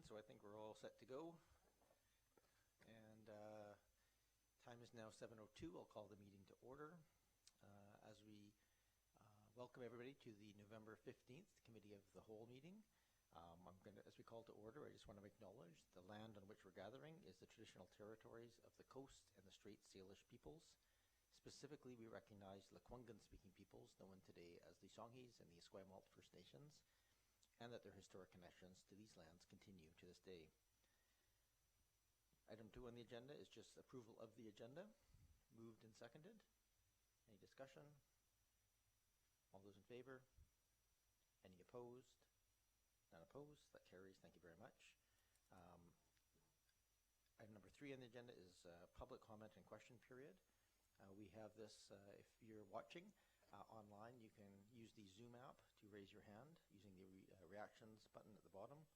so I think we're all set to go. And time is now 7:02. I'll call the meeting to order. As we welcome everybody to the November 15th Committee of the Whole meeting. As we call to order, I just want to acknowledge the land on which we're gathering is the traditional territories of the Coast and the Straits Salish peoples. Specifically, we recognize Lekwungen-speaking peoples, known today as the Songhees and the Esquimalt First Nations, and that their historic connections to these lands continue to this day. Item 2 on the agenda is just approval of the agenda. Moved and seconded. Any discussion? All those in favor? Any opposed? None opposed. That carries. Thank you very much. Item number 3 on the agenda is public comment and question period. We have this, if you're watching online, you can use the Zoom app to raise your hand using the reactions button at the bottom,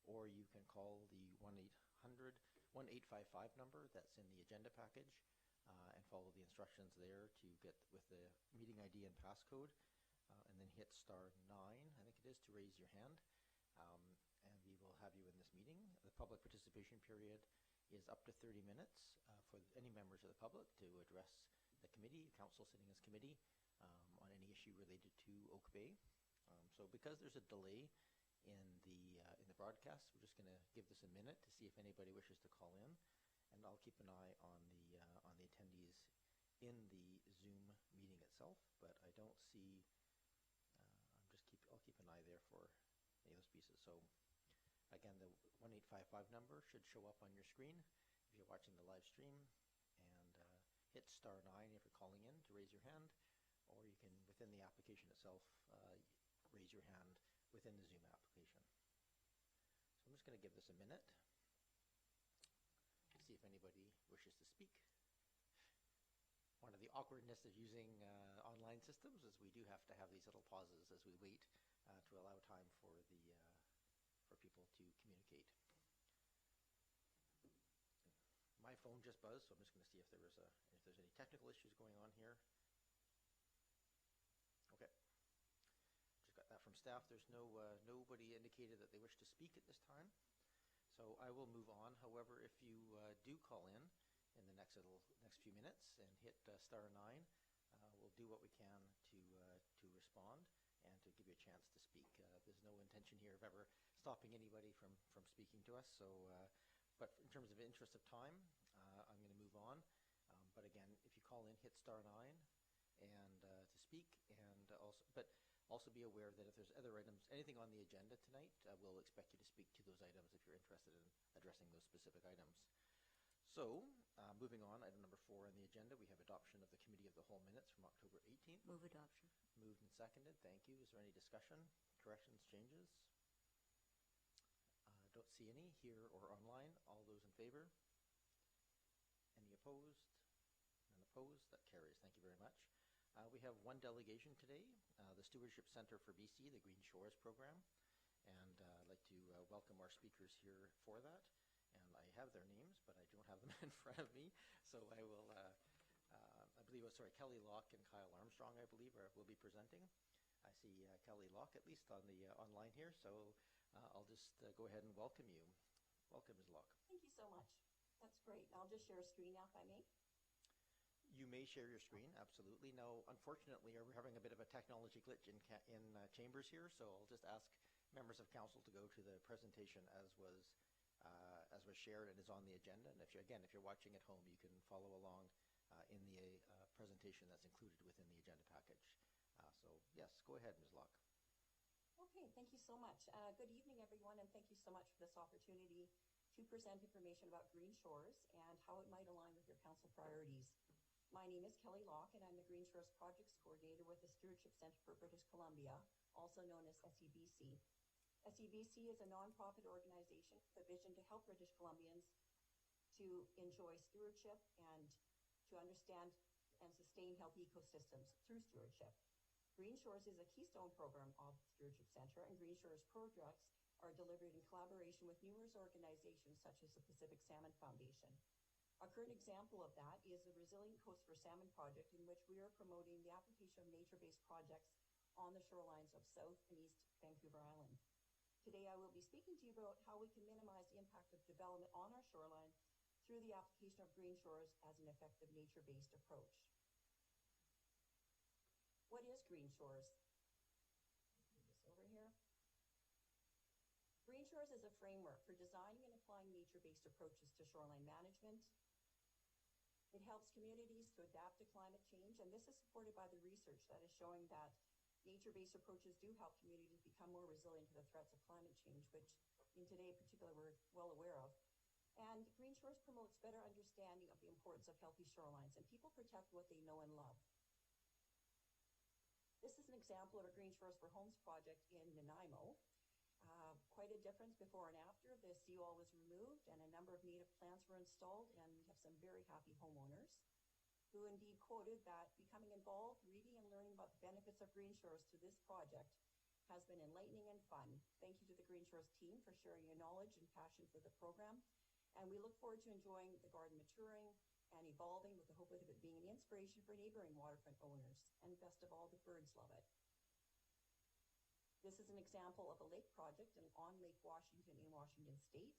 or you can call the 1-855 number that's in the agenda package and follow the instructions there to get with the meeting ID and passcode, and then hit *9, I think it is, to raise your hand, and we will have you in this meeting. The public participation period is up to 30 minutes for any members of the public to address the committee, council sitting as committee, on any issue related to Oak Bay. So because there's a delay in the broadcast, we're just going to give this a minute to see if anybody wishes to call in, and I'll keep an eye on the attendees in the Zoom meeting itself. But I don't see. I'll keep an eye there for any of those pieces. So again, the 1-855 number should show up on your screen if you're watching the live stream, and hit *9 if you're calling in to raise your hand, or you can, within the application itself, raise your hand within the Zoom application. So I'm just going to give this a minute to see if anybody wishes to speak. One of the awkwardness of using online systems is we do have to have these little pauses as we wait to allow time for people to communicate. My phone just buzzed, so I'm just going to see if there's any technical issues going on here. Okay. Just got that from staff. There's nobody indicated that they wish to speak at this time, so I will move on. However, if you do call in the next few minutes and hit *9, we'll do what we can to respond and to give you a chance to speak. There's no intention here of ever stopping anybody from speaking to us. So, but in terms of interest of time, I'm going to move on. But again, if you call in, hit *9 and to speak, and also be aware that if there's other items, anything on the agenda tonight, we'll expect you to speak to those items if you're interested in addressing those specific items. So, moving on, item number 4 on the agenda, we have adoption of the Committee of the Whole minutes from October 18th. Move adoption. Moved and seconded. Thank you. Is there any discussion, corrections, changes? Don't see any here or online. All those in favor? Any opposed? None opposed? That carries. Thank you very much. We have one delegation today, the Stewardship Centre for BC, the Green Shores Program, and I'd like to welcome our speakers here for that. And I have their names, but I don't have them in front of me, so I will, Kelly Locke and Kyle Armstrong, I believe, will be presenting. I see Kelly Locke, at least, on the online here, so I'll just go ahead and welcome you. Welcome, Ms. Locke. Thank you so much. That's great. I'll just share a screen now, if I may. You may share your screen, absolutely. Now, unfortunately, we're having a bit of a technology glitch in chambers here, so I'll just ask members of council to go to the presentation as was shared and is on the agenda. And if you're watching at home, you can follow along in the presentation that's included within the agenda package. So yes, go ahead, Ms. Locke. Okay, thank you so much. Good evening, everyone, and thank you so much for this opportunity to present information about Green Shores and how it might align with your council priorities. My name is Kelly Locke, and I'm the Green Shores Projects Coordinator with the Stewardship Centre for British Columbia, also known as SEBC. SEBC is a non-profit organization with a vision to help British Columbians to enjoy stewardship and to understand and sustain healthy ecosystems through stewardship. Green Shores is a keystone program of the Stewardship Centre, and Green Shores projects are delivered in collaboration with numerous organizations such as the Pacific Salmon Foundation. A current example of that is the Resilient Coast for Salmon project, in which we are promoting the application of nature-based projects on the shorelines of South and East Vancouver Island. Today I will be speaking to you about how we can minimize the impact of development on our shoreline through the application of green shores as an effective nature-based approach. What is green shores? Move this over here. Green shores is a framework for designing and applying nature-based approaches to shoreline management. It helps communities to adapt to climate change, and this is supported by the research that is showing that nature-based approaches do help communities become more resilient to the threats of climate change, which in today in particular we're well aware of. And green shores promotes better understanding of the importance of healthy shorelines, and people protect what they know and love. This is an example of a Green Shores for Homes project in Nanaimo. Quite a difference before and after. The seawall was removed and a number of native plants were installed, and we have some very happy homeowners who indeed quoted that becoming involved, reading and learning about the benefits of green shores through this project has been enlightening and fun. Thank you to the Green Shores team for sharing your knowledge and passion for the program, and we look forward to enjoying the garden maturing and evolving with the hope of it being an inspiration for neighboring waterfront owners, and best of all, the birds love it. This is an example of a lake project on Lake Washington in Washington State.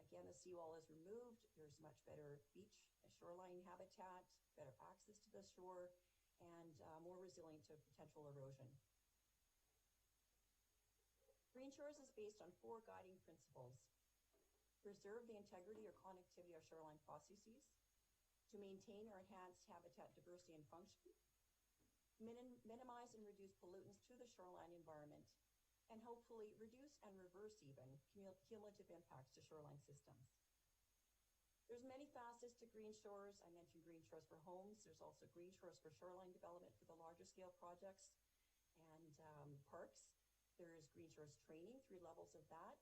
Again, the seawall is removed. There's much better beach shoreline habitat, better access to the shore, and more resilient to potential erosion. Green Shores is based on 4 guiding principles: preserve the integrity or connectivity of shoreline processes, to maintain or enhance habitat diversity and function, minimize and reduce pollutants to the shoreline environment, and hopefully reduce and reverse even cumulative impacts to shoreline systems. There's many facets to Green Shores. I mentioned Green Shores for Homes. There's also Green Shores for shoreline development for the larger scale projects and parks. There is Green Shores training, 3 levels of that,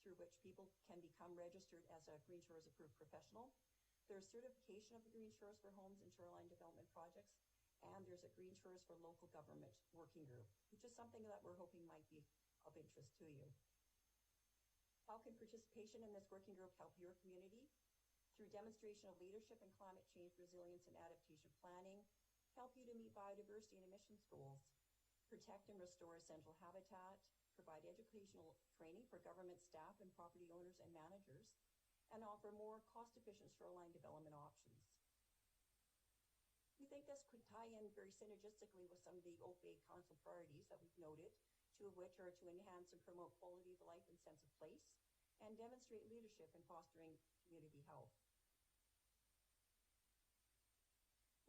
through which people can become registered as a Green Shores approved professional. There's certification of the Green Shores for Homes and shoreline development projects, and there's a Green Shores for Local Government working group, which is something that we're hoping might be of interest to you. How can participation in this working group help your community? Through demonstration of leadership in climate change resilience and adaptation planning, help you to meet biodiversity and emissions goals, protect and restore essential habitat, provide educational training for government staff and property owners and managers, and offer more cost-efficient shoreline development options. We think this could tie in very synergistically with some of the Oak Bay Council priorities that we've noted, 2 of which are to enhance and promote quality of life and sense of place, and demonstrate leadership in fostering community health.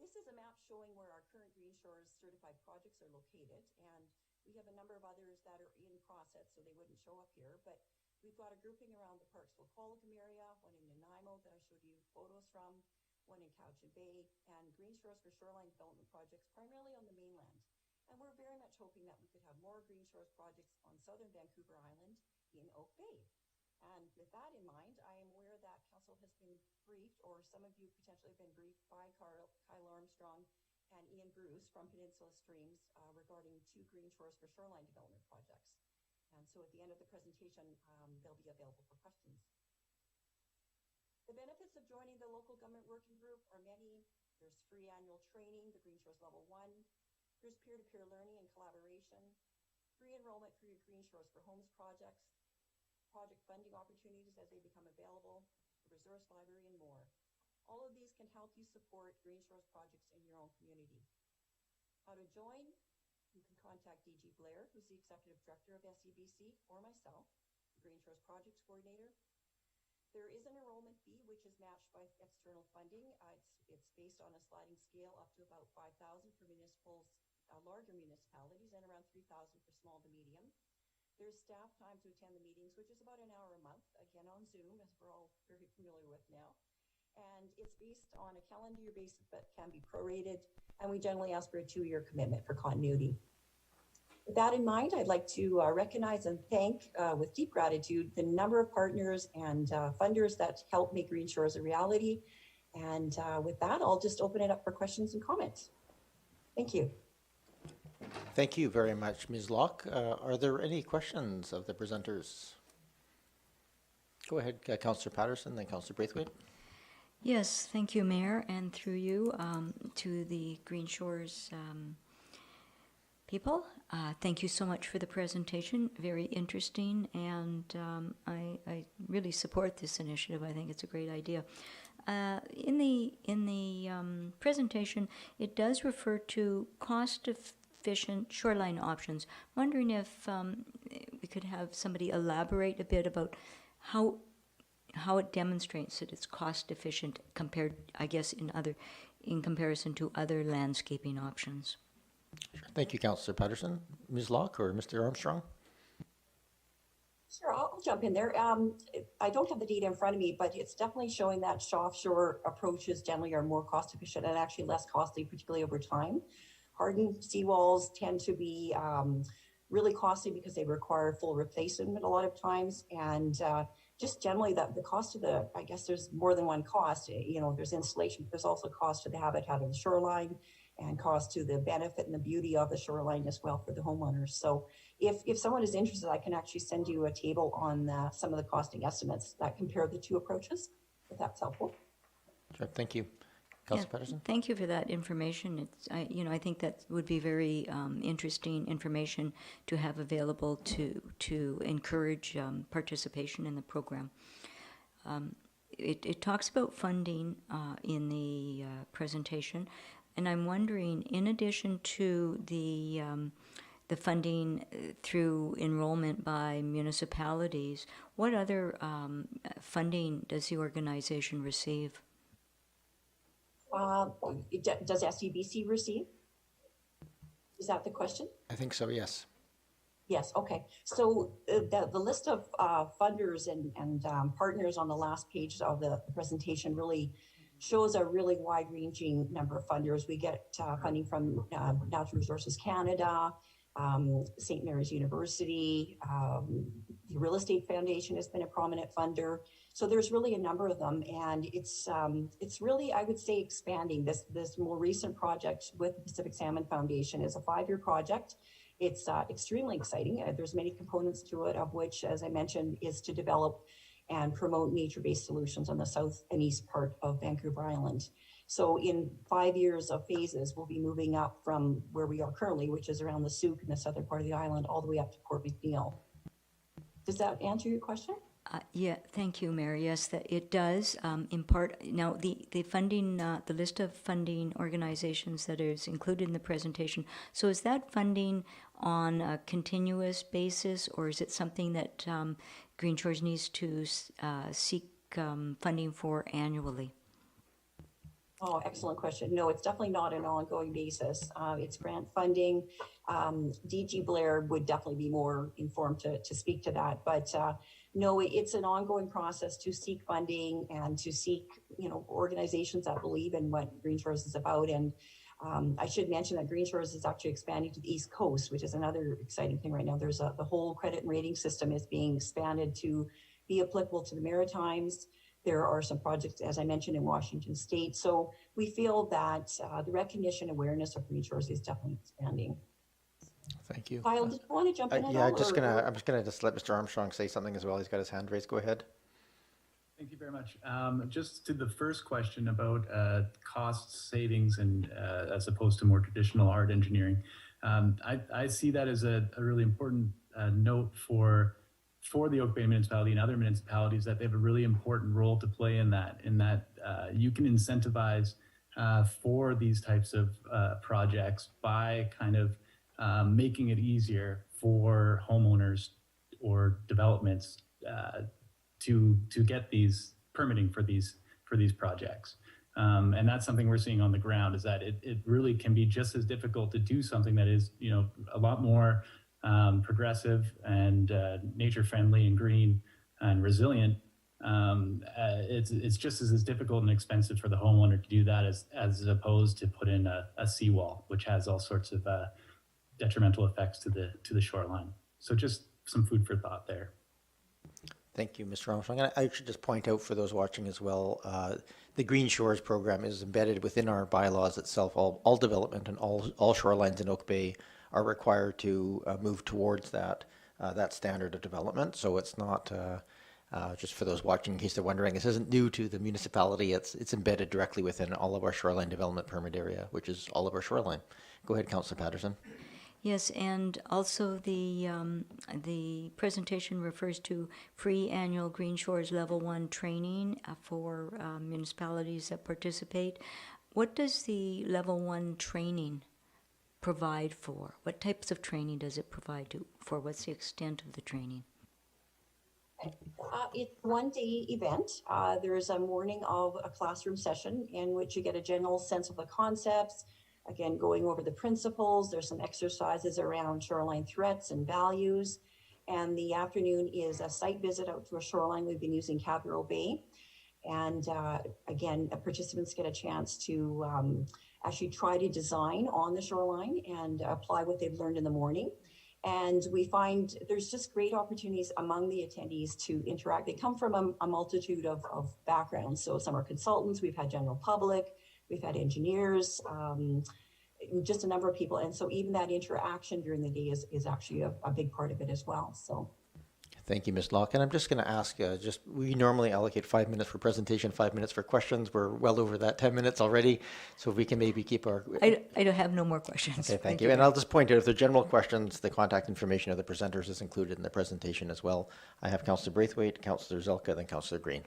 This is a map showing where our current Green Shores certified projects are located, and we have a number of others that are in process, so they wouldn't show up here, but we've got a grouping around the Parksville Qualicum area, one in Nanaimo that I showed you photos from, one in Cowichan Bay, and Green Shores for shoreline development projects primarily on the mainland. And we're very much hoping that we could have more Green Shores projects on southern Vancouver Island in Oak Bay. And with that in mind, I am aware that Council has been briefed, or some of you potentially have been briefed by Kyle Armstrong and Ian Bruce from Peninsula Streams regarding 2 Green Shores for shoreline development projects. And so at the end of the presentation, they'll be available for questions. The benefits of joining the local government working group are many. There's free annual training, the Green Shores Level 1. There's peer-to-peer learning and collaboration, free enrollment for your Green Shores for Homes projects, project funding opportunities as they become available, a resource library, and more. All of these can help you support Green Shores projects in your own community. How to join? You can contact DG Blair, who's the Executive Director of SEBC, or myself, the Green Shores Projects Coordinator. There is an enrollment fee, which is matched by external funding. It's based on a sliding scale up to about $5,000 for municipals, larger municipalities, and around $3,000 for small to medium. There's staff time to attend the meetings, which is about an hour a month, again on Zoom, as we're all very familiar with now. And it's based on a calendar year basis, but can be prorated. And we generally ask for a 2-year commitment for continuity. With that in mind, I'd like to recognize and thank, with deep gratitude, the number of partners and funders that help make Green Shores a reality. And with that, I'll just open it up for questions and comments. Thank you. Thank you very much, Ms. Locke. Are there any questions of the presenters? Go ahead, Councillor Patterson, then Councillor Braithwaite. Yes, thank you, Mayor, and through you to the Green Shores people. Thank you so much for the presentation. Very interesting, and I really support this initiative. I think it's a great idea. In the presentation, it does refer to cost-efficient shoreline options. Wondering if we could have somebody elaborate a bit about how it demonstrates that it's cost-efficient compared, I guess, in comparison to other landscaping options. Sure. Thank you, Councillor Patterson. Ms. Locke or Mr. Armstrong? Sure, I'll jump in there. I don't have the data in front of me, but it's definitely showing that offshore approaches generally are more cost efficient and actually less costly, particularly over time. Hardened seawalls tend to be really costly because they require full replacement a lot of times. And just generally the cost of I guess there's more than one cost. There's installation, but there's also cost to the habitat of the shoreline and cost to the benefit and the beauty of the shoreline as well for the homeowners. So if someone is interested, I can actually send you a table on some of the costing estimates that compare the two approaches, if that's helpful. Sure, thank you. Councillor Patterson? Thank you for that information. I think that would be very interesting information to have available to encourage participation in the program. It talks about funding in the presentation, and I'm wondering, in addition to the funding through enrollment by municipalities, what other funding does the organization receive? Does SEBC receive? Is that the question? I think so, yes. Yes, okay. So the list of funders and partners on the last page of the presentation really shows a really wide-ranging number of funders. We get funding from Natural Resources Canada, St. Mary's University, the Real Estate Foundation has been a prominent funder. So there's really a number of them, and it's really, I would say, expanding. This more recent project with the Pacific Salmon Foundation is a 5-year project. It's extremely exciting. There's many components to it, of which, as I mentioned, is to develop and promote nature-based solutions on the south and east part of Vancouver Island. So in 5 years of phases, we'll be moving up from where we are currently, which is around the Souk in the southern part of the island, all the way up to Port McNeill. Does that answer your question? Yeah, thank you, Mary. Yes, that it does. In part, now the funding, the list of funding organizations that is included in the presentation. So is that funding on a continuous basis, or is it something that Green Shores needs to seek funding for annually? Oh, excellent question. No, it's definitely not an ongoing basis. It's grant funding. DG Blair would definitely be more informed to speak to that. But no, it's an ongoing process to seek funding and to seek, organizations that believe in what Green Shores is about. And I should mention that Green Shores is actually expanding to the East Coast, which is another exciting thing right now. There's the whole credit and rating system is being expanded to be applicable to the Maritimes. There are some projects, as I mentioned, in Washington State. So we feel that the recognition awareness of Green Shores is definitely expanding. Thank you. Kyle, did you want to jump in at all? I'm just gonna let Mr. Armstrong say something as well. He's got his hand raised. Go ahead. Thank you very much. Just to the first question about cost savings and as opposed to more traditional art engineering, I see that as a really important note for the Oak Bay municipality and other municipalities, that they have a really important role to play in that you can incentivize for these types of projects by kind of making it easier for homeowners or developments to get these permitting for these projects. And that's something we're seeing on the ground, is that it really can be just as difficult to do something that is, a lot more progressive and nature friendly and green and resilient. It's just as difficult and expensive for the homeowner to do that as opposed to put in a seawall, which has all sorts of detrimental effects to the shoreline. So just some food for thought there. Thank you, Mr. Armstrong. And I should just point out for those watching as well, the Green Shores program is embedded within our bylaws itself. All development and all shorelines in Oak Bay are required to move towards that standard of development. So it's not just for those watching, in case they're wondering, this isn't new to the municipality. It's embedded directly within all of our shoreline development permit area, which is all of our shoreline. Go ahead, Councillor Patterson. Yes, and also the presentation refers to free annual Green Shores Level 1 training for municipalities that participate. What does the Level 1 training provide for? What types of training does it provide for? What's the extent of the training? It's a one-day event. There is a morning of a classroom session in which you get a general sense of the concepts, again, going over the principles. There's some exercises around shoreline threats and values. And the afternoon is a site visit out to a shoreline. We've been using Capital Bay. And again, participants get a chance to actually try to design on the shoreline and apply what they've learned in the morning. And we find there's just great opportunities among the attendees to interact. They come from a multitude of backgrounds. So some are consultants, we've had general public, we've had engineers, just a number of people. And so even that interaction during the day is actually a big part of it as well. So. Thank you, Ms. Locke. And I'm just going to ask, we normally allocate 5 minutes for presentation, 5 minutes for questions. We're well over that 10 minutes already. So if we can maybe keep our... I don't have no more questions. Okay, thank you. And I'll just point out, if there are general questions, the contact information of the presenters is included in the presentation as well. I have Councillor Braithwaite, Councillor Zelka, then Councillor Green.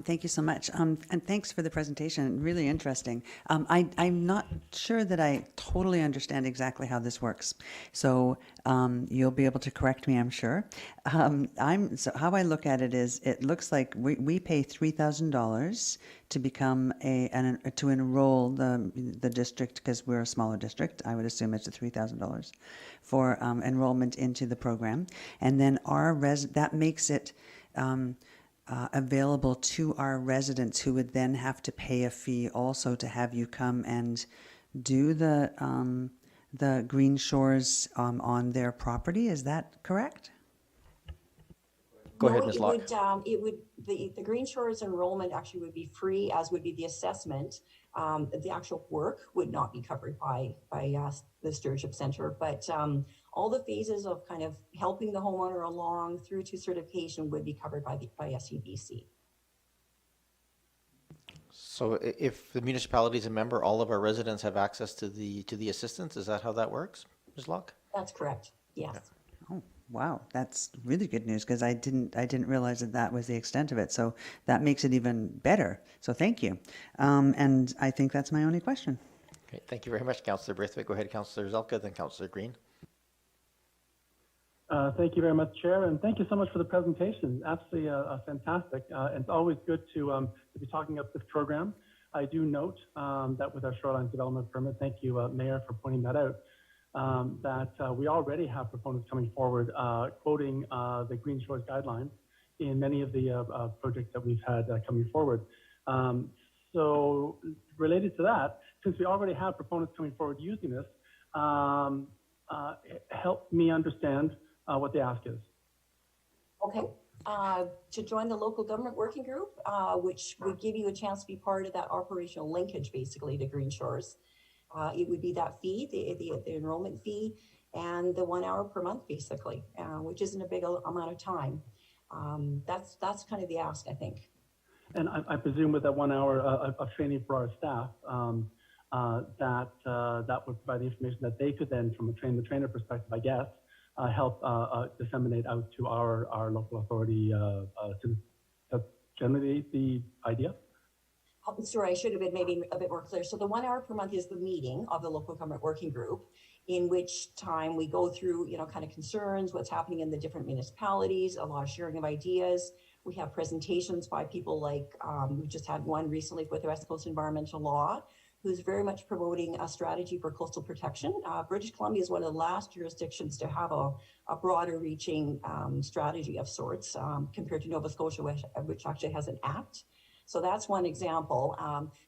Thank you so much. And thanks for the presentation. Really interesting. I'm not sure that I totally understand exactly how this works. So you'll be able to correct me, I'm sure. So how I look at it is, it looks like we pay $3,000 to become to enroll the district, because we're a smaller district. I would assume it's $3,000 for enrollment into the program. And then that makes it available to our residents, who would then have to pay a fee also to have you come and do the Green Shores on their property. Is that correct? Go ahead, Ms. Locke. The Green Shores enrollment actually would be free, as would be the assessment. The actual work would not be covered by the Stewardship Center, but all the phases of kind of helping the homeowner along through to certification would be covered by SEBC. So if the municipality is a member, all of our residents have access to the assistance. Is that how that works, Ms. Locke? That's correct. Yes. Yeah. Oh, wow, that's really good news, because I didn't realize that was the extent of it. So that makes it even better. So thank you. And I think that's my only question. Okay, thank you very much, Councillor Braithwaite. Go ahead, Councillor Zelka, then Councillor Green. Thank you very much, Chair, and thank you so much for the presentation. Absolutely fantastic. It's always good to be talking up this program. I do note that with our shoreline development permit, thank you, Mayor, for pointing that out, that we already have proponents coming forward quoting the Green Shores guidelines in many of the projects that we've had coming forward. So related to that, since we already have proponents coming forward using this, help me understand what the ask is. Okay. To join the local government working group, which would give you a chance to be part of that operational linkage, basically, to Green Shores. It would be that fee, the enrollment fee, and the 1 hour per month, basically, which isn't a big amount of time. That's kind of the ask, I think. And I presume with that 1 hour of training for our staff, that would provide the information that they could then, from a trainer perspective, I guess, help disseminate out to our local authority. That's generally the idea. Sorry, I should have been maybe a bit more clear. So the 1 hour per month is the meeting of the local government working group, in which time we go through, kind of concerns, what's happening in the different municipalities, a lot of sharing of ideas. We have presentations by people like, we just had one recently with the West Coast Environmental Law, who's very much promoting a strategy for coastal protection. British Columbia is one of the last jurisdictions to have a broader reaching strategy of sorts compared to Nova Scotia, which actually has an act. So that's one example.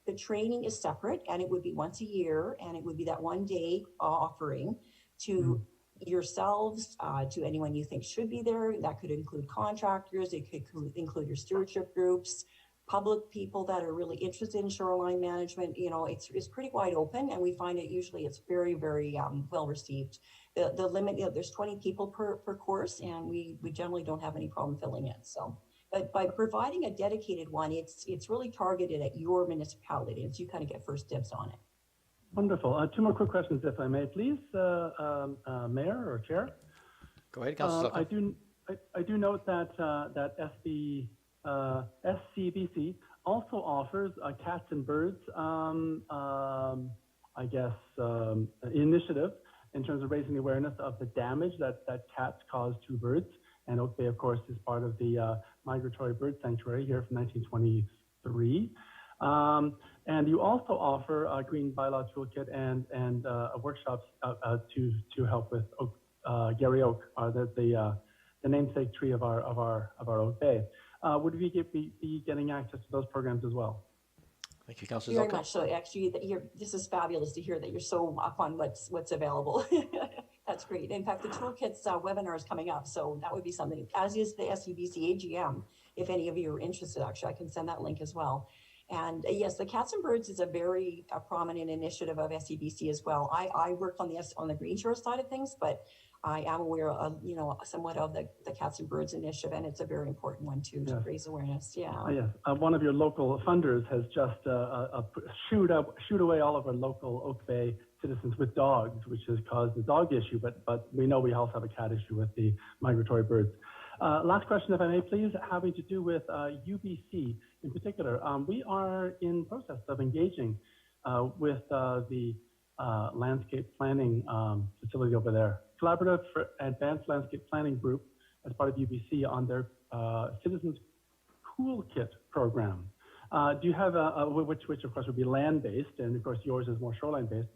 The training is separate, and it would be once a year, and it would be that 1 day offering to yourselves, to anyone you think should be there. That could include contractors, it could include your stewardship groups, public people that are really interested in shoreline management. It's pretty wide open, and we find it's very, very well received. The limit, there's 20 people per course, and we generally don't have any problem filling it. So, but by providing a dedicated one, it's really targeted at your municipality, and so you kind of get first dibs on it. Wonderful. Two more quick questions, if I may, please, Mayor or Chair. Go ahead, Councillor. I do note that SCBC also offers cats and birds, initiative in terms of raising the awareness of the damage that cats cause to birds. And Oak Bay, of course, is part of the Migratory Bird Sanctuary here from 1923. And you also offer a Green Bylaw Toolkit and workshops to help with Gary Oak, the namesake tree of our Oak Bay. Would we be getting access to those programs as well? Thank you, Councillor. Very much so. Actually, this is fabulous to hear that you're so up on what's available. That's great. In fact, the Toolkit's webinar is coming up, so that would be something, as is the SCBC AGM. If any of you are interested, actually, I can send that link as well. And yes, the Cats and Birds is a very prominent initiative of SCBC as well. I work on the Green Shore side of things, but I am aware of, somewhat of the Cats and Birds initiative, and it's a very important one too, to raise awareness. Yeah. Yes. One of your local funders has just shooed away all of our local Oak Bay citizens with dogs, which has caused the dog issue, but we know we also have a cat issue with the migratory birds. Last question, if I may, please, having to do with UBC in particular. We are in process of engaging with the landscape planning facility over there. Collaborative for Advanced Landscape Planning Group as part of UBC on their Citizens Toolkit program. Do you have which of course would be land-based, and of course yours is more shoreline-based.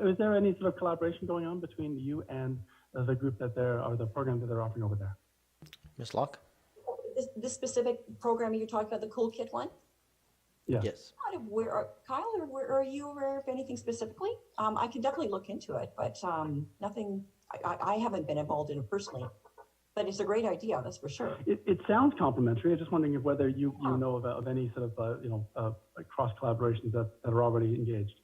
Is there any sort of collaboration going on between you and the group or the program that they're offering over there? Ms. Locke? This specific program you're talking about, the Toolkit one? Yeah. Yes. Kyle, or where are you aware of anything specifically? I can definitely look into it, but nothing, I haven't been involved in it personally. But it's a great idea, that's for sure. It sounds complimentary. I'm just wondering whether you know of any sort of cross collaborations that are already engaged.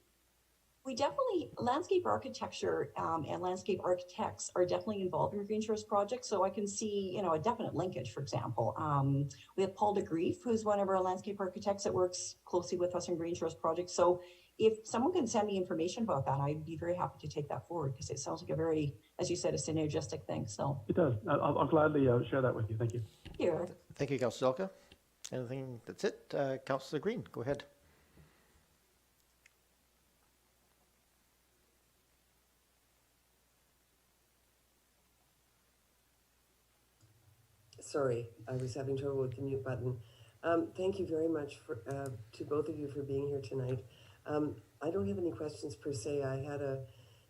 We definitely, landscape architecture and landscape architects are definitely involved in Green Shores projects. So I can see, a definite linkage, for example. We have Paul DeGrief, who's one of our landscape architects that works closely with us in Green Shores projects. So if someone can send me information about that, I'd be very happy to take that forward, because it sounds like a very, as you said, a synergistic thing. So it does. I'll gladly share that with you. Thank you. Here. Thank you, Councillor Zelka. Anything? That's it. Councillor Green, go ahead. Sorry, I was having trouble with the mute button. Thank you very much to both of you for being here tonight. I don't have any questions per se. I had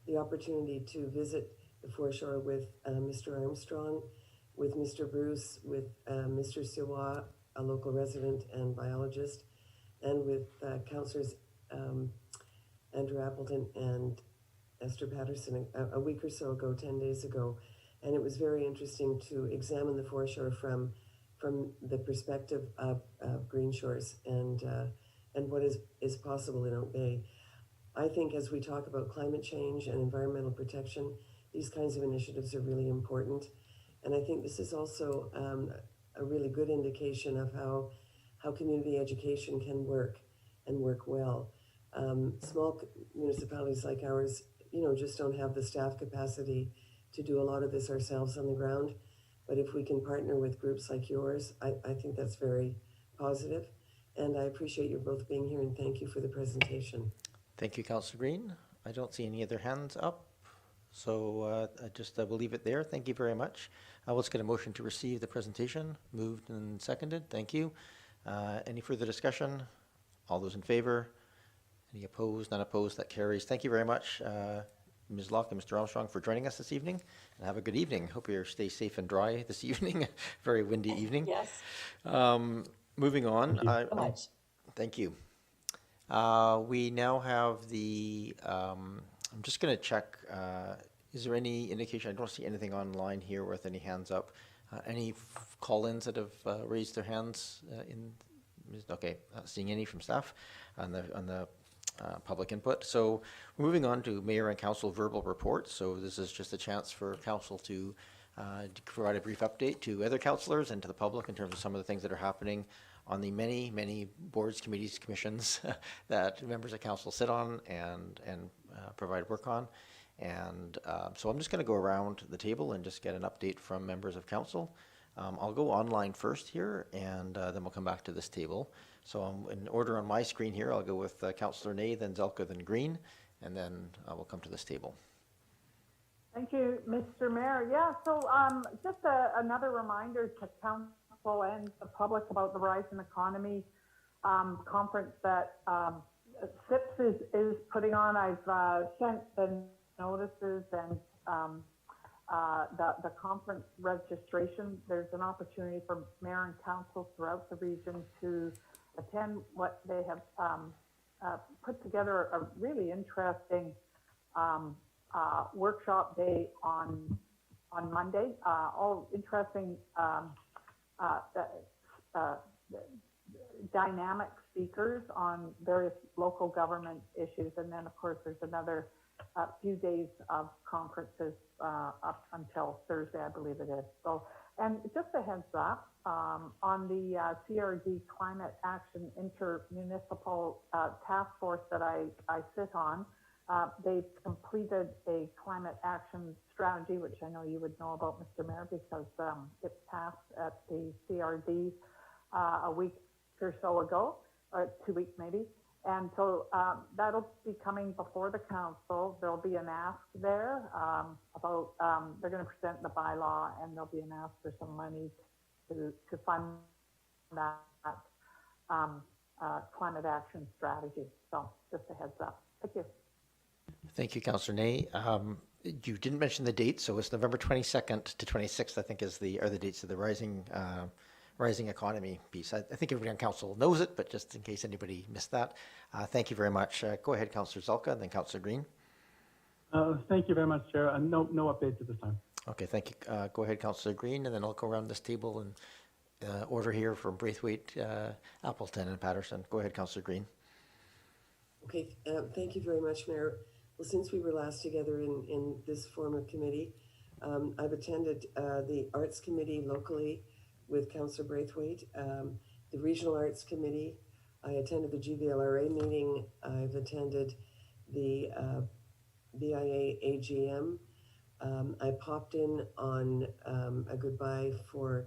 the opportunity to visit the foreshore with Mr. Armstrong, with Mr. Bruce, with Mr. Siwa, a local resident and biologist, and with Councillors Andrew Appleton and Esther Patterson a week or so ago, 10 days ago. And it was very interesting to examine the foreshore from the perspective of Green Shores and what is possible in Oak Bay. I think as we talk about climate change and environmental protection, these kinds of initiatives are really important. And I think this is also a really good indication of how community education can work and work well. Small municipalities like ours, just don't have the staff capacity to do a lot of this ourselves on the ground. But if we can partner with groups like yours, I think that's very positive. And I appreciate you both being here, and thank you for the presentation. Thank you, Councillor Green. I don't see any other hands up, so I will leave it there. Thank you very much. Let's get a motion to receive the presentation. Moved and seconded. Thank you. Any further discussion? All those in favor? Any opposed? None opposed? That carries. Thank you very much, Ms. Locke and Mr. Armstrong, for joining us this evening, and have a good evening. Hope you stay safe and dry this evening. Very windy evening. Yes. Moving on. Thank you so much. Thank you. We now have the, I'm just going to check, is there any indication? I don't see anything online here with any hands up. Any call-ins that have raised their hands okay, not seeing any from staff on the public input. So we're moving on to Mayor and Council verbal reports. So this is just a chance for Council to provide a brief update to other councillors and to the public in terms of some of the things that are happening on the many boards, committees, commissions that members of Council sit on and provide work on. And so I'm just going to go around the table and just get an update from members of council. I'll go online first here, and then we'll come back to this table. So in order on my screen here, I'll go with Councillor Ney, then Zelka, then Green, and then we'll come to this table. Thank you, Mr. Mayor. Yeah, so just another reminder to council and the public about the Rising Economy conference that SIPS is putting on. I've sent the notices and the conference registration. There's an opportunity for mayor and council throughout the region to attend what they have put together a really interesting workshop day on Monday. All interesting dynamic speakers on various local government issues, and then of course there's another few days of conferences up until Thursday, I believe it is. So, and just a heads up on the CRD Climate Action Intermunicipal Task Force that I sit on. They've completed a climate action strategy, which I know you would know about, Mr. Mayor, because it passed at the CRD a week or so ago, or 2 weeks maybe. And so that'll be coming before the council. There'll be an ask there about, they're going to present the bylaw, and there'll be an ask for some money to fund that climate action strategy. So just a heads up. Thank you. Thank you, Councillor Ney. You didn't mention the date, so it's November 22nd to 26th, I think, are the dates of the Rising Economy piece. I think everybody on council knows it, but just in case anybody missed that, thank you very much. Go ahead, Councillor Zelka, and then Councillor Green. Thank you very much, Chair. No updates at this time. Okay, thank you. Go ahead, Councillor Green, and then I'll go around this table and order here from Braithwaite, Appleton, and Patterson. Go ahead, Councillor Green. Okay, thank you very much, Mayor. Well, since we were last together in this form of committee, I've attended the Arts Committee locally with Councillor Braithwaite, the Regional Arts Committee. I attended the GVLRA meeting. I've attended the BIA AGM. I popped in on a goodbye for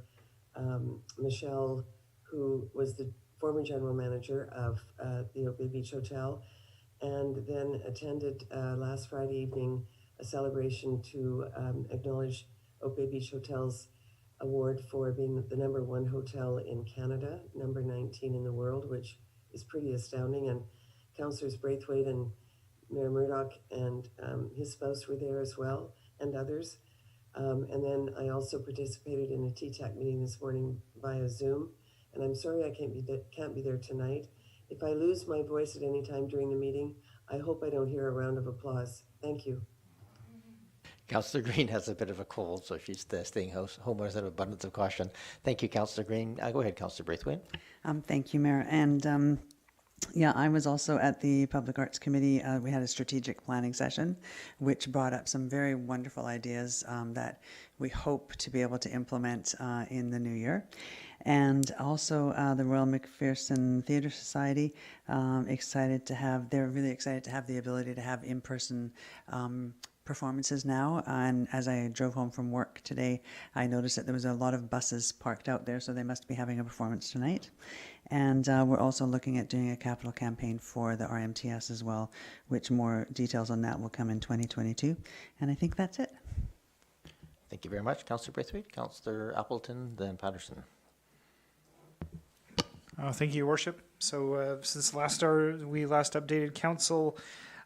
Michelle, who was the former general manager of the Oak Bay Beach Hotel, and then attended last Friday evening a celebration to acknowledge Oak Bay Beach Hotel's award for being the #1 hotel in Canada, number 19 in the world, which is pretty astounding. And Councillors Braithwaite and Mayor Murdoch and his spouse were there as well, and others. And then I also participated in a TTAC meeting this morning via Zoom. And I'm sorry I can't be there tonight. If I lose my voice at any time during the meeting, I hope I don't hear a round of applause. Thank you. Councillor Green has a bit of a cold, so she's staying home out of abundance of caution. Thank you, Councillor Green. Go ahead, Councillor Braithwaite. Thank you, Mayor. And yeah, I was also at the Public Arts Committee. We had a strategic planning session, which brought up some very wonderful ideas that we hope to be able to implement in the new year. And also the Royal Macpherson Theatre Society, they're really excited to have the ability to have in-person performances now. And as I drove home from work today, I noticed that there was a lot of buses parked out there, so they must be having a performance tonight. And we're also looking at doing a capital campaign for the RMTS as well, which more details on that will come in 2022. And I think that's it. Thank you very much, Councillor Braithwaite. Councillor Appleton, then Patterson. Thank you, Your Worship. So since we last updated council,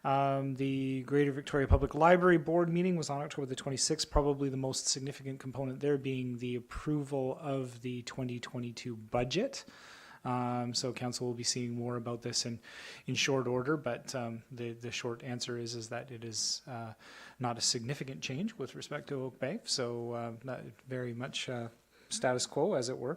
the Greater Victoria Public Library Board meeting was on October the 26th, probably the most significant component there being the approval of the 2022 budget. So council will be seeing more about this in short order, but the short answer is that it is not a significant change with respect to Oak Bay, so not very much status quo, as it were.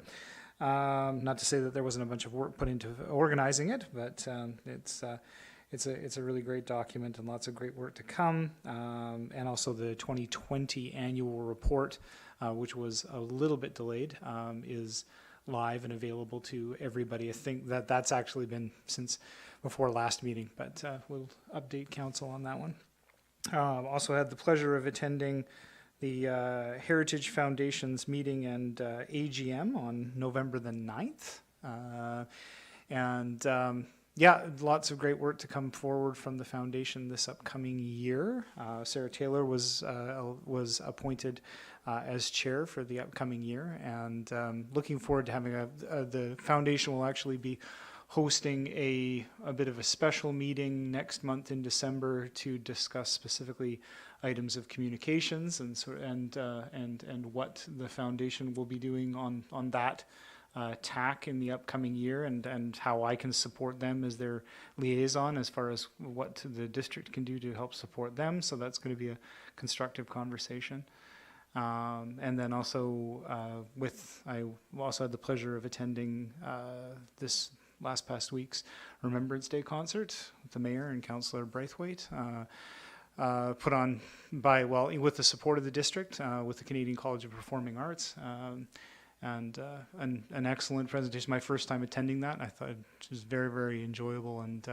Not to say that there wasn't a bunch of work put into organizing it, but it's a really great document and lots of great work to come. And also the 2020 annual report, which was a little bit delayed, is live and available to everybody. I think that that's actually been since before last meeting, but we'll update council on that one. Also had the pleasure of attending the Heritage Foundation's meeting and AGM on November the 9th. Yeah, lots of great work to come forward from the foundation this upcoming year. Sarah Taylor was appointed as chair for the upcoming year, and looking forward to having the foundation will actually be hosting a bit of a special meeting next month in December to discuss specifically items of communications and what the foundation will be doing on that tack in the upcoming year, and how I can support them as their liaison as far as what the district can do to help support them. So that's going to be a constructive conversation. And then also I also had the pleasure of attending this past week's Remembrance Day concert with the mayor and Councillor Braithwaite, put on with the support of the district, with the Canadian College of Performing Arts. And an excellent presentation. My first time attending that. I thought it was very, very enjoyable, and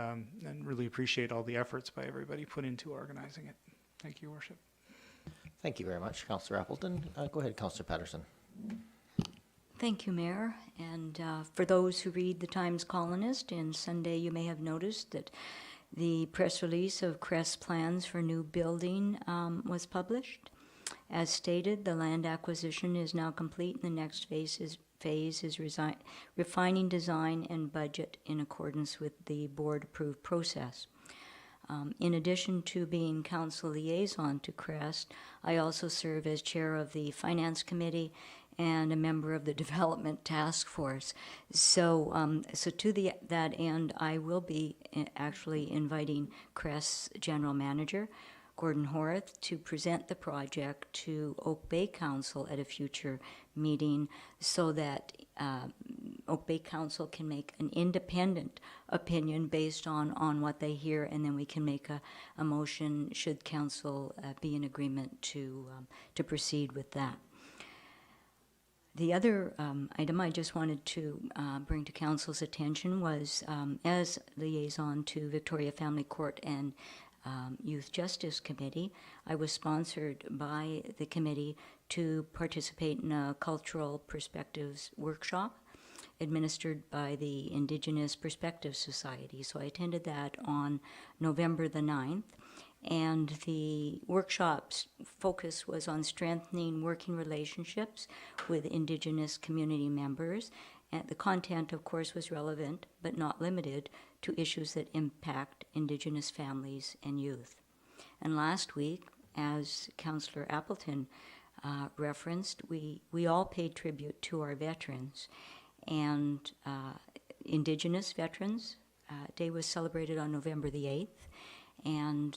really appreciate all the efforts by everybody put into organizing it. Thank you, Your Worship. Thank you very much, Councillor Appleton. Go ahead, Councillor Patterson. Thank you, Mayor. And for those who read the Times Colonist, in Sunday you may have noticed that the press release of Crest's plans for new building was published. As stated, the land acquisition is now complete, and the next phase is refining design and budget in accordance with the board-approved process. In addition to being council liaison to Crest, I also serve as chair of the Finance Committee and a member of the Development Task Force. So to that end, I will be actually inviting Crest's general manager, Gordon Horath, to present the project to Oak Bay Council at a future meeting, so that Oak Bay Council can make an independent opinion based on what they hear, and then we can make a motion should council be in agreement to proceed with that. The other item I just wanted to bring to council's attention was, as liaison to Victoria Family Court and Youth Justice Committee, I was sponsored by the committee to participate in a cultural perspectives workshop administered by the Indigenous Perspectives Society. So I attended that on November the 9th, and the workshop's focus was on strengthening working relationships with Indigenous community members. And the content, of course, was relevant, but not limited to issues that impact Indigenous families and youth. And last week, as Councillor Appleton referenced, we all paid tribute to our veterans. And Indigenous Veterans Day was celebrated on November the 8th, and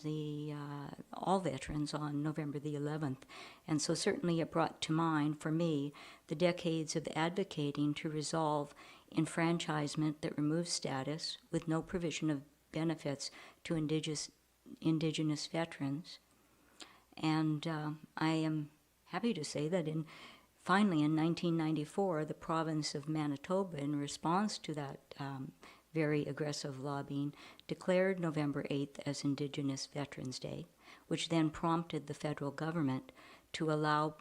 all veterans on November the 11th. And so certainly it brought to mind, for me, the decades of advocating to resolve enfranchisement that removes status with no provision of benefits to Indigenous veterans. And I am happy to say that finally in 1994, the province of Manitoba, in response to that very aggressive lobbying, declared November 8th as Indigenous Veterans Day, which then prompted the federal government to allow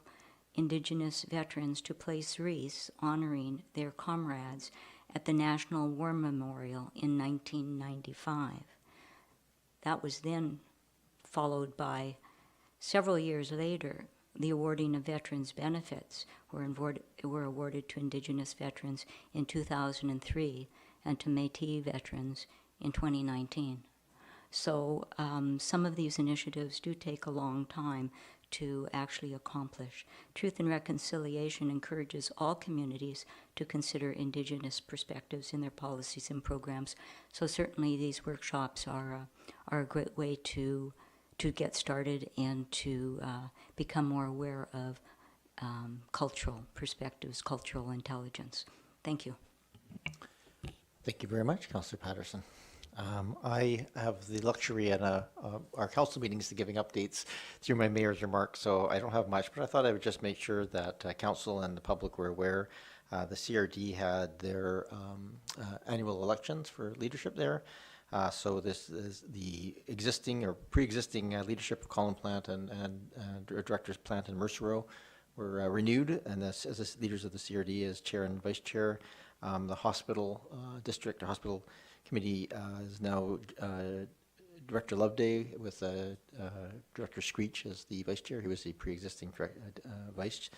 Indigenous veterans to place wreaths honoring their comrades at the National War Memorial in 1995. That was then followed by, several years later, the awarding of veterans' benefits were awarded to Indigenous veterans in 2003 and to Métis veterans in 2019. So some of these initiatives do take a long time to actually accomplish. Truth and Reconciliation encourages all communities to consider Indigenous perspectives in their policies and programs. So certainly these workshops are a great way to get started and to become more aware of cultural perspectives, cultural intelligence. Thank you. Thank you very much, Councillor Patterson. I have the luxury at our council meetings to giving updates through my mayor's remarks, so I don't have much, but I thought I would just make sure that council and the public were aware The CRD had their annual elections for leadership there. So this is the existing or pre-existing leadership of Colin Plant and Directors Plant and Mercereau were renewed, and as the leaders of the CRD as chair and vice chair. The hospital district or hospital committee is now Director Loveday with Director Screech as the vice chair. He was the pre-existing vice.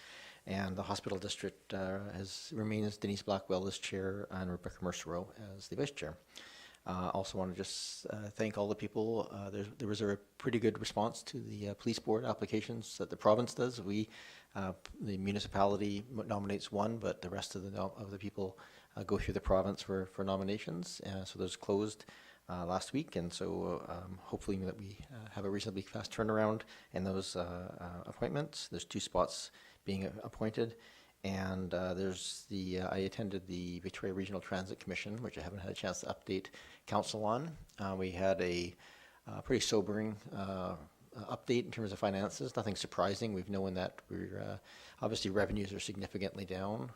And the hospital district remains Denise Blackwell as chair and Rebecca Mercereau as the vice chair. Also want to just thank all the people. There was a pretty good response to the police board applications that the province does. The municipality nominates one, but the rest of the people go through the province for nominations. So those closed last week, and so hopefully that we have a reasonably fast turnaround in those appointments. There's 2 spots being appointed. And I attended the Victoria Regional Transit Commission, which I haven't had a chance to update council on. We had a pretty sobering update in terms of finances. Nothing surprising. We've known that we're obviously revenues are significantly down.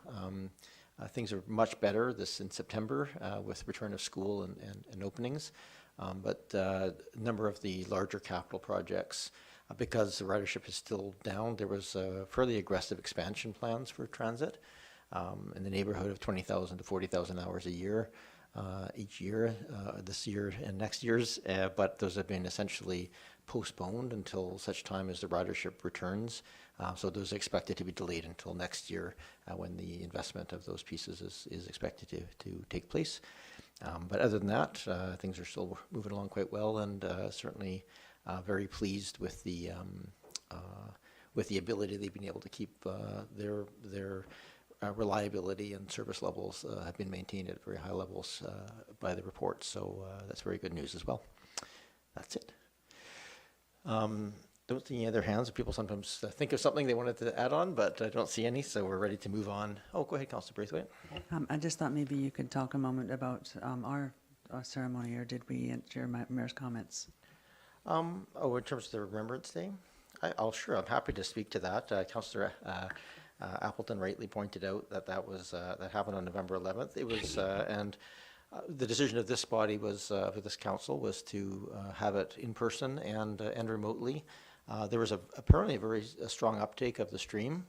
Things are much better in September with return of school and openings. But a number of the larger capital projects, because the ridership is still down, there was fairly aggressive expansion plans for transit in the neighborhood of 20,000 to 40,000 hours a year, each year, this year and next year's, but those have been essentially postponed until such time as the ridership returns. So those are expected to be delayed until next year when the investment of those pieces is expected to take place. But other than that, things are still moving along quite well, and certainly very pleased with the ability they've been able to keep their reliability and service levels have been maintained at very high levels by the report. So that's very good news as well. That's it. Don't see any other hands. People sometimes think of something they wanted to add on, but I don't see any, so we're ready to move on. Oh, go ahead, Councillor Braithwaite. I just thought maybe you could talk a moment about our ceremony, or did we share Mayor's comments? In terms of the Remembrance Day? Sure, I'm happy to speak to that. Councillor Appleton rightly pointed out that that happened on November 11th. It was, and the decision of this body was, for this council, was to have it in person and remotely. There was apparently a very strong uptake of the stream,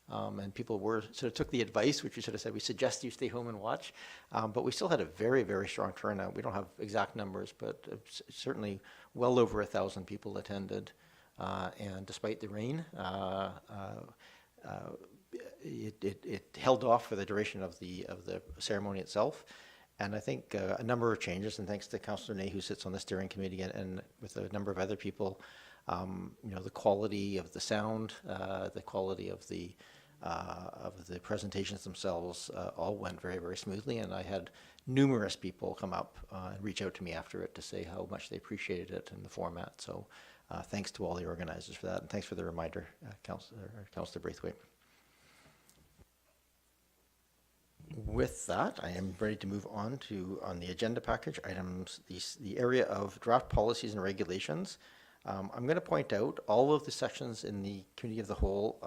and people sort of took the advice, which we sort of said, we suggest you stay home and watch, but we still had a very, very strong turnout. We don't have exact numbers, but certainly well over 1,000 people attended, and despite the rain, it held off for the duration of the ceremony itself. And I think a number of changes, and thanks to Councillor Ney, who sits on the steering committee, and with a number of other people, the quality of the sound, the quality of the presentations themselves all went very, very smoothly. And I had numerous people come up and reach out to me after it to say how much they appreciated it and the format. So thanks to all the organizers for that, and thanks for the reminder, Councillor Braithwaite. With that, I am ready to move on the agenda package items, the area of draft policies and regulations. I'm going to point out all of the sections in the committee of the whole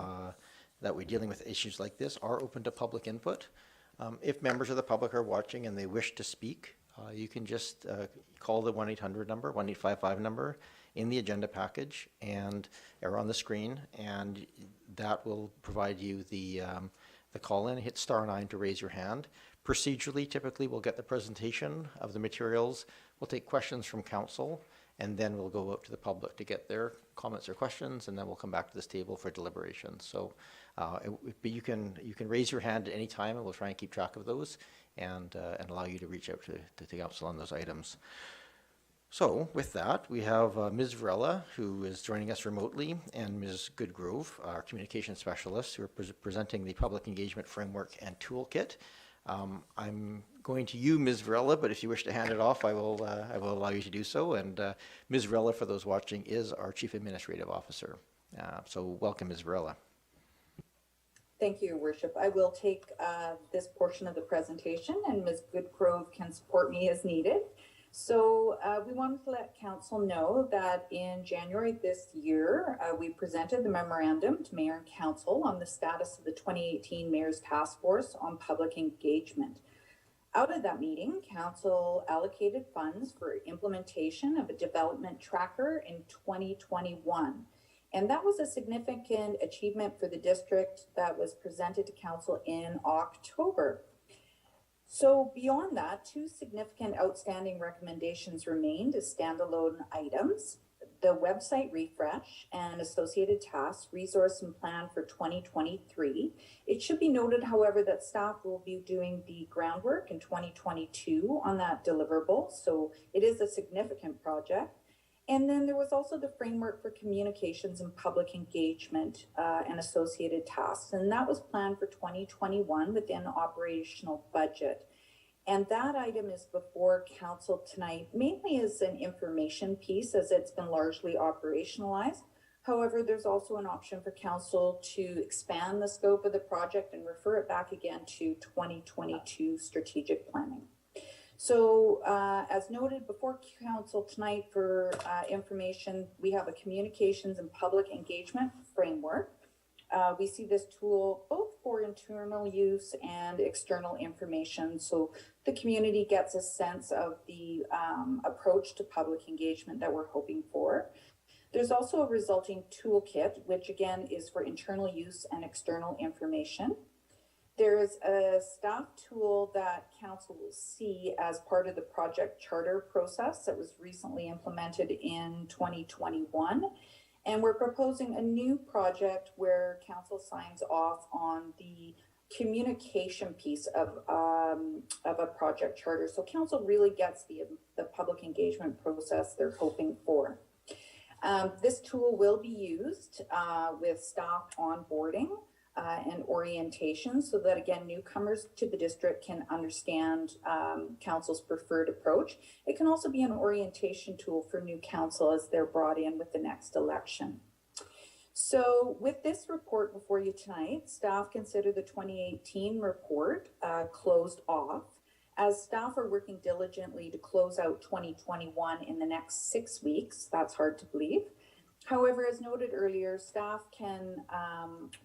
that we're dealing with issues like this are open to public input. If members of the public are watching and they wish to speak, you can just call the 1-800 number, 1-855 number in the agenda package or on the screen, and that will provide you the call-in. Hit *9 to raise your hand. Procedurally, typically, we'll get the presentation of the materials. We'll take questions from council, and then we'll go out to the public to get their comments or questions, and then we'll come back to this table for deliberations. So, but you can raise your hand at any time, and we'll try and keep track of those, and allow you to reach out to the council on those items. So with that, we have Ms. Varela, who is joining us remotely, and Ms. Goodgrove, our communication specialist, who are presenting the public engagement framework and toolkit. I'm going to you, Ms. Varela, but if you wish to hand it off, I will allow you to do so. And Ms. Varela, for those watching, is our Chief Administrative Officer. So welcome, Ms. Varela. Thank you, Your Worship. I will take this portion of the presentation, and Ms. Goodgrove can support me as needed. So we wanted to let council know that in January this year, we presented the memorandum to mayor and council on the status of the 2018 Mayor's Task Force on Public Engagement. Out of that meeting, council allocated funds for implementation of a development tracker in 2021. And that was a significant achievement for the district that was presented to council in October. So beyond that, two significant outstanding recommendations remained as standalone items: the website refresh and associated tasks, resource and plan for 2023. It should be noted, however, that staff will be doing the groundwork in 2022 on that deliverable. So it is a significant project. And then there was also the framework for communications and public engagement and associated tasks. And that was planned for 2021 within the operational budget. And that item is before council tonight, mainly as an information piece, as it's been largely operationalized. However, there's also an option for council to expand the scope of the project and refer it back again to 2022 strategic planning. So as noted before council tonight for information, we have a communications and public engagement framework. We see this tool both for internal use and external information. So the community gets a sense of the approach to public engagement that we're hoping for. There's also a resulting toolkit, which again is for internal use and external information. There is a staff tool that council will see as part of the project charter process that was recently implemented in 2021. And we're proposing a new project where council signs off on the communication piece of a project charter. So council really gets the public engagement process they're hoping for. This tool will be used with staff onboarding and orientation, so that again, newcomers to the district can understand council's preferred approach. It can also be an orientation tool for new council as they're brought in with the next election. So with this report before you tonight, staff consider the 2018 report closed off, as staff are working diligently to close out 2021 in the next 6 weeks. That's hard to believe. However, as noted earlier, staff can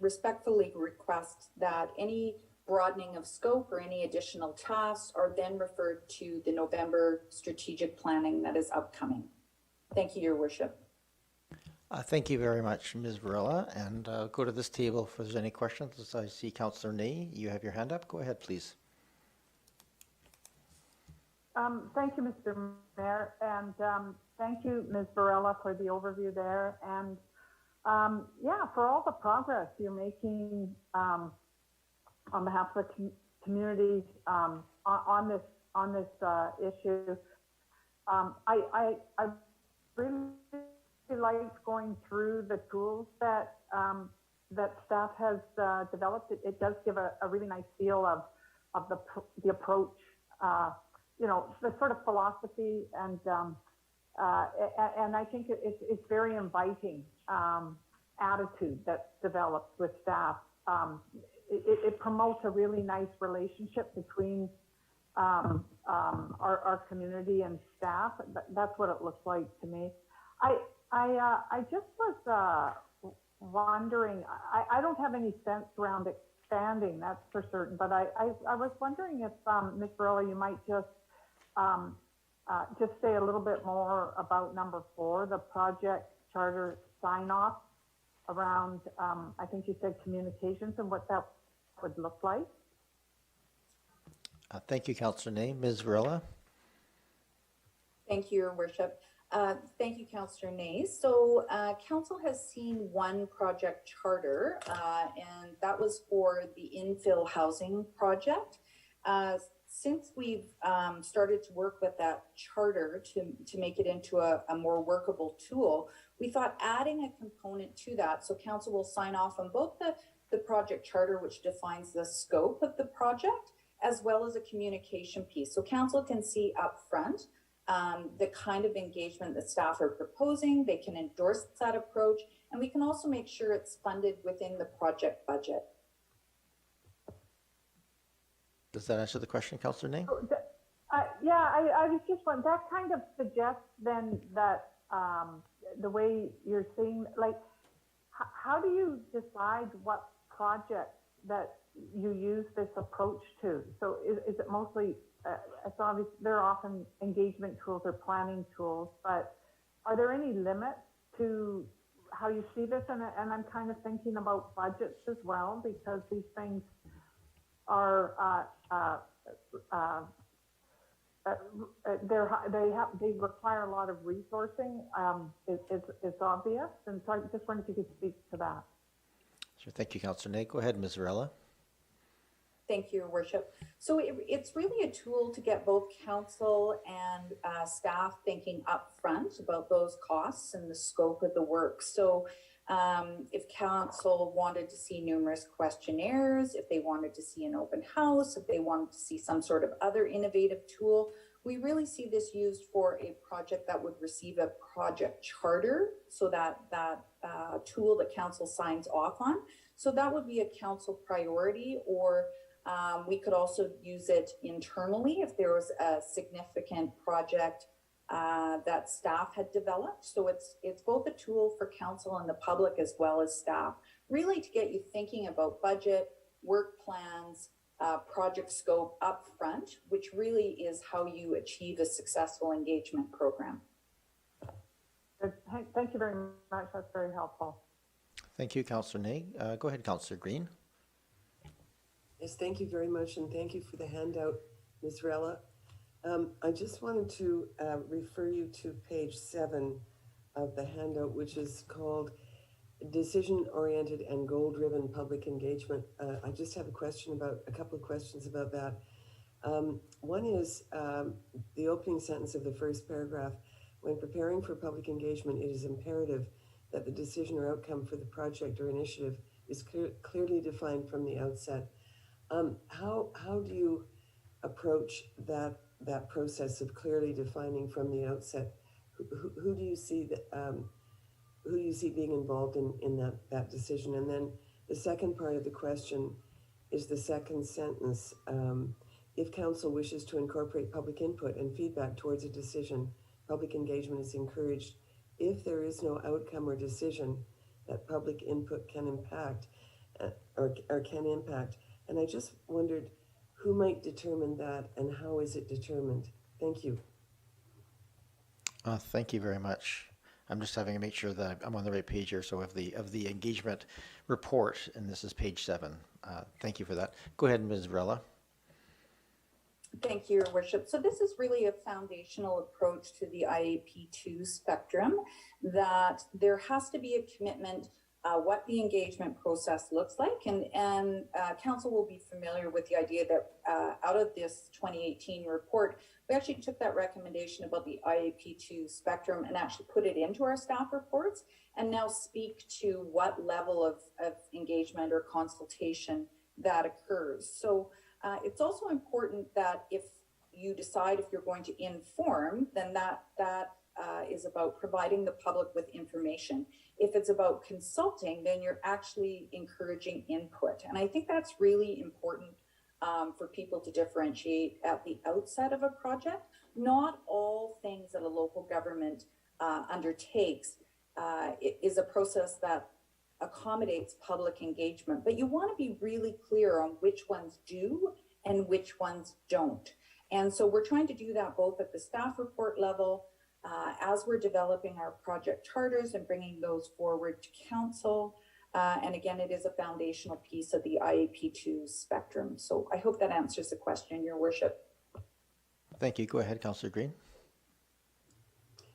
respectfully request that any broadening of scope or any additional tasks are then referred to the November strategic planning that is upcoming. Thank you, Your Worship. Thank you very much, Ms. Varela. And go to this table if there's any questions. I see Councillor Ney, you have your hand up. Go ahead, please. Thank you, Mr. Mayor, and thank you, Ms. Varela, for the overview there. And yeah, for all the progress you're making on behalf of the community on this issue. I really liked going through the tools that that staff has developed. It does give a really nice feel of the approach. You know, the sort of philosophy and I think it's very inviting attitude that's developed with staff. It promotes a really nice relationship between our community and staff. That's what it looks like to me. I just was wondering, I don't have any sense around expanding, that's for certain, but I was wondering if Ms. Varela, you might just say a little bit more about number 4, the project charter sign off around, I think you said communications, and what that would look like. Thank you, Councillor Ney. Ms. Varela. Thank you, Your Worship. Thank you, Councillor Ney. So council has seen one project charter, and that was for the infill housing project. Since we've started to work with that charter to make it into a more workable tool, we thought adding a component to that, so council will sign off on both the project charter, which defines the scope of the project, as well as a communication piece. So council can see up front the kind of engagement that staff are proposing. They can endorse that approach, and we can also make sure it's funded within the project budget. Does that answer the question, Councillor Ney? Yeah, I was just wondering, that kind of suggests then that the way you're seeing, like, how do you decide what projects that you use this approach to? So is it mostly, it's obvious, there are often engagement tools or planning tools, but are there any limits to how you see this? And I'm kind of thinking about budgets as well, because these things are, they require a lot of resourcing. It's obvious, and so I just wondered if you could speak to that. Sure. Thank you, Councillor Ney. Go ahead, Ms. Varela. Thank you, Your Worship. So it's really a tool to get both council and staff thinking upfront about those costs and the scope of the work. So if council wanted to see numerous questionnaires, if they wanted to see an open house, if they wanted to see some sort of other innovative tool, we really see this used for a project that would receive a project charter, so that tool that council signs off on. So that would be a council priority, or we could also use it internally if there was a significant project that staff had developed. So it's both a tool for council and the public as well as staff, really to get you thinking about budget, work plans, project scope up front, which really is how you achieve a successful engagement program. Thank you very much. That's very helpful. Thank you, Councillor Ney. Go ahead, Councillor Green. Yes, thank you very much, and thank you for the handout, Ms. Rella. I just wanted to refer you to page 7 of the handout, which is called Decision-Oriented and Goal-Driven Public Engagement. I just have a couple of questions about that. One is the opening sentence of the first paragraph. When preparing for public engagement, it is imperative that the decision or outcome for the project or initiative is clearly defined from the outset. How do you approach that process of clearly defining from the outset? Who do you see being involved in that decision? And then the second part of the question is the second sentence. If council wishes to incorporate public input and feedback towards a decision, public engagement is encouraged if there is no outcome or decision that public input can impact or can impact. And I just wondered who might determine that and how is it determined? Thank you. Thank you very much. I'm just having to make sure that I'm on the right page here. So of the engagement report, and this is page 7. Thank you for that. Go ahead, Ms. Varela. Thank you, Your Worship. So this is really a foundational approach to the IAP2 spectrum, that there has to be a commitment what the engagement process looks like. And council will be familiar with the idea that out of this 2018 report, we actually took that recommendation about the IAP2 spectrum and actually put it into our staff reports, and now speak to what level of engagement or consultation that occurs. So it's also important that if you decide if you're going to inform, then that is about providing the public with information. If it's about consulting, then you're actually encouraging input. And I think that's really important for people to differentiate at the outset of a project. Not all things that a local government undertakes is a process that accommodates public engagement, but you want to be really clear on which ones do and which ones don't. And so we're trying to do that both at the staff report level, as we're developing our project charters and bringing those forward to council. And again, it is a foundational piece of the IAP2 spectrum. So I hope that answers the question, Your Worship. Thank you. Go ahead, Councillor Green.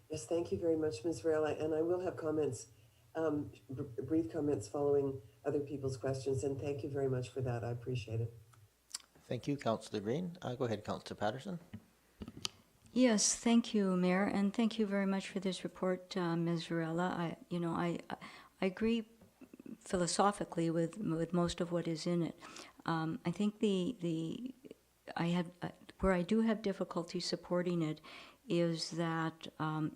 Yes, thank you very much, Ms. Varela. And I will have comments, brief comments following other people's questions. And thank you very much for that. I appreciate it. Thank you, Councillor Green. Go ahead, Councillor Patterson. Yes, thank you, Mayor, and thank you very much for this report, Ms. Varela. I agree philosophically with most of what is in it. I think where I do have difficulty supporting it is that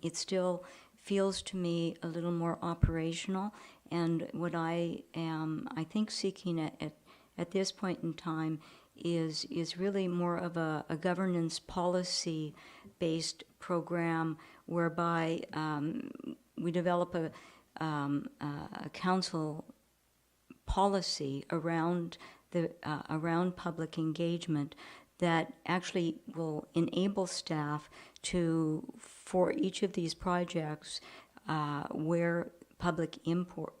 it still feels to me a little more operational, and what I am, I think, seeking at this point in time is really more of a governance policy based program whereby we develop a council policy around around public engagement that actually will enable staff to, for each of these projects where public input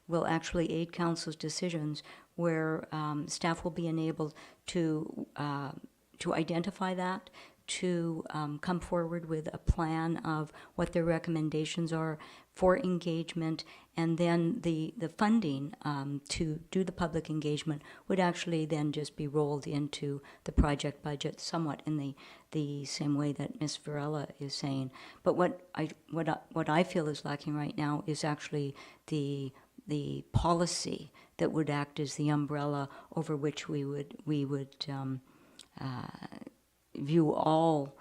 will actually aid council's decisions, where staff will be enabled to identify that, to come forward with a plan of what their recommendations are for engagement, and then the funding to do the public engagement would actually then just be rolled into the project budget, somewhat in the same way that Ms. Varela is saying. But what I feel is lacking right now is actually the policy that would act as the umbrella over which we would view all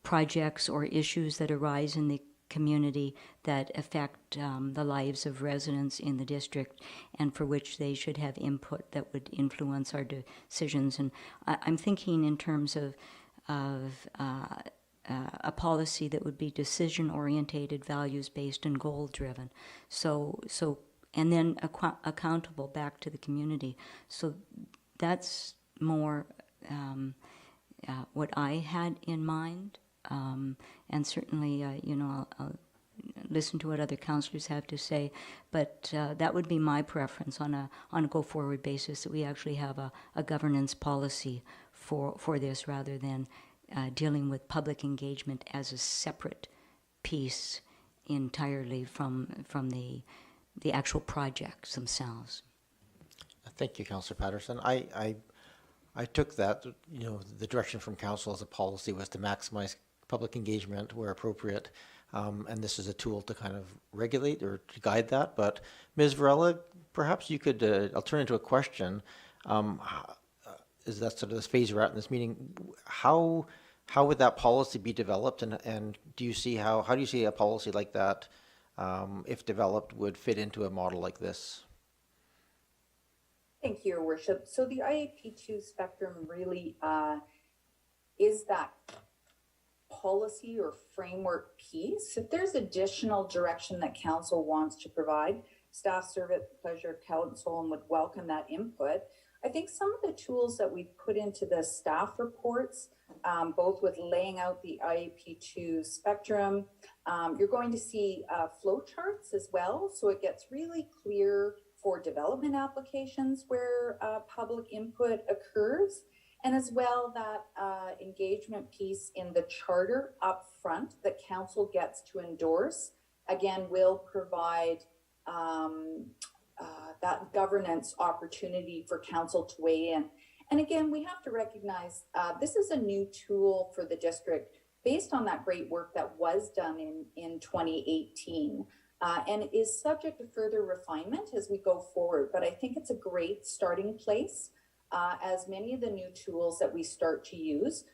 projects or issues that arise in the community that affect the lives of residents in the district, and for which they should have input that would influence our decisions. And I'm thinking in terms of a policy that would be decision-orientated, values-based, and goal-driven. So, and then accountable back to the community. So that's more what I had in mind. And certainly, I'll listen to what other councillors have to say, but that would be my preference on a go-forward basis, that we actually have a governance policy for this, rather than dealing with public engagement as a separate piece entirely from the actual projects themselves. Thank you, Councillor Patterson. I took that, the direction from council as a policy was to maximize public engagement where appropriate, and this is a tool to kind of regulate or to guide that. But Ms. Varela, perhaps you could, I'll turn into a question. Is that sort of the phase we're at in this meeting? How would that policy be developed, and do you see how do you see a policy like that, if developed, would fit into a model like this? Thank you, Your Worship. So the IAP2 spectrum really is that policy or framework piece. If there's additional direction that council wants to provide, staff serve at the pleasure of council and would welcome that input. I think some of the tools that we've put into the staff reports, both with laying out the IAP2 spectrum, you're going to see flow charts as well, so it gets really clear for development applications where public input occurs, and as well that engagement piece in the charter up front that council gets to endorse, again, will provide that governance opportunity for council to weigh in. And again, we have to recognize this is a new tool for the district based on that great work that was done in 2018. And is subject to further refinement as we go forward. But I think it's a great starting place. As many of the new tools that we start to use,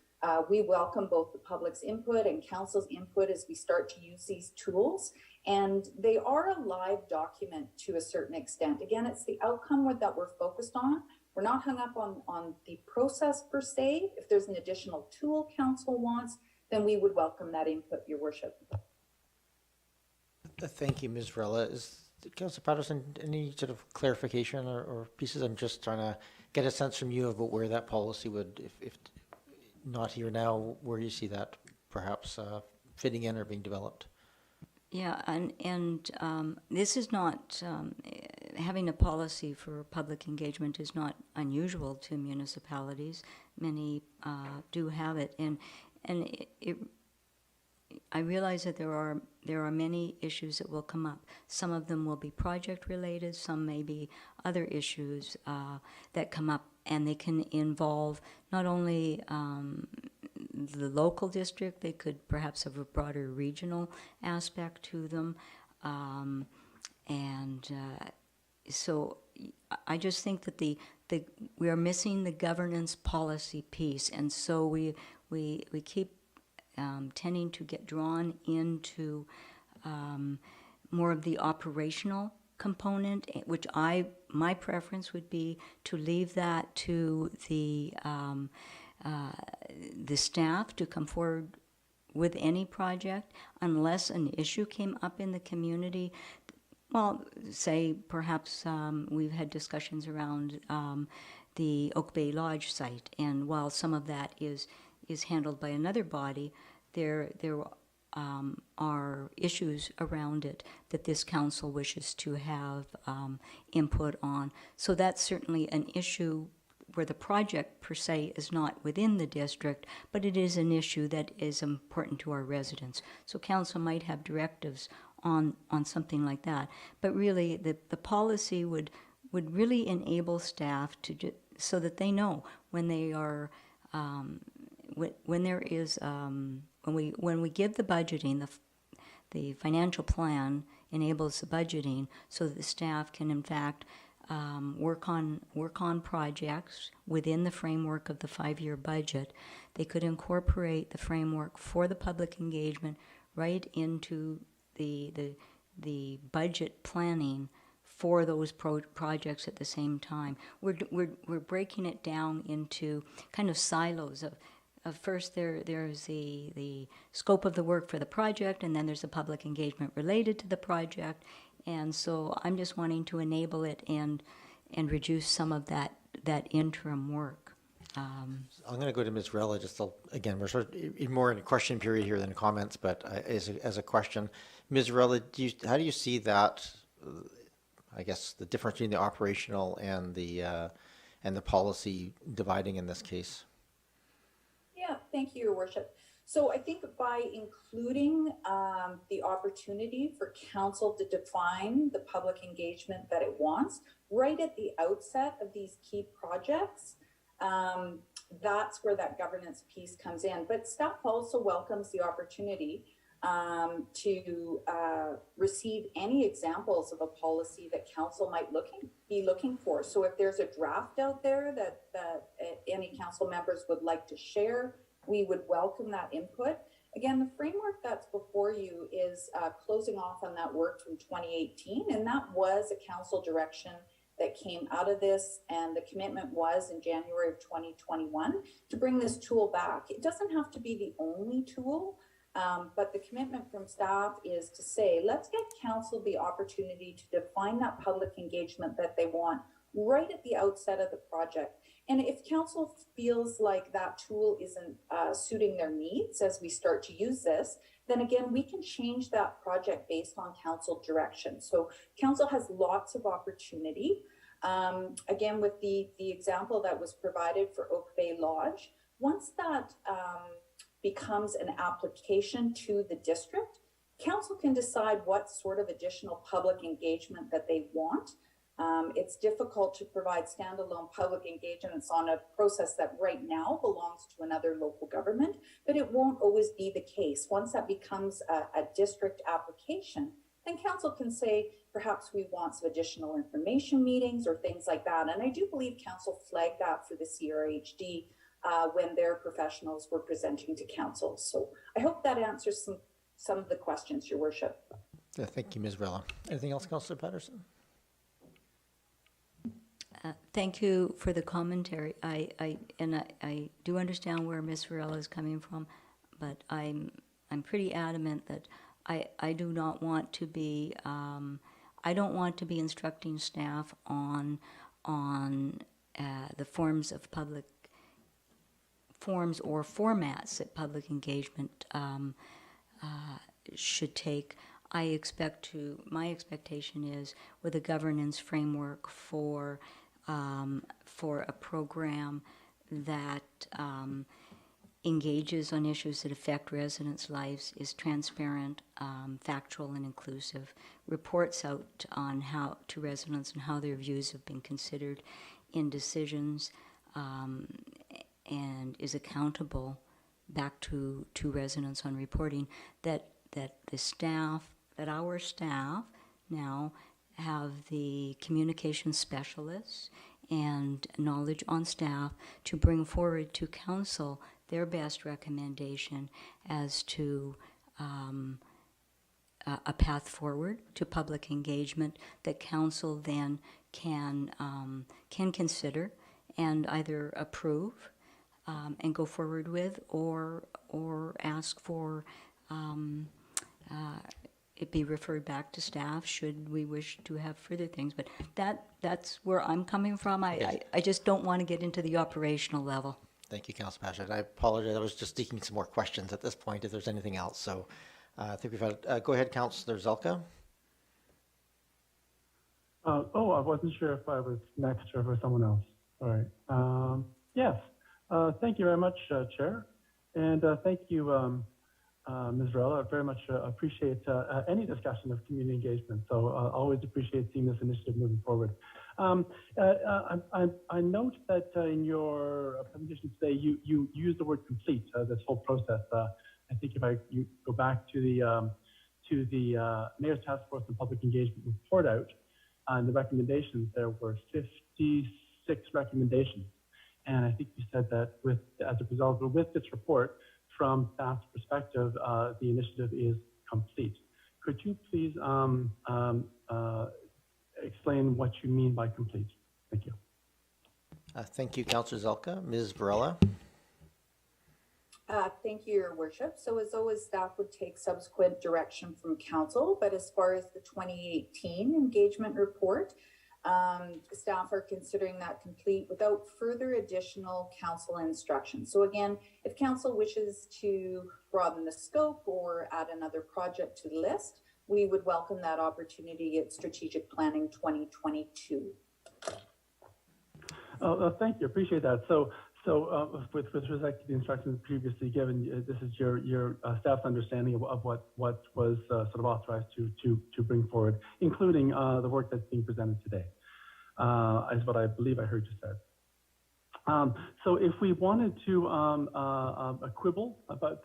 we welcome both the public's input and council's input as we start to use these tools. And they are a live document to a certain extent. Again, it's the outcome that we're focused on. We're not hung up on the process per se. If there's an additional tool council wants, then we would welcome that input, Your Worship. Thank you, Ms. Varela. Is Councillor Patterson any sort of clarification or pieces? I'm just trying to get a sense from you about where that policy would, if not here now, where you see that perhaps fitting in or being developed. Yeah, and this is not, having a policy for public engagement is not unusual to municipalities. Many do have it, and I realize that there are many issues that will come up. Some of them will be project related, some may be other issues that come up, and they can involve not only the local district, they could perhaps have a broader regional aspect to them. So I just think that we are missing the governance policy piece, and so we keep tending to get drawn into more of the operational component, which I my preference would be to leave that to the staff to come forward with any project unless an issue came up in the community. Well, say perhaps we've had discussions around the Oak Bay Lodge site, and while some of that is handled by another body, there are issues around it that this council wishes to have input on. So that's certainly an issue where the project per se is not within the district, but it is an issue that is important to our residents. So council might have directives on something like that. But really, the policy would really enable staff to so that they know when they are when there is when we give the budgeting, the financial plan enables the budgeting so that the staff can in fact work on projects within the framework of the 5-year budget. They could incorporate the framework for the public engagement right into the budget planning for those projects at the same time. We're breaking it down into kind of silos of first there's the scope of the work for the project, and then there's the public engagement related to the project. And so I'm just wanting to enable it and reduce some of that interim work. I'm going to go to Ms. Rella. Again, we're sort of more in a question period here than comments, but as a question, Ms. Rella, how do you see that? I guess the difference between the operational and the policy dividing in this case. Yeah, thank you, Your Worship. So I think by including the opportunity for council to define the public engagement that it wants right at the outset of these key projects, that's where that governance piece comes in. But staff also welcomes the opportunity to receive any examples of a policy that council might be looking for. So if there's a draft out there that any council members would like to share, we would welcome that input. Again, the framework that's before you is closing off on that work from 2018, and that was a council direction that came out of this, and the commitment was in January of 2021 to bring this tool back. It doesn't have to be the only tool, but the commitment from staff is to say, let's get council the opportunity to define that public engagement that they want right at the outset of the project. And if council feels like that tool isn't suiting their needs as we start to use this, then again, we can change that project based on council direction. So council has lots of opportunity. Again, with the example that was provided for Oak Bay Lodge, once that becomes an application to the district, council can decide what sort of additional public engagement that they want. It's difficult to provide standalone public engagements on a process that right now belongs to another local government, but it won't always be the case. Once that becomes a district application, then council can say, perhaps we want some additional information meetings or things like that. And I do believe council flagged that for the CRHD when their professionals were presenting to council. So I hope that answers some of the questions, Your Worship. Yeah, thank you, Ms. Rella. Anything else, Councillor Patterson? Thank you for the commentary. I do understand where Ms. Varela is coming from, but I'm pretty adamant that I do not want to be I don't want to be instructing staff on the forms or formats that public engagement should take. My expectation is with a governance framework for a program that engages on issues that affect residents' lives, is transparent, factual, and inclusive, reports out on how to residents and how their views have been considered in decisions, and is accountable back to residents on reporting, that our staff now have the communication specialists and knowledge on staff to bring forward to council their best recommendation as to a path forward to public engagement that council then can consider and either approve and go forward with, or ask for it be referred back to staff should we wish to have further things. But that's where I'm coming from. I just don't want to get into the operational level. Thank you, Councillor Paget. I apologize. I was just seeking some more questions at this point if there's anything else. So I think we've had, go ahead, Councillor Zelka. I wasn't sure if I was next or if it was someone else. All right. Yes. Thank you very much, Chair. And thank you, Ms. Varela. I very much appreciate any discussion of community engagement. So always appreciate seeing this initiative moving forward. I note that in your presentation today, you used the word complete, this whole process. I think if you go back to the Mayor's Task Force on Public Engagement report out, and the recommendations, there were 56 recommendations. And I think you said that as a result of this report, from staff's perspective, the initiative is complete. Could you please explain what you mean by complete? Thank you. Thank you, Councillor Zelka. Ms. Varela. Thank you, Your Worship. So as always, staff would take subsequent direction from council, but as far as the 2018 engagement report, staff are considering that complete without further additional council instructions. So again, if council wishes to broaden the scope or add another project to the list, we would welcome that opportunity at Strategic Planning 2022. Thank you. Appreciate that. So with respect to the instructions previously given, this is your staff's understanding of what was sort of authorized to bring forward, including the work that's being presented today, is what I believe I heard you said. So if we wanted to quibble about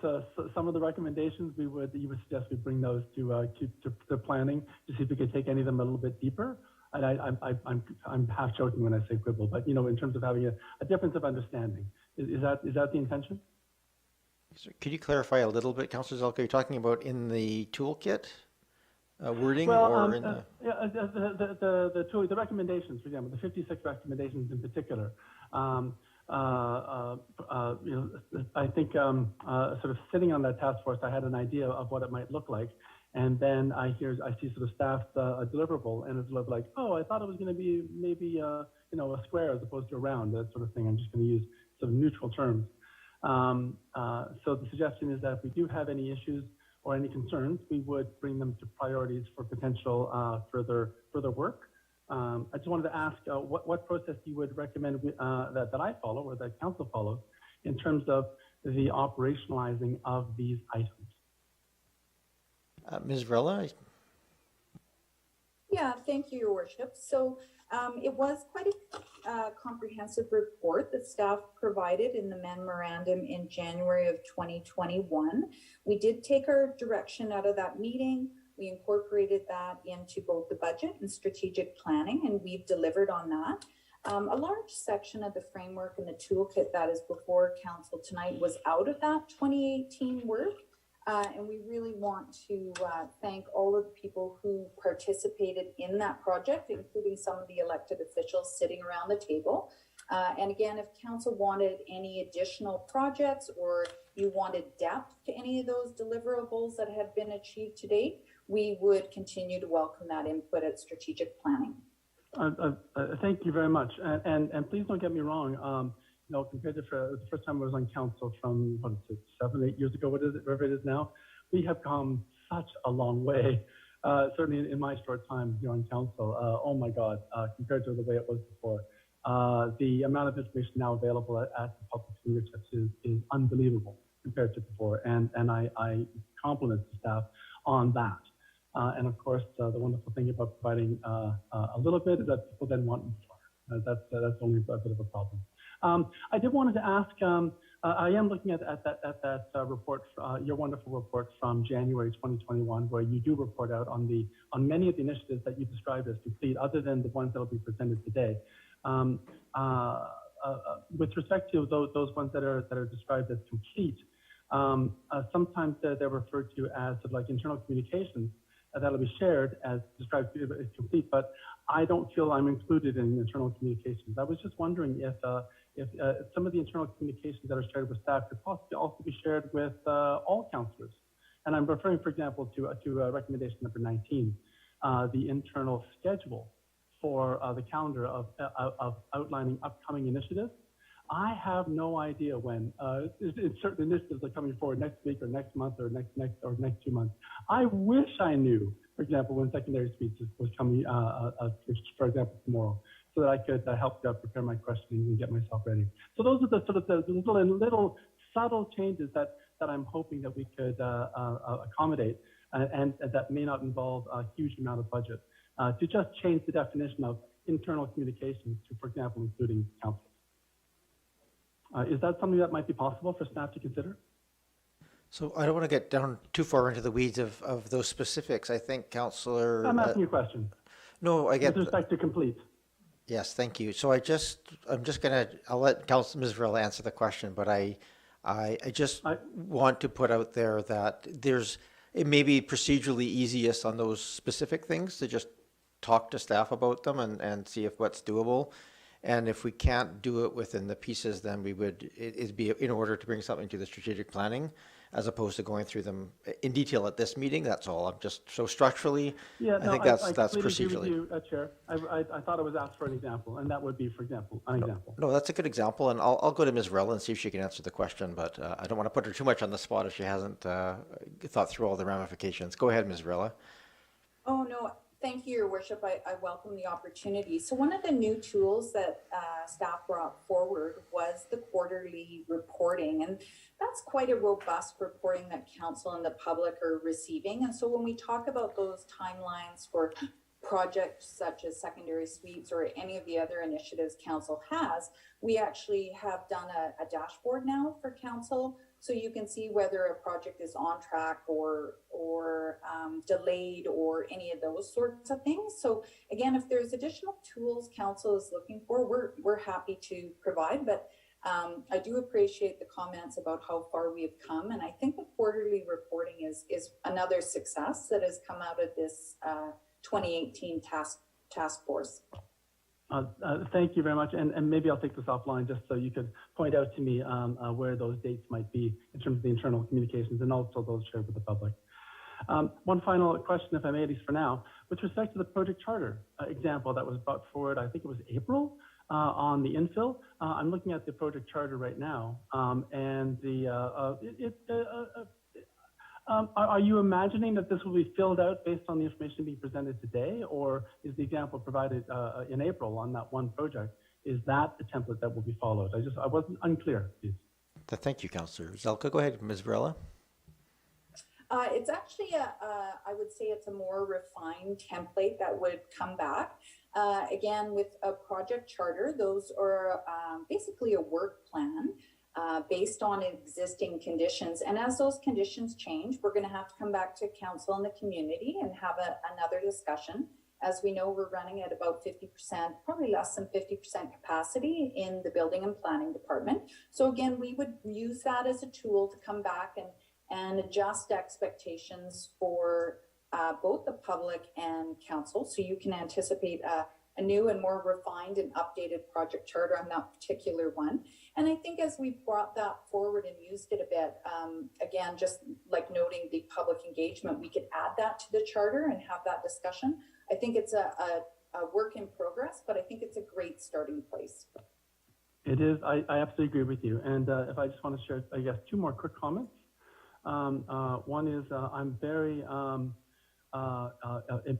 some of the recommendations, you would suggest we bring those to planning to see if we could take any of them a little bit deeper. And I'm half joking when I say quibble, but in terms of having a difference of understanding, is that the intention? Could you clarify a little bit, Councillor Zelka? You're talking about in the toolkit wording, well, or in the the recommendations, for example, the 56 recommendations in particular. I think sort of sitting on that task force, I had an idea of what it might look like. And then I see sort of staff's deliverable, and it's sort of like, oh, I thought it was going to be maybe a square as opposed to a round, that sort of thing. I'm just going to use sort of neutral terms. So the suggestion is that if we do have any issues or any concerns, we would bring them to priorities for potential further work. I just wanted to ask what process you would recommend that I follow or that council follows in terms of the operationalizing of these items. Ms. Varela? Yeah, thank you, Your Worship. So it was quite a comprehensive report that staff provided in the memorandum in January of 2021. We did take our direction out of that meeting. We incorporated that into both the budget and strategic planning, and we've delivered on that. A large section of the framework and the toolkit that is before council tonight was out of that 2018 work. And we really want to thank all of the people who participated in that project, including some of the elected officials sitting around the table. And again, if council wanted any additional projects or you wanted depth to any of those deliverables that have been achieved to date, we would continue to welcome that input at strategic planning. Thank you very much. And please don't get me wrong. Compared to the first time I was on council from, 7, 8 years ago, whatever it is now, we have come such a long way, certainly in my short time here on council. Oh my God, compared to the way it was before. The amount of information now available at the public fingertips is unbelievable compared to before. And I compliment the staff on that. And of course, the wonderful thing about providing a little bit is that people then want more. That's only a bit of a problem. I did wanted to ask, I am looking at that report, your wonderful report from January 2021, where you do report out on many of the initiatives that you described as complete, other than the ones that will be presented today. With respect to those ones that are described as complete, sometimes they're referred to as sort of like internal communications. that'll be shared as described as complete, but I don't feel I'm included in internal communications. I was just wondering if some of the internal communications that are shared with staff could possibly also be shared with all councillors. And I'm referring, for example, to recommendation number 19, the internal schedule for the calendar of outlining upcoming initiatives. I have no idea when certain initiatives are coming forward next week or next month or next 2 months. I wish I knew, for example, when secondary speech was coming, for example, tomorrow, so that I could help prepare my questioning and get myself ready. So those are the sort of the little subtle changes that I'm hoping that we could accommodate, and that may not involve a huge amount of budget, to just change the definition of internal communications to, for example, including council. Is that something that might be possible for staff to consider? So I don't want to get down too far into the weeds of those specifics. I think Councillor... I'm asking you a question. No, I get... With respect to complete. Yes, thank you. So I'm just going to, I'll let Ms. Varela answer the question, but I want to put out there that it may be procedurally easiest on those specific things to just talk to staff about them and see if what's doable. And if we can't do it within the pieces, then it'd be in order to bring something to the strategic planning, as opposed to going through them in detail at this meeting. That's all. I'm just so structurally. Yeah, no, I think that's procedurally. Agree with you, Chair. I thought I was asked for an example, and that would be, for example, an example. No, that's a good example, and I'll go to Ms. Rell and see if she can answer the question. But I don't want to put her too much on the spot if she hasn't thought through all the ramifications. Go ahead, Ms. Rella. Oh no. Thank you, Your Worship. I welcome the opportunity. So one of the new tools that staff brought forward was the quarterly reporting, and that's quite a robust reporting that council and the public are receiving. And so when we talk about those timelines for projects such as secondary suites or any of the other initiatives council has, we actually have done a dashboard now for council, so you can see whether a project is on track or delayed or any of those sorts of things. So again, if there's additional tools council is looking for, we're happy to provide. But I do appreciate the comments about how far we have come, and I think the quarterly reporting is another success that has come out of this 2018 task force. Thank you very much, and maybe I'll take this offline just so you could point out to me where those dates might be in terms of the internal communications and also those shared with the public. One final question, if I may, at least for now, with respect to the project charter example that was brought forward, I think it was April, on the infill. I'm looking at the project charter right now, and are you imagining that this will be filled out based on the information being presented today, or is the example provided in April on that one project, is that the template that will be followed? I wasn't unclear, please. Thank you, Councillor. Zelka, go ahead, Ms. Varela. It's actually I would say it's a more refined template that would come back. Again, with a project charter, those are basically a work plan based on existing conditions. And as those conditions change, we're going to have to come back to council and the community and have another discussion. As we know, we're running at about 50%, probably less than 50% capacity in the building and planning department. So again, we would use that as a tool to come back and adjust expectations for both the public and council. So you can anticipate a new and more refined and updated project charter on that particular one. And I think as we brought that forward and used it a bit, again, just like noting the public engagement, we could add that to the charter and have that discussion. I think it's a work in progress, but I think it's a great starting place. It is. I absolutely agree with you. And if I just want to share, I guess, two more quick comments. One is I'm very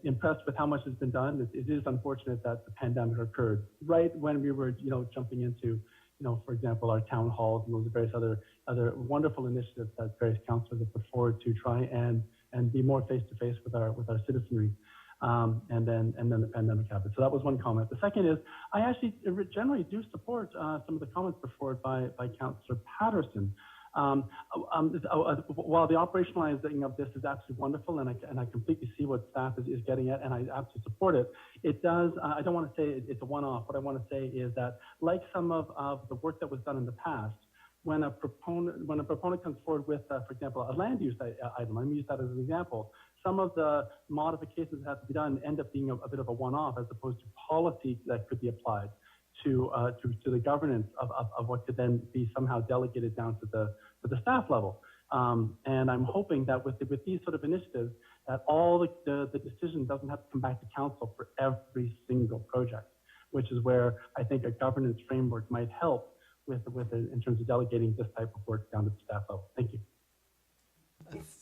impressed with how much has been done. It is unfortunate that the pandemic occurred right when we were, jumping into, for example, our town halls and those various other wonderful initiatives that various councillors have put forward to try and be more face to face with our citizenry. And then the pandemic happened. So that was one comment. The second is I actually generally do support some of the comments put forward by Councillor Patterson. While the operationalizing of this is absolutely wonderful, and I completely see what staff is getting at, and I absolutely support it, it does, I don't want to say it's a one-off. What I want to say is that, like some of the work that was done in the past, when a proponent comes forward with, for example, a land use item, I'm going to use that as an example, some of the modifications that have to be done end up being a bit of a one-off, as opposed to policy that could be applied to the governance of what could then be somehow delegated down to the staff level. And I'm hoping that with these sort of initiatives, that all the decision doesn't have to come back to council for every single project, which is where I think a governance framework might help in terms of delegating this type of work down to the staff level. Thank you.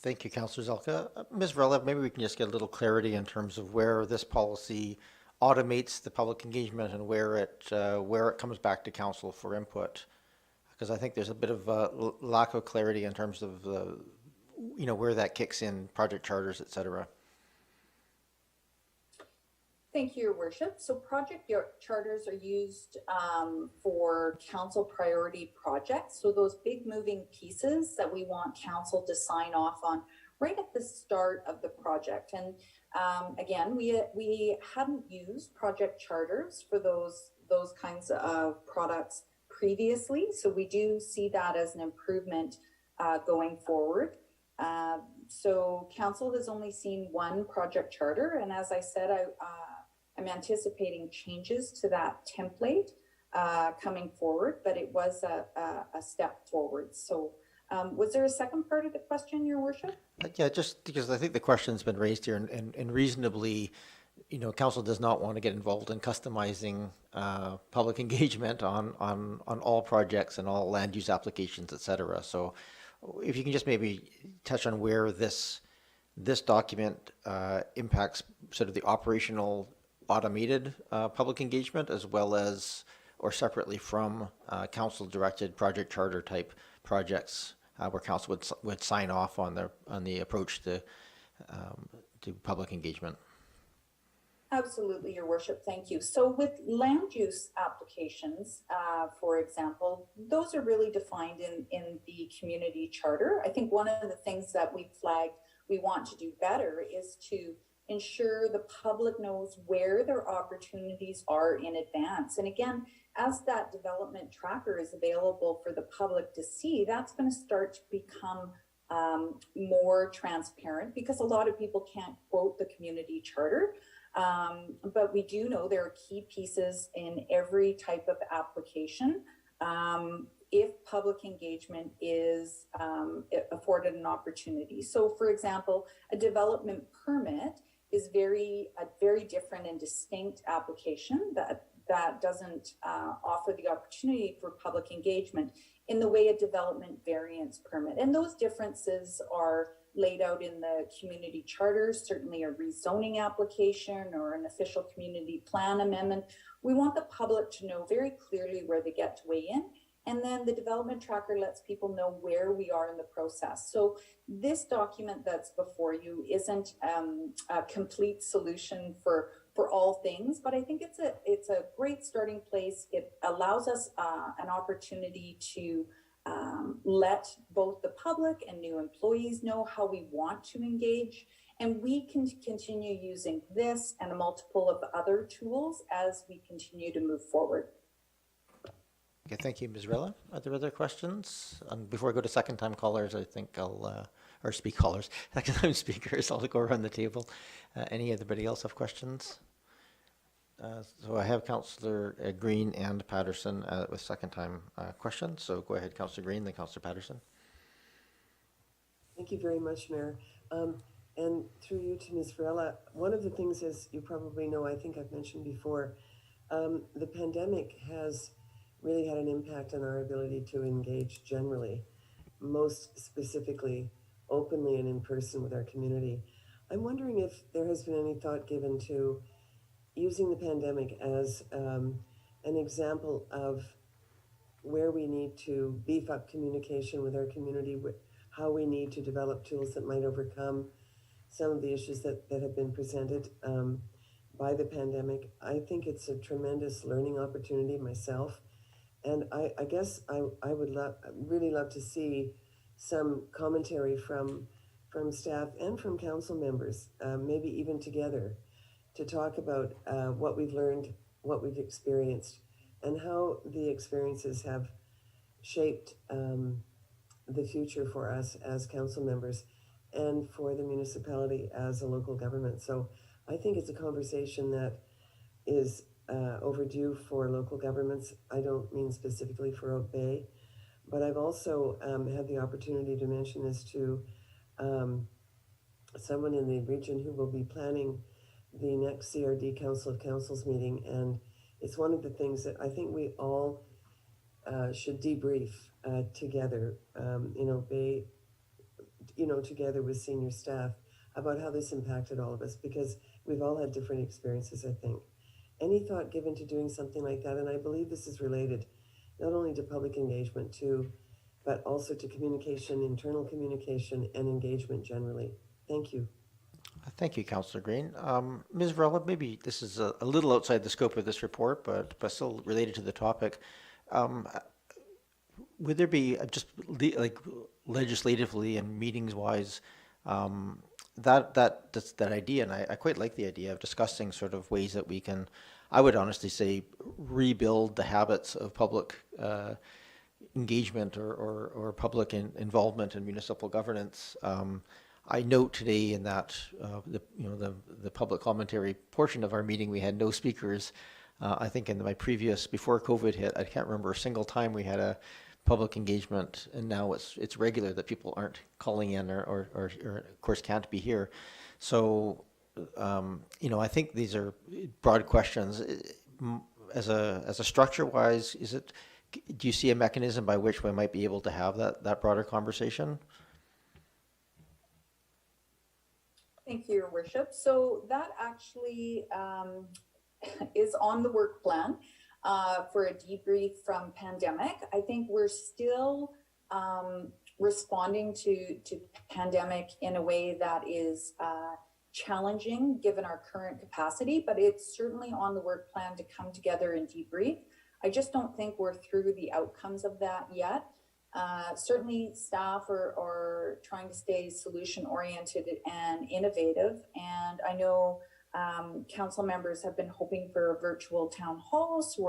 Thank you, Councillor Zelka. Ms. Vrelev, maybe we can just get a little clarity in terms of where this policy automates the public engagement and where it comes back to council for input, because I think there's a bit of a lack of clarity in terms of where that kicks in, project charters, etc. Thank you, Your Worship. So project charters are used for council priority projects. So those big moving pieces that we want council to sign off on right at the start of the project. And again, we hadn't used project charters for those kinds of products previously. So we do see that as an improvement going forward. So council has only seen one project charter. And as I said, I'm anticipating changes to that template coming forward, but it was a step forward. So was there a second part of the question, Your Worship? Yeah, just because I think the question's been raised here, and reasonably, council does not want to get involved in customizing public engagement on all projects and all land use applications, etc. So if you can just maybe touch on where this document impacts sort of the operational automated public engagement, as well as or separately from council directed project charter type projects where council would sign off on the approach to public engagement. Absolutely, Your Worship. Thank you. So with land use applications, for example, those are really defined in the community charter. I think one of the things that we flagged we want to do better is to ensure the public knows where their opportunities are in advance. And again, as that development tracker is available for the public to see, that's going to start to become more transparent, because a lot of people can't quote the community charter. But we do know there are key pieces in every type of application if public engagement is afforded an opportunity. So for example, a development permit is a very different and distinct application that doesn't offer the opportunity for public engagement in the way a development variance permit. And those differences are laid out in the community charter, certainly a rezoning application or an official community plan amendment. We want the public to know very clearly where they get to weigh in. And then the development tracker lets people know where we are in the process. So this document that's before you isn't a complete solution for all things, but I think it's a great starting place. It allows us an opportunity to let both the public and new employees know how we want to engage. And we can continue using this and a multiple of other tools as we continue to move forward. Okay, thank you, Ms. Rilla. Are there other questions? Before I go to second-time callers, I think or second-time speakers, I'll go around the table. Anybody else have questions? So I have Councillor Green and Patterson with second-time questions. So go ahead, Councillor Green, then Councillor Patterson. Thank you very much, Mayor. And through you to Ms. Varela, one of the things, as you probably know, I think I've mentioned before, the pandemic has really had an impact on our ability to engage generally, most specifically, openly and in person with our community. I'm wondering if there has been any thought given to using the pandemic as an example of where we need to beef up communication with our community, how we need to develop tools that might overcome some of the issues that have been presented by the pandemic. I think it's a tremendous learning opportunity myself. And I guess I would really love to see some commentary from staff and from council members, maybe even together, to talk about what we've learned, what we've experienced, and how the experiences have shaped the future for us as council members. and for the municipality as a local government. So I think it's a conversation that is overdue for local governments. I don't mean specifically for Oak Bay, but I've also had the opportunity to mention this to someone in the region who will be planning the next CRD Council of Councils meeting. And it's one of the things that I think we all should debrief together in Oak Bay, together with senior staff about how this impacted all of us, because we've all had different experiences, I think. Any thought given to doing something like that? And I believe this is related not only to public engagement too, but also to communication, internal communication, and engagement generally. Thank you. Thank you, Councillor Green. Ms. Varela, maybe this is a little outside the scope of this report, but still related to the topic. Would there be just like legislatively and meetings wise that idea, and I quite like the idea of discussing sort of ways that we can, I would honestly say, rebuild the habits of public engagement or public involvement in municipal governance. I note today in that the public commentary portion of our meeting, we had no speakers. I think in my previous, before COVID hit, I can't remember a single time we had a public engagement, and now it's regular that people aren't calling in or of course can't be here. So I think these are broad questions. As a structure wise, do you see a mechanism by which we might be able to have that broader conversation? Thank you, Your Worship. So that actually is on the work plan for a debrief from pandemic. I think we're still responding to pandemic in a way that is challenging given our current capacity, but it's certainly on the work plan to come together and debrief. I just don't think we're through the outcomes of that yet. Certainly staff are trying to stay solution oriented and innovative. And I know council members have been hoping for a virtual town hall. So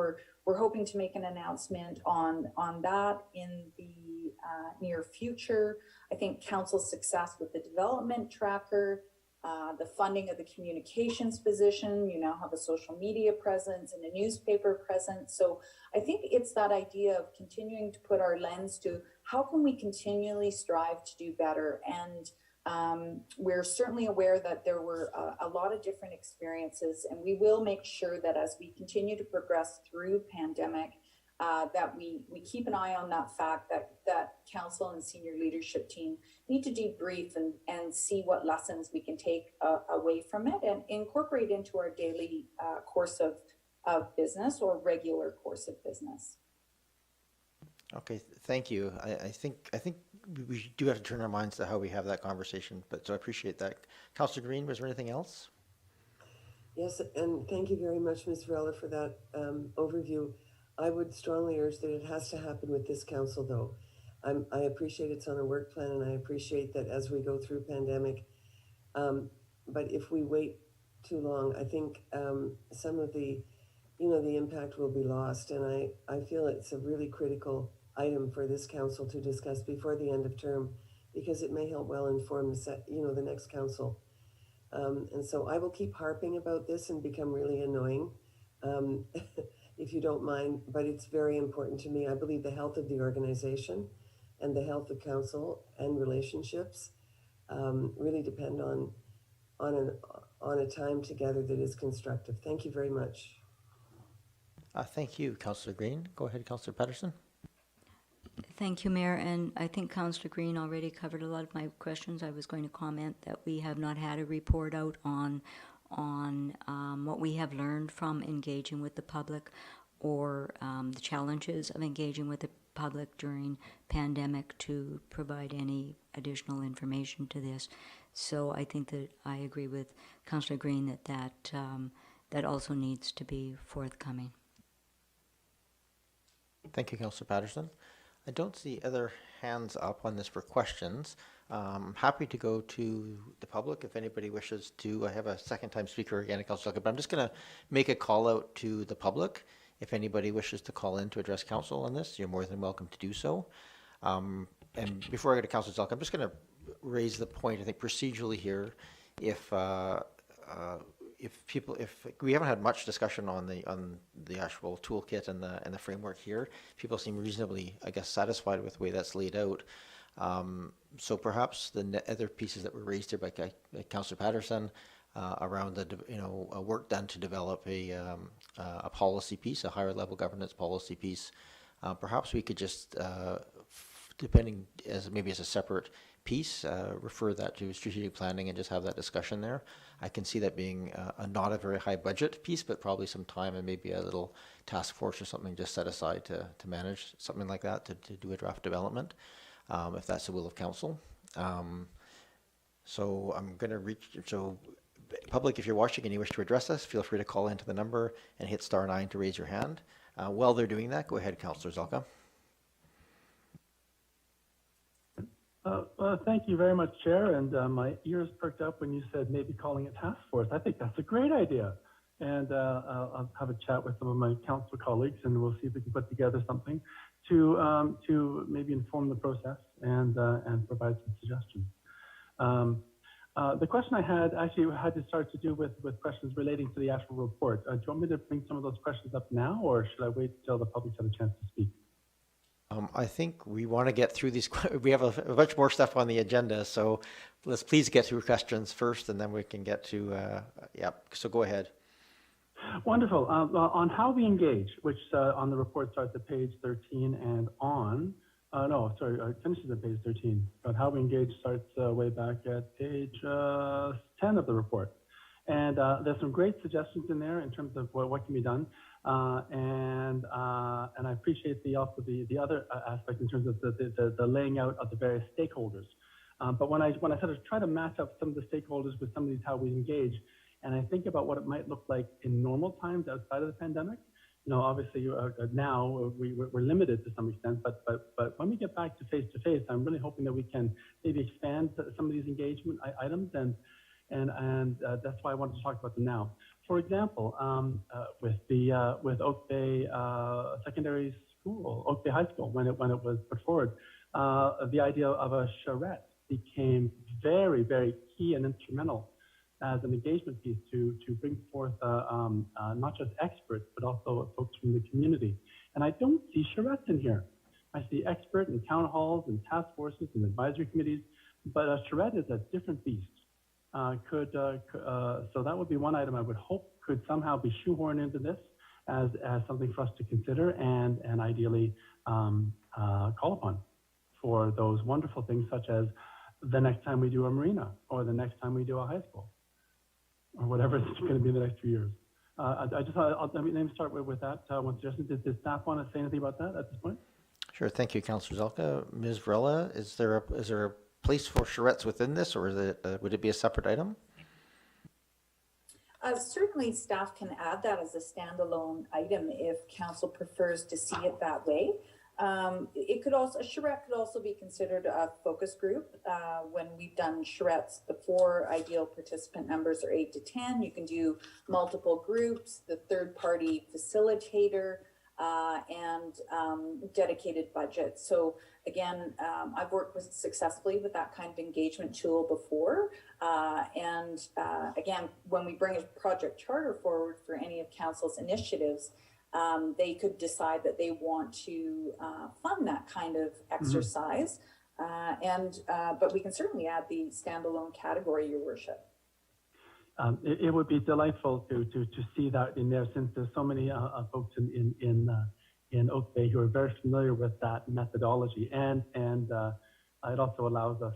we're hoping to make an announcement on that in the near future. I think council's success with the development tracker, the funding of the communications position, you now have a social media presence and a newspaper presence. So I think it's that idea of continuing to put our lens to how can we continually strive to do better. And we're certainly aware that there were a lot of different experiences, and we will make sure that as we continue to progress through pandemic, that we keep an eye on that fact that council and senior leadership team need to debrief and see what lessons we can take away from it and incorporate into our daily course of business or regular course of business. Okay, thank you. I think we do have to turn our minds to how we have that conversation, but so I appreciate that. Councillor Green, was there anything else? Yes, and thank you very much, Ms. Varela, for that overview. I would strongly urge that it has to happen with this council, though. I appreciate it's on a work plan, and I appreciate that as we go through pandemic. But if we wait too long, I think some of the impact will be lost. And I feel it's a really critical item for this council to discuss before the end of term, because it may help well inform the next council. And so I will keep harping about this and become really annoying. If you don't mind, but it's very important to me. I believe the health of the organization and the health of council and relationships really depend on a time together that is constructive. Thank you very much. Thank you, Councillor Green. Go ahead, Councillor Patterson. Thank you, Mayor. And I think Councillor Green already covered a lot of my questions. I was going to comment that we have not had a report out on what we have learned from engaging with the public or the challenges of engaging with the public during pandemic to provide any additional information to this. So I think that I agree with Councillor Green that also needs to be forthcoming. Thank you, Councillor Patterson. I don't see other hands up on this for questions. Happy to go to the public if anybody wishes to. I have a second time speaker again, Councillor Tucker, but I'm just going to make a call out to the public. If anybody wishes to call in to address council on this, you're more than welcome to do so. And before I go to Councillor Zelk, I'm just going to raise the point, I think procedurally here, if we haven't had much discussion on the actual toolkit and the framework here, people seem reasonably, I guess, satisfied with the way that's laid out. So perhaps the other pieces that were raised here by Councillor Patterson around the work done to develop a policy piece, a higher level governance policy piece, perhaps we could just depending as maybe as a separate piece, refer that to strategic planning and just have that discussion there. I can see that being not a very high budget piece, but probably some time and maybe a little task force or something just set aside to manage something like that, to do a draft development, if that's the will of council. So I'm going to public, if you're watching and you wish to address us, feel free to call into the number and hit *9 to raise your hand. While they're doing that, go ahead, Councillor Zelka. Thank you very much, Chair. And my ears perked up when you said maybe calling it task force. I think that's a great idea. And I'll have a chat with some of my council colleagues, and we'll see if we can put together something to maybe inform the process and provide some suggestions. The question I had actually had to start to do with questions relating to the actual report. Do you want me to bring some of those questions up now, or should I wait till the public's had a chance to speak? I think we want to get through these. We have a bunch more stuff on the agenda, so let's please get through questions first, and then we can get to, yeah, so go ahead. Wonderful. On how we engage, which on the report starts at page 13 and on, no, sorry, it finishes at page 13, but how we engage starts way back at page 10 of the report. And there's some great suggestions in there in terms of what can be done. And I appreciate the other aspect in terms of the laying out of the various stakeholders. But when I sort of try to match up some of the stakeholders with some of these how we engage, and I think about what it might look like in normal times outside of the pandemic, you know, obviously now we're limited to some extent, but when we get back to face, I'm really hoping that we can maybe expand some of these engagement items, and that's why I wanted to talk about them now. For example, with Oak Bay Secondary School, Oak Bay High School, when it was put forward, the idea of a charrette became very, very key and instrumental as an engagement piece to bring forth not just experts, but also folks from the community. And I don't see charrettes in here. I see expert and town halls and task forces and advisory committees, but a charrette is a different beast. So that would be one item I would hope could somehow be shoehorned into this as something for us to consider and ideally call upon for those wonderful things, such as the next time we do a marina or the next time we do a high school or whatever it's going to be in the next few years. Let me start with that one suggestion. Does staff want to say anything about that at this point? Sure, thank you, Councillor Zelka. Ms. Varela, is there a place for charrettes within this, or is it, would it be a separate item? Certainly staff can add that as a standalone item if council prefers to see it that way. It could also, a charrette could also be considered a focus group. When we've done charrettes before, ideal participant numbers are 8 to 10. You can do multiple groups, the third party facilitator, and dedicated budget. So again, I've worked successfully with that kind of engagement tool before. Again, when we bring a project charter forward for any of council's initiatives, they could decide that they want to fund that kind of exercise. But we can certainly add the standalone category, Your Worship. It would be delightful to see that in there, since there's so many folks in Oak Bay who are very familiar with that methodology, and it also allows us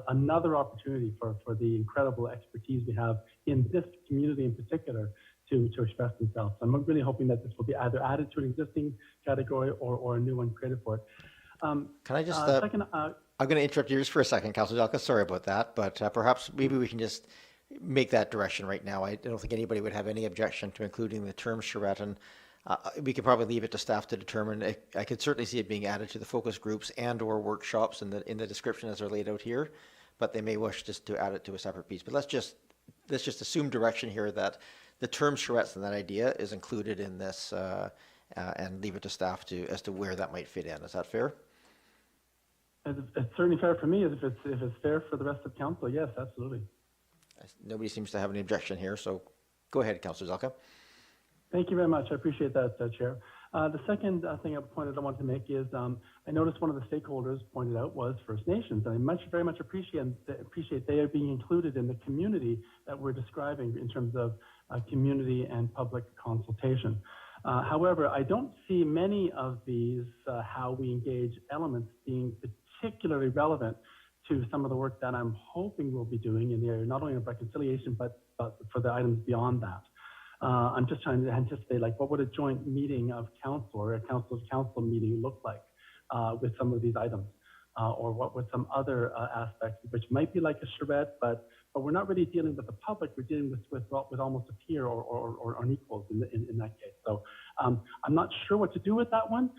another opportunity for the incredible expertise we have in this community in particular to express themselves. I'm really hoping that this will be either added to an existing category or a new one created for it. Can I just second? I'm going to interrupt you just for a second, Councillor Zelka. Sorry about that, but perhaps maybe we can just make that direction right now. I don't think anybody would have any objection to including the term charrette, and we could probably leave it to staff to determine. I could certainly see it being added to the focus groups and or workshops in the description as they're laid out here, but they may wish just to add it to a separate piece. But let's just assume direction here that the term charrettes and that idea is included in this, and leave it to staff as to where that might fit in. Is that fair? It's certainly fair for me. If it's fair for the rest of council, yes, absolutely. Nobody seems to have any objection here, so go ahead, Councillor Zelka. Thank you very much. I appreciate that, Chair. The second thing I wanted to make is I noticed one of the stakeholders pointed out was First Nations, and I very much appreciate they are being included in the community that we're describing in terms of community and public consultation. However, I don't see many of these how we engage elements being particularly relevant to some of the work that I'm hoping we'll be doing in the area, not only of reconciliation, but for the items beyond that. I'm just trying to anticipate, like, what would a joint meeting of council or a council meeting look like with some of these items? Or what would some other aspects, which might be like a charrette, but we're not really dealing with the public, we're dealing with almost a peer or an equals in that case. So I'm not sure what to do with that one,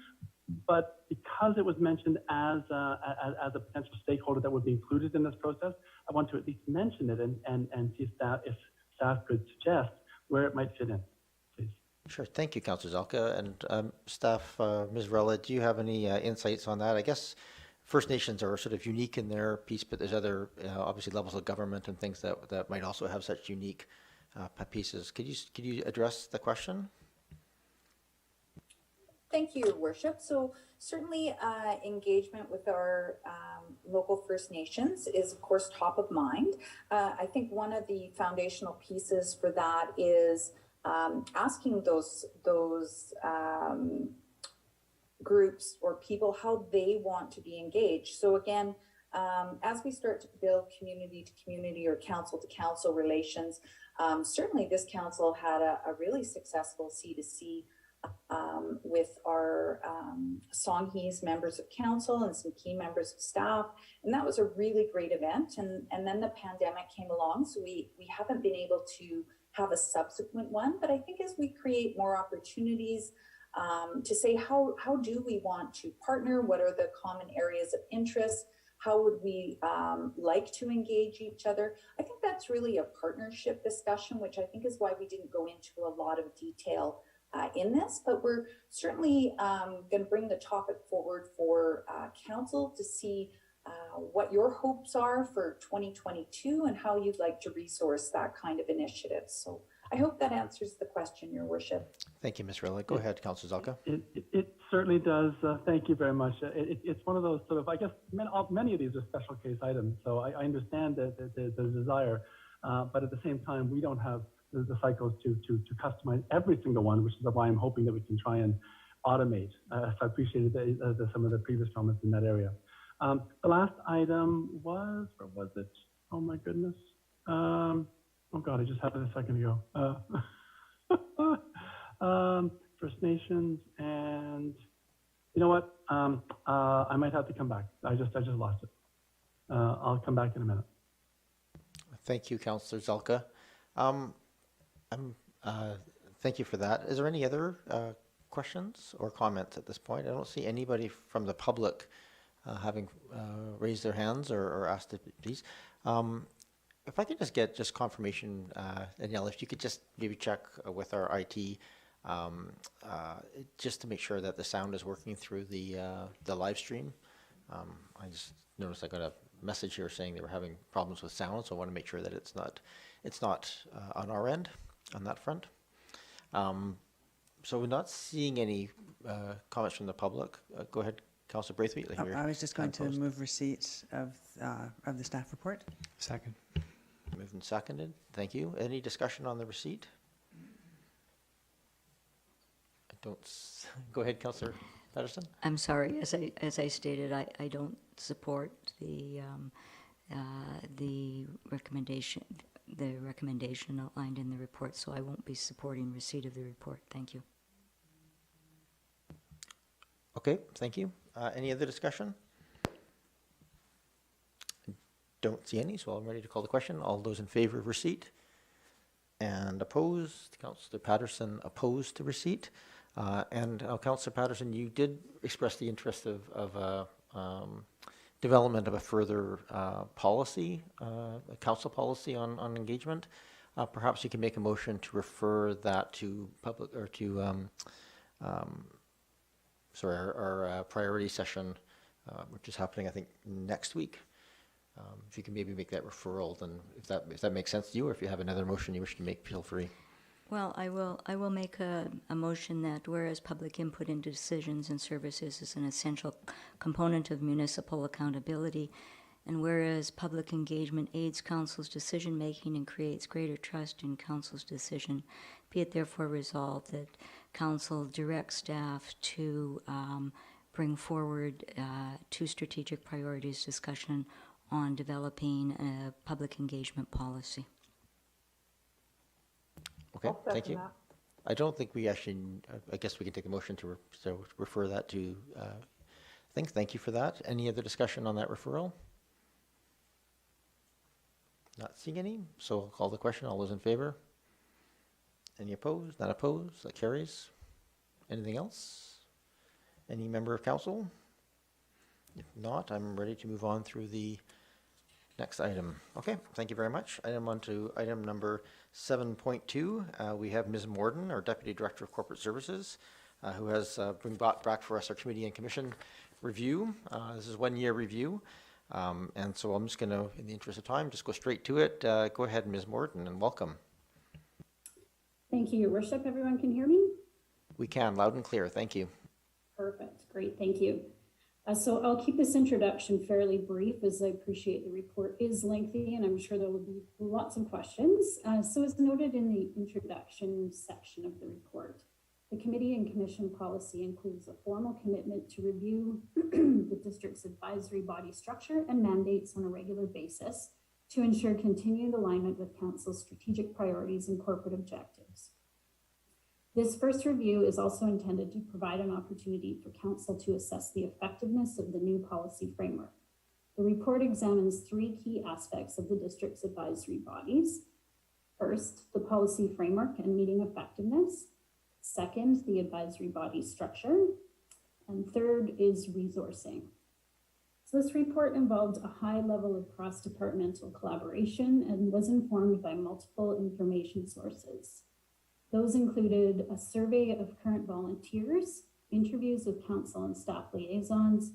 but because it was mentioned as a potential stakeholder that would be included in this process, I want to at least mention it and see if staff could suggest where it might fit in, please. Sure. Thank you, Councillor Zelka. And staff, Ms. Rella, do you have any insights on that? I guess First Nations are sort of unique in their piece, but there's other, obviously, levels of government and things that might also have such unique pieces. Could you address the question? Thank you, Your Worship. So certainly engagement with our local First Nations is, of course, top of mind. I think one of the foundational pieces for that is asking those groups or people how they want to be engaged. So again, as we start to build community to community or council to council relations, certainly this council had a really successful C2C with our Songhees members of council and some key members of staff. And that was a really great event. And then the pandemic came along, so we haven't been able to have a subsequent one. But I think as we create more opportunities to say how do we want to partner, what are the common areas of interest, how would we like to engage each other, I think that's really a partnership discussion, which I think is why we didn't go into a lot of detail in this, but we're certainly going to bring the topic forward for council to see what your hopes are for 2022 and how you'd like to resource that kind of initiative. So I hope that answers the question, Your Worship. Thank you, Ms. Rilla. Go ahead, Councillor Zelka. It certainly does. Thank you very much. It's one of those sort of, I guess, many of these are special case items, so I understand the desire, but at the same time, we don't have the cycles to customize every single one, which is why I'm hoping that we can try and automate. So I appreciated some of the previous comments in that area. The last item was, where was it? Oh my goodness. Oh God, I just had it a second ago. First Nations, and you know what? I might have to come back. I just lost it. I'll come back in a minute. Thank you, Councillor Zelka. Thank you for that. Is there any other questions or comments at this point? I don't see anybody from the public having raised their hands or asked to please. If I could just get confirmation, Danielle, if you could just maybe check with our IT just to make sure that the sound is working through the live stream. I just noticed I got a message here saying they were having problems with sound, so I want to make sure that it's not on our end on that front. So we're not seeing any comments from the public. Go ahead, Councillor Braithwaite. I was just going to move receipt of the staff report. Second. Moved and seconded. Thank you. Any discussion on the receipt? I don't. Go ahead, Councillor Patterson. I'm sorry. As I stated, I don't support the recommendation outlined in the report, so I won't be supporting receipt of the report. Thank you. Okay, thank you. Any other discussion? Don't see any, so I'm ready to call the question. All those in favor of receipt and opposed? Councillor Patterson opposed to receipt. And Councillor Patterson, you did express the interest of development of a further policy, a council policy on engagement. Perhaps you can make a motion to refer that to public or to our priority session which is happening, I think, next week. If you can maybe make that referral, then if that makes sense to you, or if you have another motion you wish to make, feel free. Well, I will make a motion that whereas public input into decisions and services is an essential component of municipal accountability, and whereas public engagement aids council's decision-making and creates greater trust in council's decision, be it therefore resolved that council directs staff to bring forward two strategic priorities discussion on developing a public engagement policy. Okay, I'll thank you. second that. I don't think we actually, I guess we can take a motion to refer that to, thank you for that. Any other discussion on that referral? Not seeing any, so I'll call the question. All those in favor? Any opposed? Not opposed? That carries. Anything else? Any member of council? If not, I'm ready to move on through the next item. Okay, thank you very much. On to item number 7.2. We have Ms. Morden, our Deputy Director of Corporate Services, who has brought back for us our committee and commission review. This is 1 year review. And so I'm just going to, in the interest of time, just go straight to it. Go ahead, Ms. Morden, and welcome. Thank you, Your Worship. Everyone can hear me? We can, loud and clear. Thank you. Perfect. Great. Thank you. So I'll keep this introduction fairly brief, as I appreciate the report is lengthy and I'm sure there will be lots of questions. So as noted in the introduction section of the report, the committee and commission policy includes a formal commitment to review the district's advisory body structure and mandates on a regular basis to ensure continued alignment with council's strategic priorities and corporate objectives. This first review is also intended to provide an opportunity for council to assess the effectiveness of the new policy framework. The report examines three key aspects of the district's advisory bodies. First, the policy framework and meeting effectiveness. Second, the advisory body structure. And third is resourcing. So this report involved a high level of cross-departmental collaboration and was informed by multiple information sources. Those included a survey of current volunteers, interviews with council and staff liaisons,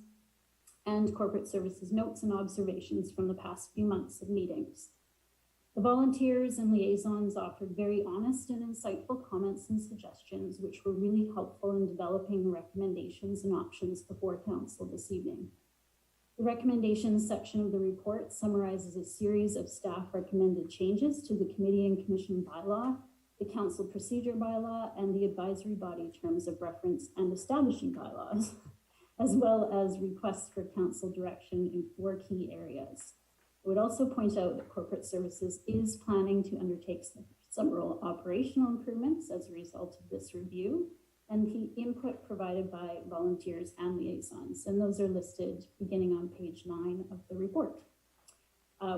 and corporate services notes and observations from the past few months of meetings. The volunteers and liaisons offered very honest and insightful comments and suggestions, which were really helpful in developing recommendations and options before council this evening. The recommendations section of the report summarizes a series of staff recommended changes to the committee and commission bylaw, the council procedure bylaw, and the advisory body terms of reference and establishing bylaws, as well as requests for council direction in 4 key areas. I would also point out that corporate services is planning to undertake several operational improvements as a result of this review and the input provided by volunteers and liaisons, and those are listed beginning on page 9 of the report.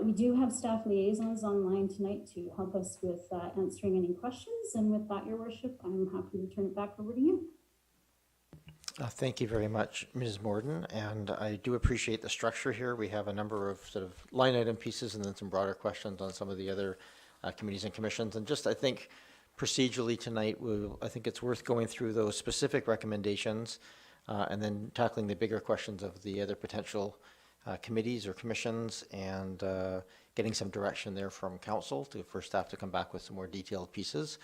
We do have staff liaisons online tonight to help us with answering any questions. And with that, Your Worship, I'm happy to turn it back over to you. Thank you very much, Ms. Morden. And I do appreciate the structure here. We have a number of sort of line item pieces and then some broader questions on some of the other committees and commissions. And just, I think, procedurally tonight, I think it's worth going through those specific recommendations and then tackling the bigger questions of the other potential committees or commissions and getting some direction there from council for staff to come back with some more detailed pieces.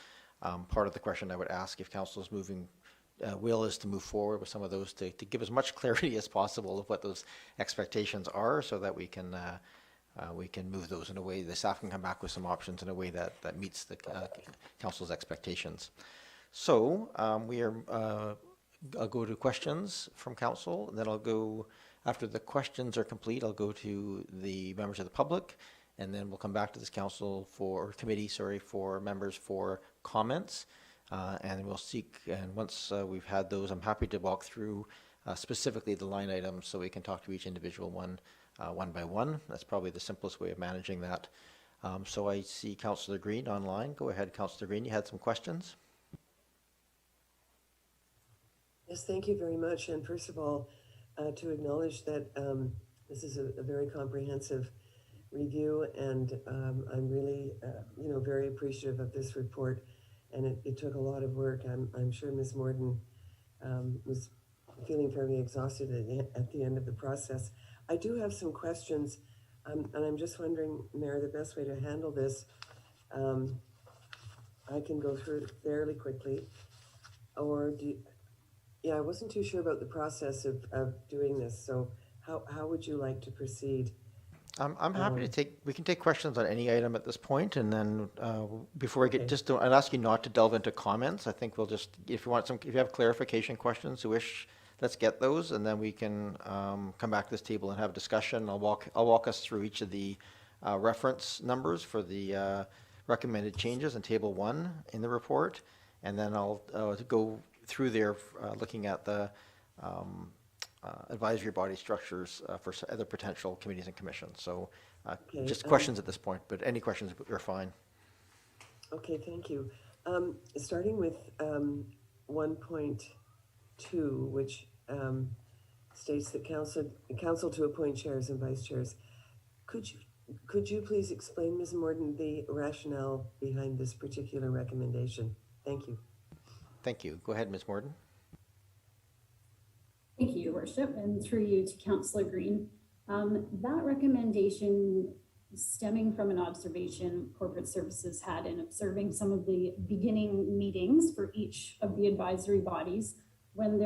Part of the question I would ask if council is moving, is to move forward with some of those to give as much clarity as possible of what those expectations are so that we can move those in a way, the staff can come back with some options in a way that meets the council's expectations. So I'll go to questions from council, and then I'll go, after the questions are complete, I'll go to the members of the public, and then we'll come back to this council for members for comments, and we'll seek, and once we've had those, I'm happy to walk through specifically the line items so we can talk to each individual one by one. That's probably the simplest way of managing that. So I see Councillor Green online. Go ahead, Councillor Green, you had some questions? Yes, thank you very much. And first of all, to acknowledge that this is a very comprehensive review, and I'm really, very appreciative of this report. And it took a lot of work. I'm sure Ms. Morden was feeling fairly exhausted at the end of the process. I do have some questions, and I'm just wondering, Mayor, the best way to handle this. I can go through it fairly quickly, or yeah, I wasn't too sure about the process of doing this. So how would you like to proceed? I'm happy to we can take questions on any item at this point, and then before I get, I'd ask you not to delve into comments. I think we'll just, if you have clarification questions, let's get those, and then we can come back to this table and have a discussion. I'll walk us through each of the reference numbers for the recommended changes in Table 1 in the report, and then I'll go through there looking at the advisory body structures for other potential committees and commissions. So just questions at this point, but any questions are fine. Okay, thank you. Starting with 1.2, which states that council to appoint chairs and vice chairs. Could you please explain, Ms. Morden, the rationale behind this particular recommendation? Thank you. Thank you. Go ahead, Ms. Morden. Thank you, Your Worship, and through you to Councillor Green. That recommendation stemming from an observation corporate services had in observing some of the beginning meetings for each of the advisory bodies when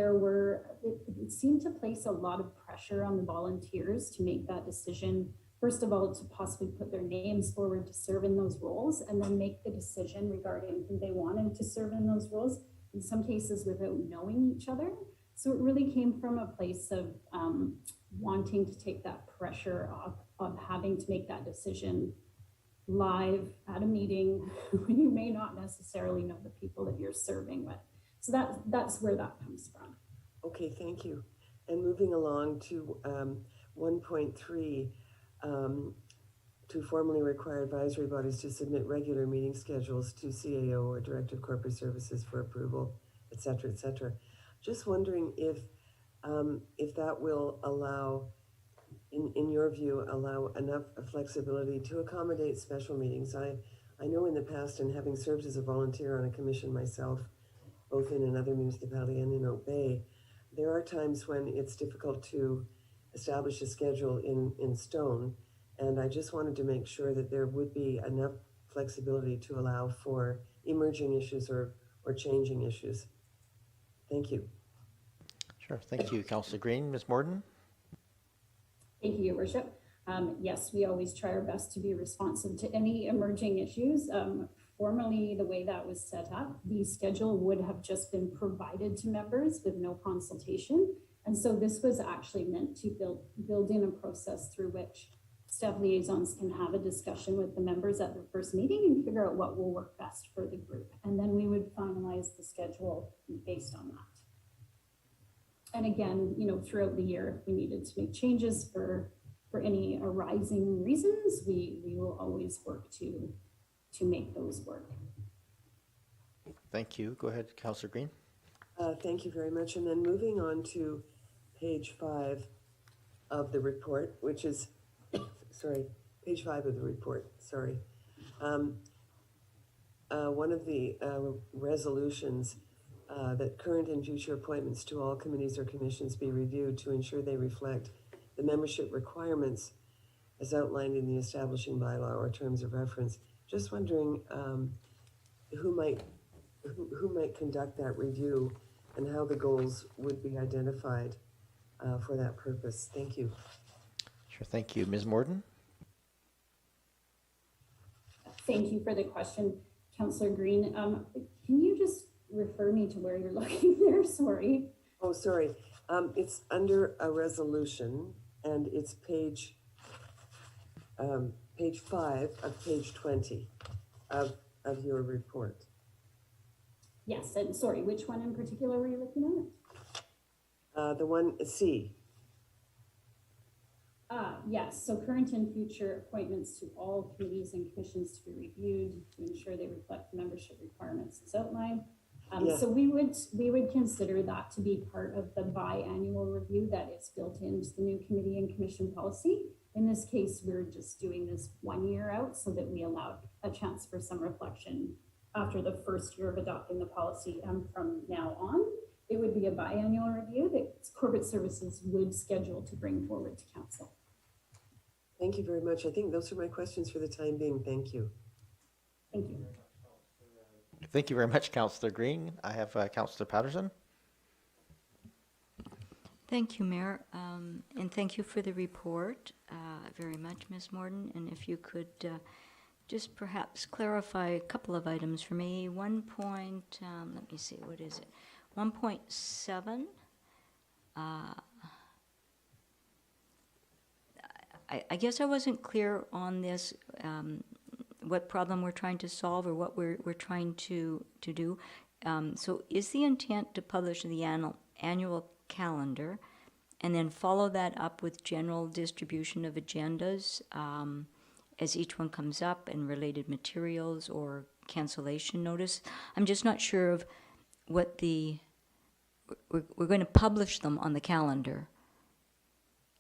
it seemed to place a lot of pressure on the volunteers to make that decision. First of all, to possibly put their names forward to serve in those roles, and then make the decision regarding who they wanted to serve in those roles, in some cases without knowing each other. So it really came from a place of wanting to take that pressure off of having to make that decision live at a meeting when you may not necessarily know the people that you're serving with. So that's where that comes from. Okay, thank you. And moving along to 1.3, to formally require advisory bodies to submit regular meeting schedules to CAO or Director of Corporate Services for approval, et cetera, et cetera. Just wondering if that will allow, in your view, allow enough flexibility to accommodate special meetings. I know in the past, and having served as a volunteer on a commission myself, both in another municipality and in Oak Bay, there are times when it's difficult to establish a schedule in stone. And I just wanted to make sure that there would be enough flexibility to allow for emerging issues or changing issues. Thank you. Sure. Thank you, Councillor Green. Ms. Morden? Thank you, Your Worship. Yes, we always try our best to be responsive to any emerging issues. Formally, the way that was set up, the schedule would have just been provided to members with no consultation. And so this was actually meant to build in a process through which staff liaisons can have a discussion with the members at their first meeting and figure out what will work best for the group. And then we would finalize the schedule based on that. And again, throughout the year, if we needed to make changes for any arising reasons, we will always work to make those work. Thank you. Go ahead, Councillor Green. Thank you very much. And then moving on to page 5 of the report, which is, page 5 of the report, one of the resolutions that current and future appointments to all committees or commissions be reviewed to ensure they reflect the membership requirements as outlined in the establishing bylaw or terms of reference. Just wondering who might conduct that review and how the goals would be identified for that purpose. Thank you. Sure. Thank you. Ms. Morden? Thank you for the question, Councillor Green. Can you just refer me to where you're looking there? Sorry. Oh, sorry. It's under a resolution, and it's page 5 of page 20 of your report. Yes, and sorry, which one in particular were you looking at? The one C. Yes, so current and future appointments to all committees and commissions to be reviewed to ensure they reflect the membership requirements as outlined. So we would consider that to be part of the biannual review that is built into the new committee and commission policy. In this case, we're just doing this 1 year out so that we allowed a chance for some reflection after the first year of adopting the policy from now on. it would be a biannual review that corporate services would schedule to bring forward to council. Thank you very much. I think those are my questions for the time being. Thank you. Thank you. Thank you very much, Councillor Green. I have Councillor Patterson. Thank you, Mayor, and thank you for the report very much, Ms. Morden. And if you could just perhaps clarify a couple of items for me. One point, let me see, what is it? 1.7. I guess I wasn't clear on this, what problem we're trying to solve or what we're trying to do. So is the intent to publish the annual calendar and then follow that up with general distribution of agendas as each one comes up and related materials or cancellation notice? I'm just not sure of what we're going to publish them on the calendar.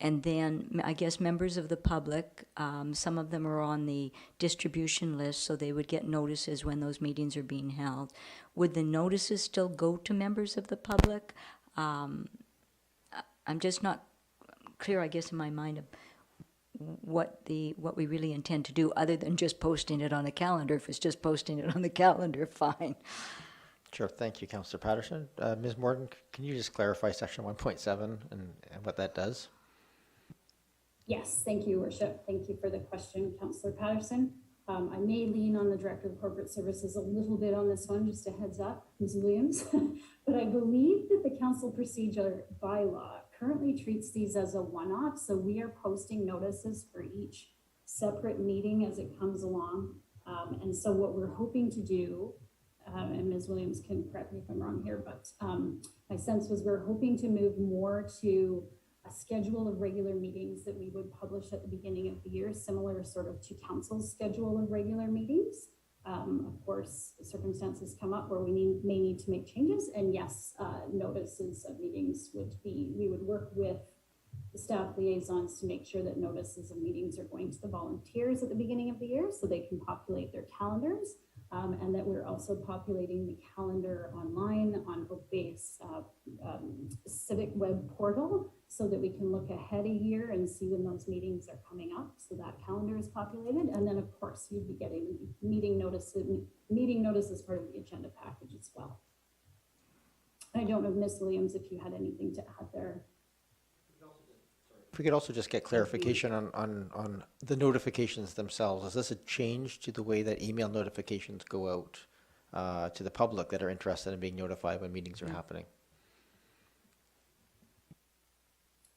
And then I guess members of the public, some of them are on the distribution list, so they would get notices when those meetings are being held. Would the notices still go to members of the public? I'm just not clear, I guess, in my mind of what we really intend to do, other than just posting it on the calendar. If it's just posting it on the calendar, fine. Sure, thank you, Councillor Patterson. Ms. Morden, can you just clarify section 1.7 and what that does? Yes, thank you, Worship. Thank you for the question, Councillor Patterson. I may lean on the Director of Corporate Services a little bit on this one, just a heads up, Ms. Williams. But I believe that the council procedure bylaw currently treats these as a one-off. So we are posting notices for each separate meeting as it comes along. And so what we're hoping to do, and Ms. Williams can correct me if I'm wrong here, but my sense was we're hoping to move more to a schedule of regular meetings that we would publish at the beginning of the year, similar sort of to council's schedule of regular meetings. Of course, circumstances come up where we may need to make changes, and yes, notices of meetings we would work with the staff liaisons to make sure that notices of meetings are going to the volunteers at the beginning of the year so they can populate their calendars, and that we're also populating the calendar online on Oakbay's civic web portal so that we can look ahead a year and see when those meetings are coming up, so that calendar is populated. And then of course you'd be getting meeting notice as part of the agenda package as well. I don't know, Ms. Williams, if you had anything to add there. If we could also just get clarification on the notifications themselves. Is this a change to the way that email notifications go out to the public that are interested in being notified when meetings are happening?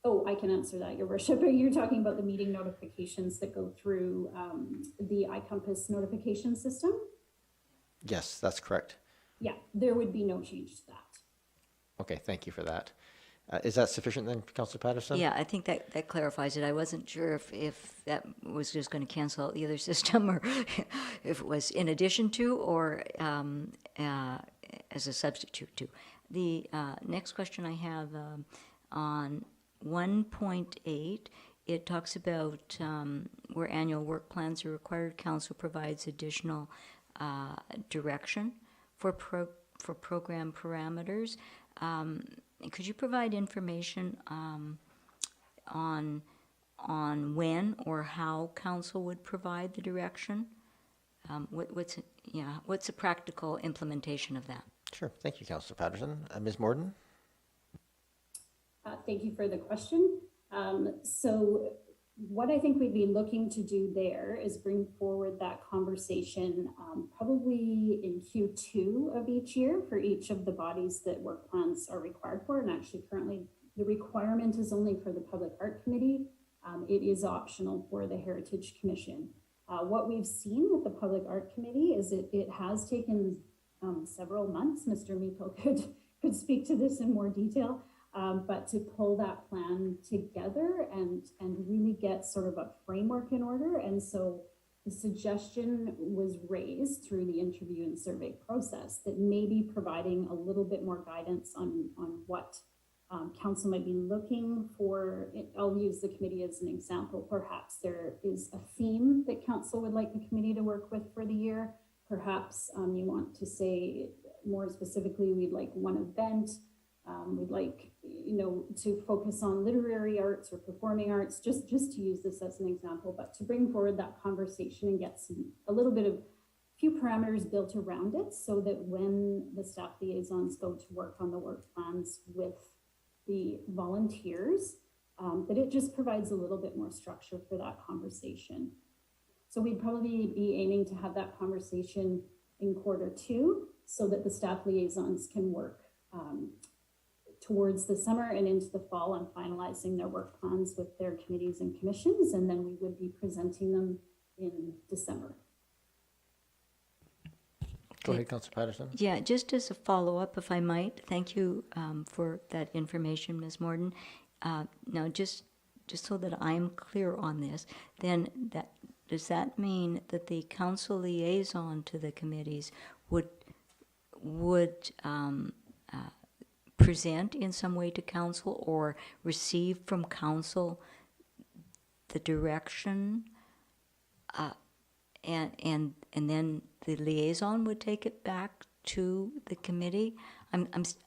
Oh, I can answer that, Your Worship. You're talking about the meeting notifications that go through the iCompass notification system? Yes, that's correct. Yeah, there would be no change to that. Okay, thank you for that. Is that sufficient then, Councillor Patterson? Yeah, I think that clarifies it. I wasn't sure if that was just going to cancel out the other system or if it was in addition to or as a substitute to. The next question I have on 1.8, it talks about where annual work plans are required, council provides additional direction for program parameters. Could you provide information on when or how council would provide the direction? What's the practical implementation of that? Sure. Thank you, Councillor Patterson. Ms. Morden? Thank you for the question. So what I think we'd be looking to do there is bring forward that conversation probably in Q2 of each year for each of the bodies that work plans are required for. And actually currently the requirement is only for the Public Art Committee. It is optional for the Heritage Commission. What we've seen with the Public Art Committee is it has taken several months. Mr. Miko could speak to this in more detail. But to pull that plan together and really get sort of a framework in order. And so the suggestion was raised through the interview and survey process that maybe providing a little bit more guidance on what council might be looking for. I'll use the committee as an example. Perhaps there is a theme that council would like the committee to work with for the year. Perhaps you want to say more specifically, we'd like one event We'd like, to focus on literary arts or performing arts, just to use this as an example, but to bring forward that conversation and get a little bit of few parameters built around it so that when the staff liaisons go to work on the work plans with the volunteers, that it just provides a little bit more structure for that conversation. So we'd probably be aiming to have that conversation in Q2 so that the staff liaisons can work towards the summer and into the fall on finalizing their work plans with their committees and commissions, and then we would be presenting them in December. Go ahead, Councillor Patterson. Yeah, just as a follow-up, if I might, thank you for that information, Ms. Morden. Now, just so that I'm clear on this, then does that mean that the council liaison to the committees would present in some way to council or receive from council the direction, and then the liaison would take it back to the committee?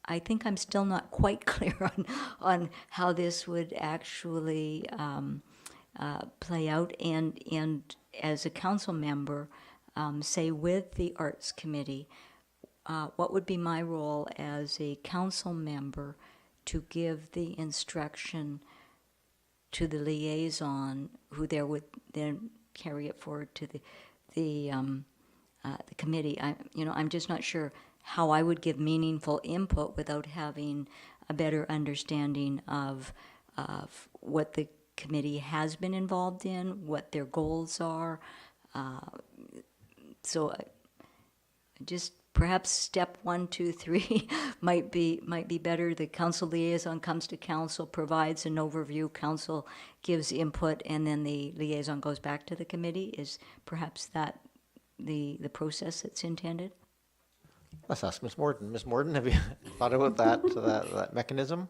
I think I'm still not quite clear on how this would actually play out. And as a council member, say with the Arts Committee, what would be my role as a council member to give the instruction to the liaison, who there would then carry it forward to the committee? I'm just not sure how I would give meaningful input without having a better understanding of what the committee has been involved in, what their goals are. So just perhaps step 1, 2, 3 might be better. The council liaison comes to council, provides an overview, council gives input, and then the liaison goes back to the committee. Is perhaps that the process that's intended? Let's ask Ms. Morden. Ms. Morden, have you thought about that mechanism?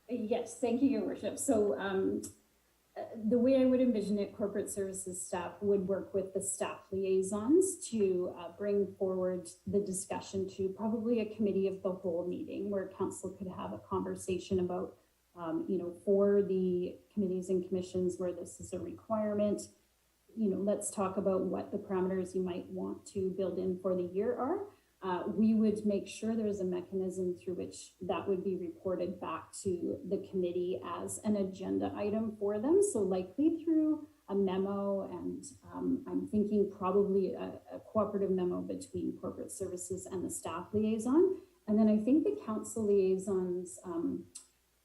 Yes, thank you, Your Worship. So the way I would envision it, corporate services staff would work with the staff liaisons to bring forward the discussion to probably a committee of the whole meeting where council could have a conversation about, for the committees and commissions where this is a requirement, let's talk about what the parameters you might want to build in for the year are. We would make sure there's a mechanism through which that would be reported back to the committee as an agenda item for them. So likely through a memo, and I'm thinking probably a cooperative memo between corporate services and the staff liaison. And then I think the council liaison's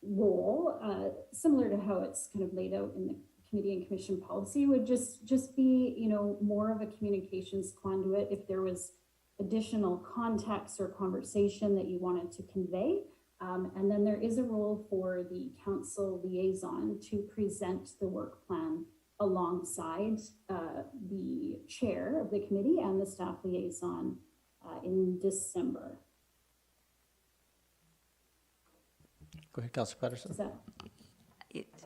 role, similar to how it's kind of laid out in the committee and commission policy, would just be, more of a communications conduit if there was additional context or conversation that you wanted to convey. And then there is a role for the council liaison to present the work plan alongside the chair of the committee and the staff liaison in December. Go ahead, Councillor Patterson.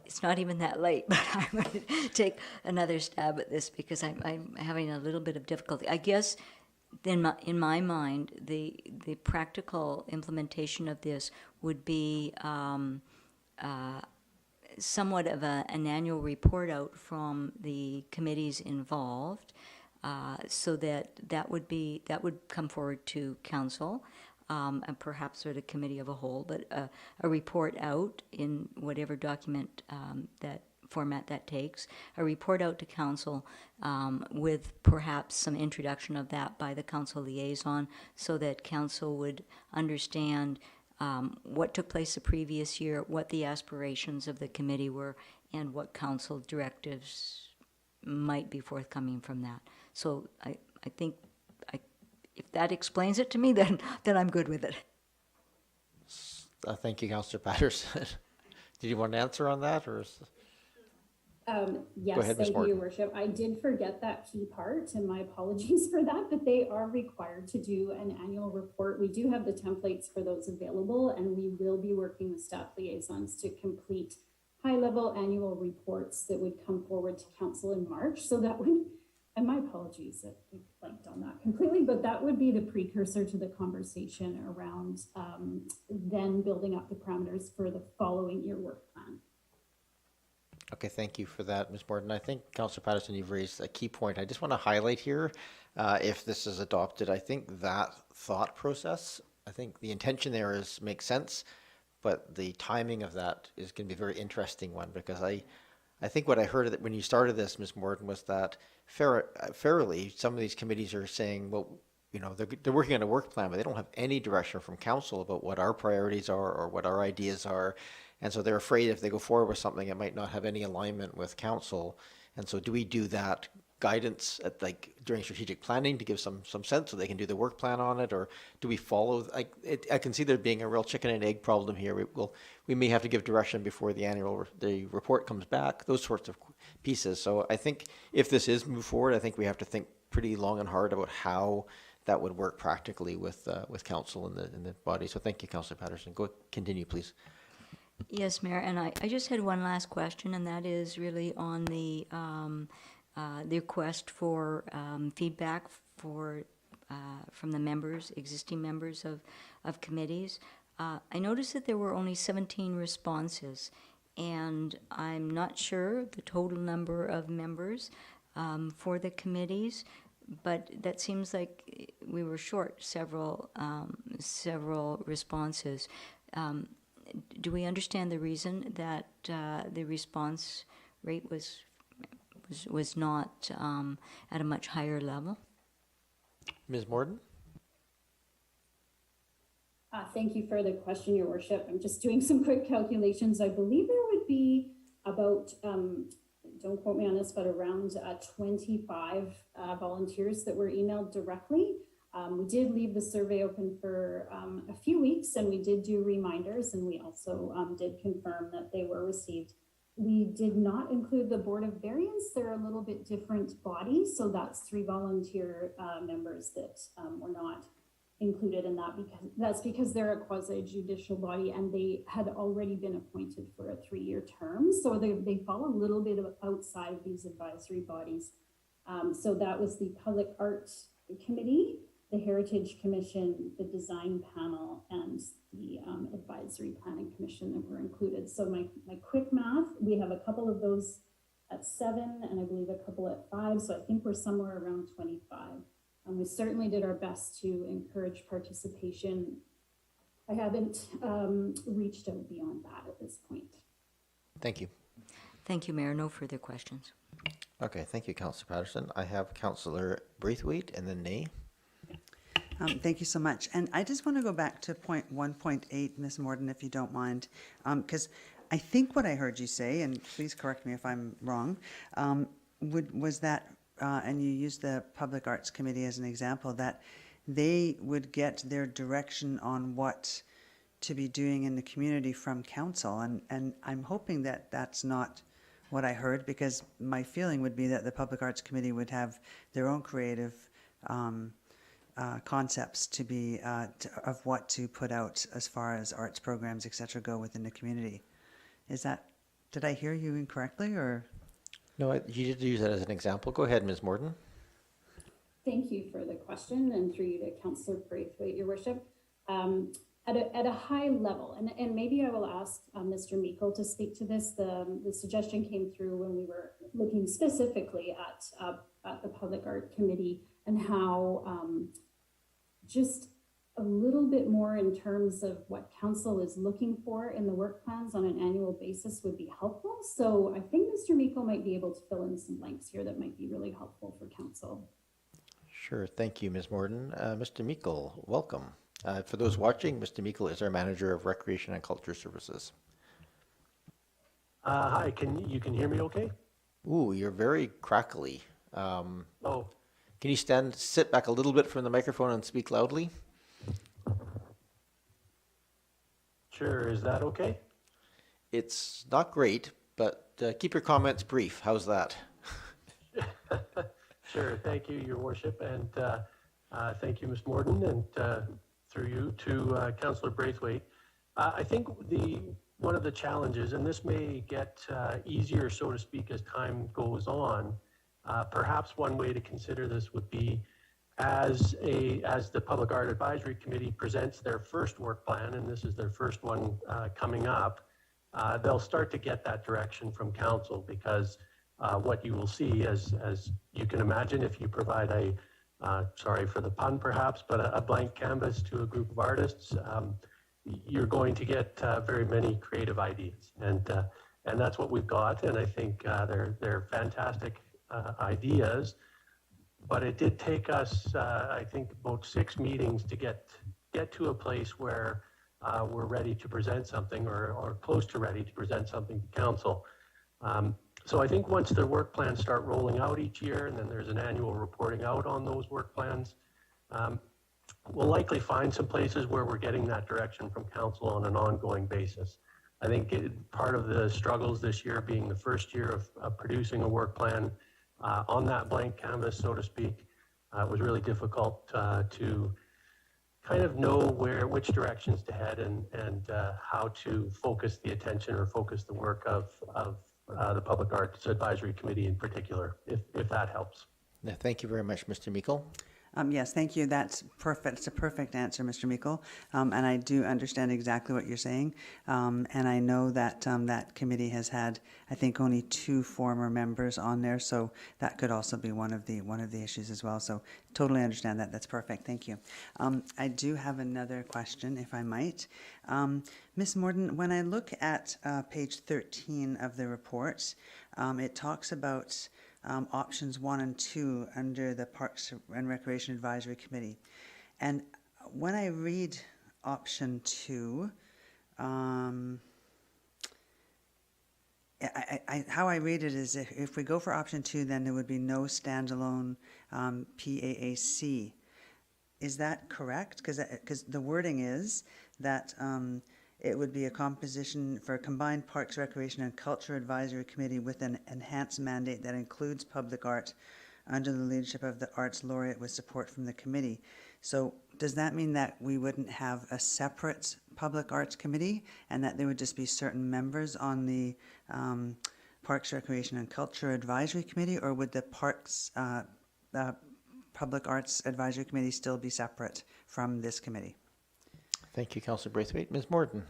It's not even that late, but I'm going to take another stab at this because I'm having a little bit of difficulty. I guess then in my mind, the practical implementation of this would be somewhat of an annual report out from the committees involved, so that would come forward to council, and perhaps or the committee of a whole, but a report out in whatever document that format that takes, a report out to council with perhaps some introduction of that by the council liaison so that council would understand what took place the previous year, what the aspirations of the committee were, and what council directives might be forthcoming from that. So I think if that explains it to me, then I'm good with it. Thank you, Councillor Patterson. Did you want to answer on that, or? Yes, thank you, Your Worship. I did forget that key part, and my apologies for that, but they are required to do an annual report. We do have the templates for those available, and we will be working with staff liaisons to complete high-level annual reports that would come forward to council in March. So that would, and my apologies that we blanked on on that completely, but that would be the precursor to the conversation around then building up the parameters for the following year work plan. Okay, thank you for that, Ms. Morden. I think, Councillor Patterson, you've raised a key point. I just want to highlight here, if this is adopted, I think that thought process, I think the intention there makes sense, but the timing of that is going to be a very interesting one, because I think what I heard when you started this, Ms. Morden, was that fairly, some of these committees are saying, well, you know, they're working on a work plan, but they don't have any direction from council about what our priorities are or what our ideas are. And so they're afraid if they go forward with something, it might not have any alignment with council. And so do we do that guidance at, like, during strategic planning to give some sense so they can do the work plan on it? Or do we follow, I can see there being a real chicken and egg problem here. We may have to give direction before the report comes back, those sorts of pieces. So I think if this is moved forward, I think we have to think pretty long and hard about how that would work practically with council in the body. So thank you, Councillor Patterson. Continue, please. Yes, Mayor, and I just had one last question, and that is really on the request for feedback from the members, existing members of committees. I noticed that there were only 17 responses, and I'm not sure the total number of members for the committees, but that seems like we were short several responses. Do we understand the reason that the response rate was not at a much higher level? Ms. Morden? Thank you for the question, Your Worship. I'm just doing some quick calculations. I believe there would be about, don't quote me on this, but around 25 volunteers that were emailed directly. We did leave the survey open for a few weeks, and we did do reminders, and we also did confirm that they were received. We did not include the Board of Variance. They're a little bit different bodies, so that's 3 volunteer members that were not included in that, because they're a quasi-judicial body and they had already been appointed for a 3-year term. So they fall a little bit outside of these advisory bodies. So that was the Public Art Committee, the Heritage Commission, the Design Panel, and the Advisory Planning Commission that were included. So my quick math, we have a couple of those at 7 and I believe a couple at 5. So I think we're somewhere around 25. We certainly did our best to encourage participation. I haven't reached out beyond that at this point. Thank you. Thank you, Mayor. No further questions. Okay, thank you, Councillor Patterson. I have Councillor Braithwaite and then Ney. Thank you so much. And I just want to go back to point 1.8, Ms. Morden, if you don't mind, because I think what I heard you say, and please correct me if I'm wrong, was that, and you used the Public Arts Committee as an example, that they would get their direction on what to be doing in the community from council. And I'm hoping that that's not what I heard, because my feeling would be that the Public Arts Committee would have their own creative concepts to be of what to put out as far as arts programs, etc., go within the community. Did I hear you incorrectly, or? No, you did use that as an example. Go ahead, Ms. Morden. Thank you for the question, and through you to Councillor Braithwaite, Your Worship. At a high level, and maybe I will ask Mr. Meikle to speak to this. The suggestion came through when we were looking specifically at the Public Art Committee and how just a little bit more in terms of what council is looking for in the work plans on an annual basis would be helpful. So I think Mr. Meikle might be able to fill in some blanks here that might be really helpful for council. Sure, thank you, Ms. Morden. Mr. Meikle, welcome. For those watching, Mr. Meikle is our Manager of Recreation and Culture Services. Hi, you can hear me okay? Ooh, you're very crackly. Oh. Can you sit back a little bit from the microphone and speak loudly? Sure, is that okay? It's not great, but keep your comments brief. How's that? Sure, thank you, Your Worship, and thank you, Ms. Morden, and through you to Councillor Braithwaite. I think one of the challenges, and this may get easier, so to speak, as time goes on, perhaps one way to consider this would be as the Public Art Advisory Committee presents their first work plan, and this is their first one coming up, they'll start to get that direction from council, because what you will see, as you can imagine, if you provide sorry for the pun perhaps, but a blank canvas to a group of artists, you're going to get very many creative ideas, and that's what we've got. And I think they're fantastic ideas, but it did take us, I think, about 6 meetings to get to a place where we're ready to present something, or close to ready to present something to council. So I think once the work plans start rolling out each year, and then there's an annual reporting out on those work plans, we'll likely find some places where we're getting that direction from council on an ongoing basis. I think part of the struggles this year, being the first year of producing a work plan on that blank canvas, so to speak, was really difficult to kind of know which directions to head, and how to focus the attention or focus the work of the Public Arts Advisory Committee in particular, if that helps. Yeah, thank you very much, Mr. Meikle. Yes, thank you. That's perfect. It's a perfect answer, Mr. Meikle. And I do understand exactly what you're saying. And I know that that committee has had, I think, only 2 former members on there, so that could also be one of the issues as well. So totally understand that. That's perfect. Thank you. I do have another question, if I might. Ms. Morden, when I look at page 13 of the report, it talks about options 1 and 2 under the Parks and Recreation Advisory Committee. And when I read option 2, how I read it is, if we go for option 2, then there would be no standalone PAAC. Is that correct? Because the wording is that it would be a composition for a combined Parks, Recreation and Culture Advisory Committee with an enhanced mandate that includes public art under the leadership of the Arts Laureate with support from the committee. So does that mean that we wouldn't have a separate Public Arts Committee, and that there would just be certain members on the Parks, Recreation and Culture Advisory Committee, or would the Public Arts Advisory Committee still be separate from this committee? Thank you, Councillor Braithwaite. Ms. Morden.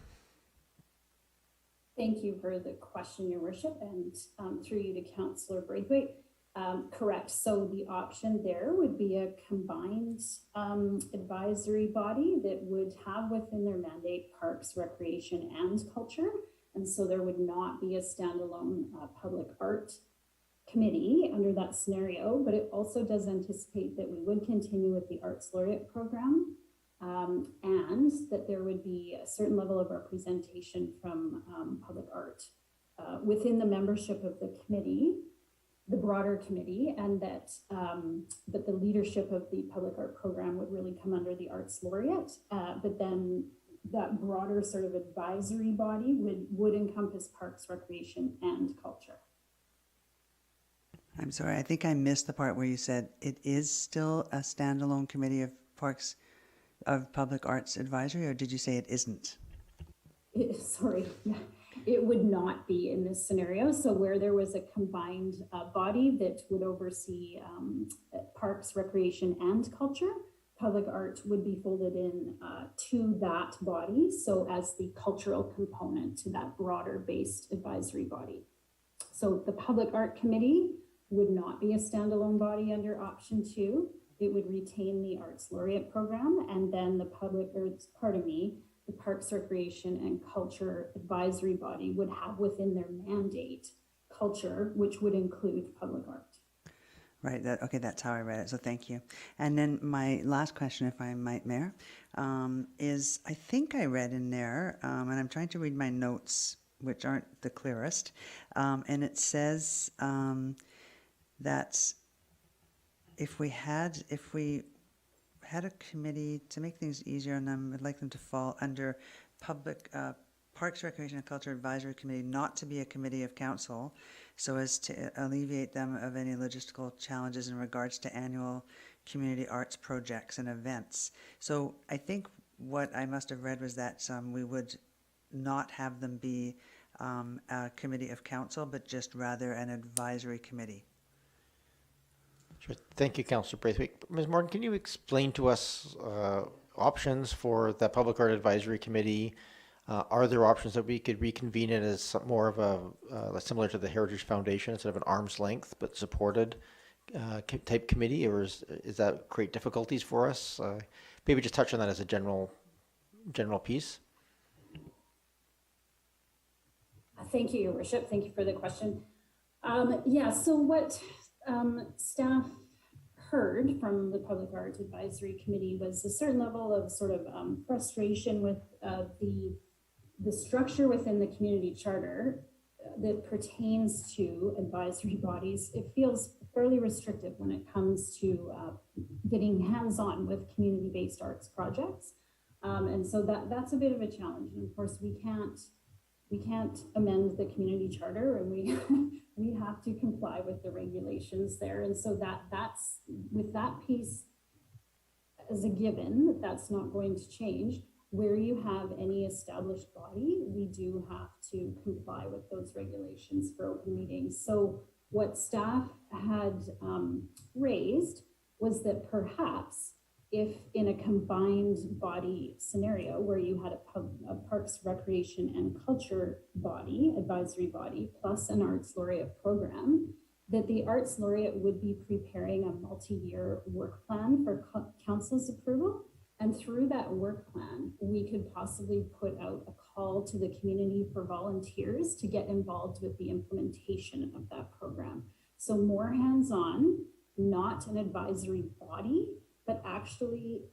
Thank you for the question, Your Worship, and through you to Councillor Braithwaite. Correct. So the option there would be a combined advisory body that would have within their mandate Parks, Recreation and Culture. And so there would not be a standalone public art committee under that scenario, but it also does anticipate that we would continue with the Arts Laureate program. And that there would be a certain level of representation from public art within the membership of the committee, the broader committee, and that the leadership of the public art program would really come under the Arts Laureate. But then that broader sort of advisory body would encompass Parks, Recreation, and Culture. I'm sorry, I think I missed the part where you said it is still a standalone committee of Parks of Public Arts Advisory, or did you say it isn't? Sorry, it would not be in this scenario. So where there was a combined body that would oversee Parks, Recreation, and Culture, public art would be folded in to that body, so as the cultural component to that broader based advisory body. So the Public Art Committee would not be a standalone body under option 2. It would retain the Arts Laureate program, and then the the Parks, Recreation and Culture Advisory Body would have within their mandate culture, which would include public art. Right, okay, that's how I read it, so thank you. And then my last question, if I might, Mayor, is I think I read in there, and I'm trying to read my notes, which aren't the clearest, and it says that if we had a committee to make things easier on them, I'd like them to fall under Public Parks, Recreation and Culture Advisory Committee, not to be a committee of council, so as to alleviate them of any logistical challenges in regards to annual community arts projects and events. So I think what I must have read was that we would not have them be a committee of council, but just rather an advisory committee. Sure. Thank you, Councillor Braithwaite. Ms. Morden, can you explain to us options for the Public Art Advisory Committee? Are there options that we could reconvene it as more of a, similar to the Heritage Foundation, instead of an arm's length, but supported type committee, or is that create difficulties for us? Maybe just touch on that as a general piece. Thank you, Your Worship. Thank you for the question. Yeah, so what staff heard from the Public Art Advisory Committee was a certain level of sort of frustration with the structure within the community charter that pertains to advisory bodies. It feels fairly restrictive when it comes to getting hands-on with community-based arts projects. And so that's a bit of a challenge. And of course, we can't amend the community charter, and we have to comply with the regulations there. And so that's with that piece as a given, that's not going to change. Where you have any established body, we do have to comply with those regulations for open meetings. So what staff had raised was that perhaps if in a combined body scenario where you had a Parks, Recreation and Culture body, advisory body, plus an Arts Laureate program, that the Arts Laureate would be preparing a multi-year work plan for council's approval. And through that work plan, we could possibly put out a call to the community for volunteers to get involved with the implementation of that program. So more hands-on, not an advisory body, but actually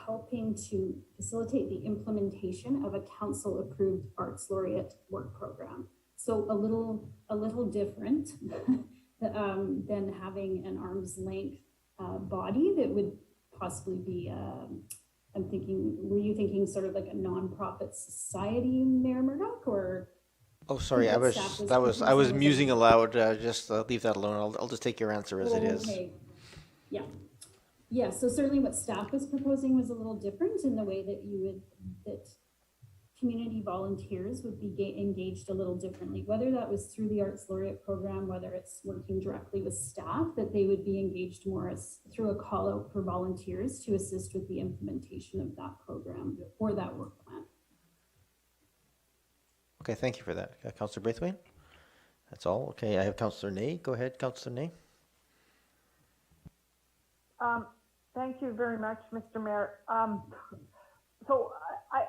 helping to facilitate the implementation of a council-approved Arts Laureate work program. So a little different than having an arm's length body that would possibly be, I'm thinking, were you thinking sort of like a nonprofit society, Mayor Murdoch, or? Oh, sorry, I was musing aloud. Just leave that alone. I'll just take your answer as it is. Okay. Yeah. So certainly, what staff was proposing was a little different in the way that community volunteers would be engaged a little differently, whether that was through the Arts Laureate program, whether it's working directly with staff, that they would be engaged more as through a call out for volunteers to assist with the implementation of that program or that work plan. Okay, thank you for that. Councillor Braithwaite? That's all. Okay, I have Councillor Ney. Go ahead, Councillor Ney. Thank you very much, Mr. Mayor. So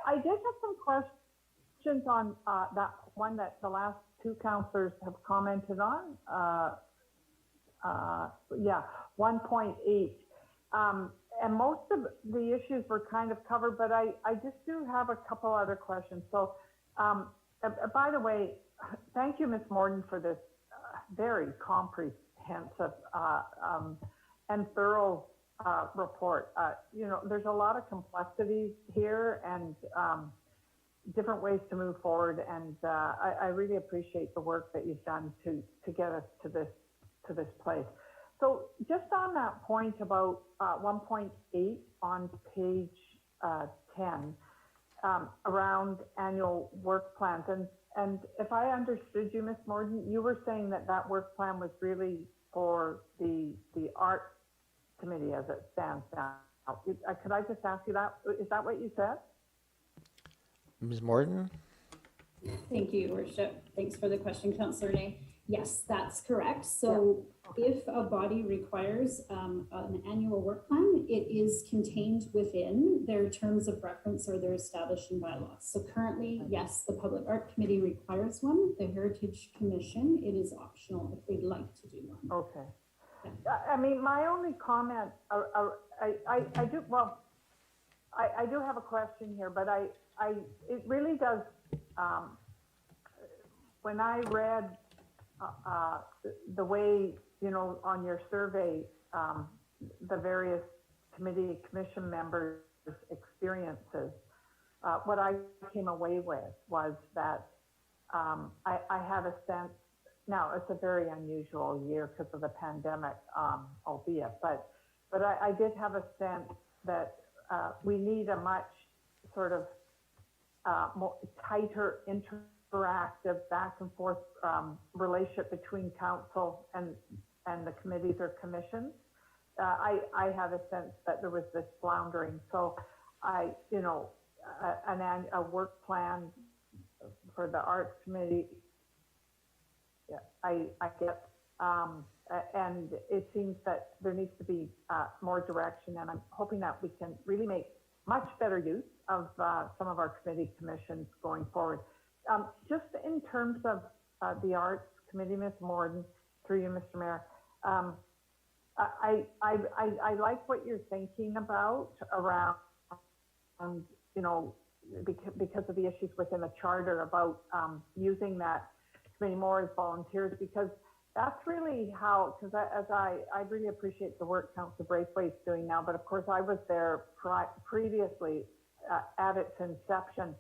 I did have some questions on that one that the last two councillors have commented on. 1.8. And most of the issues were kind of covered, but I just do have a couple other questions. So by the way, thank you, Ms. Morden, for this very comprehensive and thorough report. There's a lot of complexities here and different ways to move forward, and I really appreciate the work that you've done to get us to this place. So just on that point about 1.8 on page 10 around annual work plans, and if I understood you, Ms. Morden, you were saying that work plan was really for the art committee as it stands now. Could I just ask you that? Is that what you said? Ms. Morden? Thank you, Your Worship. Thanks for the question, Councillor Ney. Yes, that's correct. So if a body requires an annual work plan, it is contained within their terms of reference or their establishing bylaws. So currently, yes, the Public Art Committee requires one. The Heritage Commission, it is optional if they'd like to do one. Okay. I mean, my only comment, I do have a question here, but it really does, when I read the way, on your survey, the various commission members' experiences, what I came away with was that I had a sense. Now, it's a very unusual year because of the pandemic, albeit, but I did have a sense that we need a much sort of more tighter, interactive, back and forth relationship between council and and the committees or commissions. I had a sense that there was this floundering. So a work plan for the arts committee, yeah, I get, and it seems that there needs to be more direction, and I'm hoping that we can really make much better use of some of our committee commissions going forward. Just in terms of the arts committee, Ms. Morden, through you, Mr. Mayor, I like what you're thinking about around, because of the issues within the charter about using that committee more as volunteers, because that's really how, because I really appreciate the work Councillor Braithwaite is doing now, but of course I was there previously at its inception,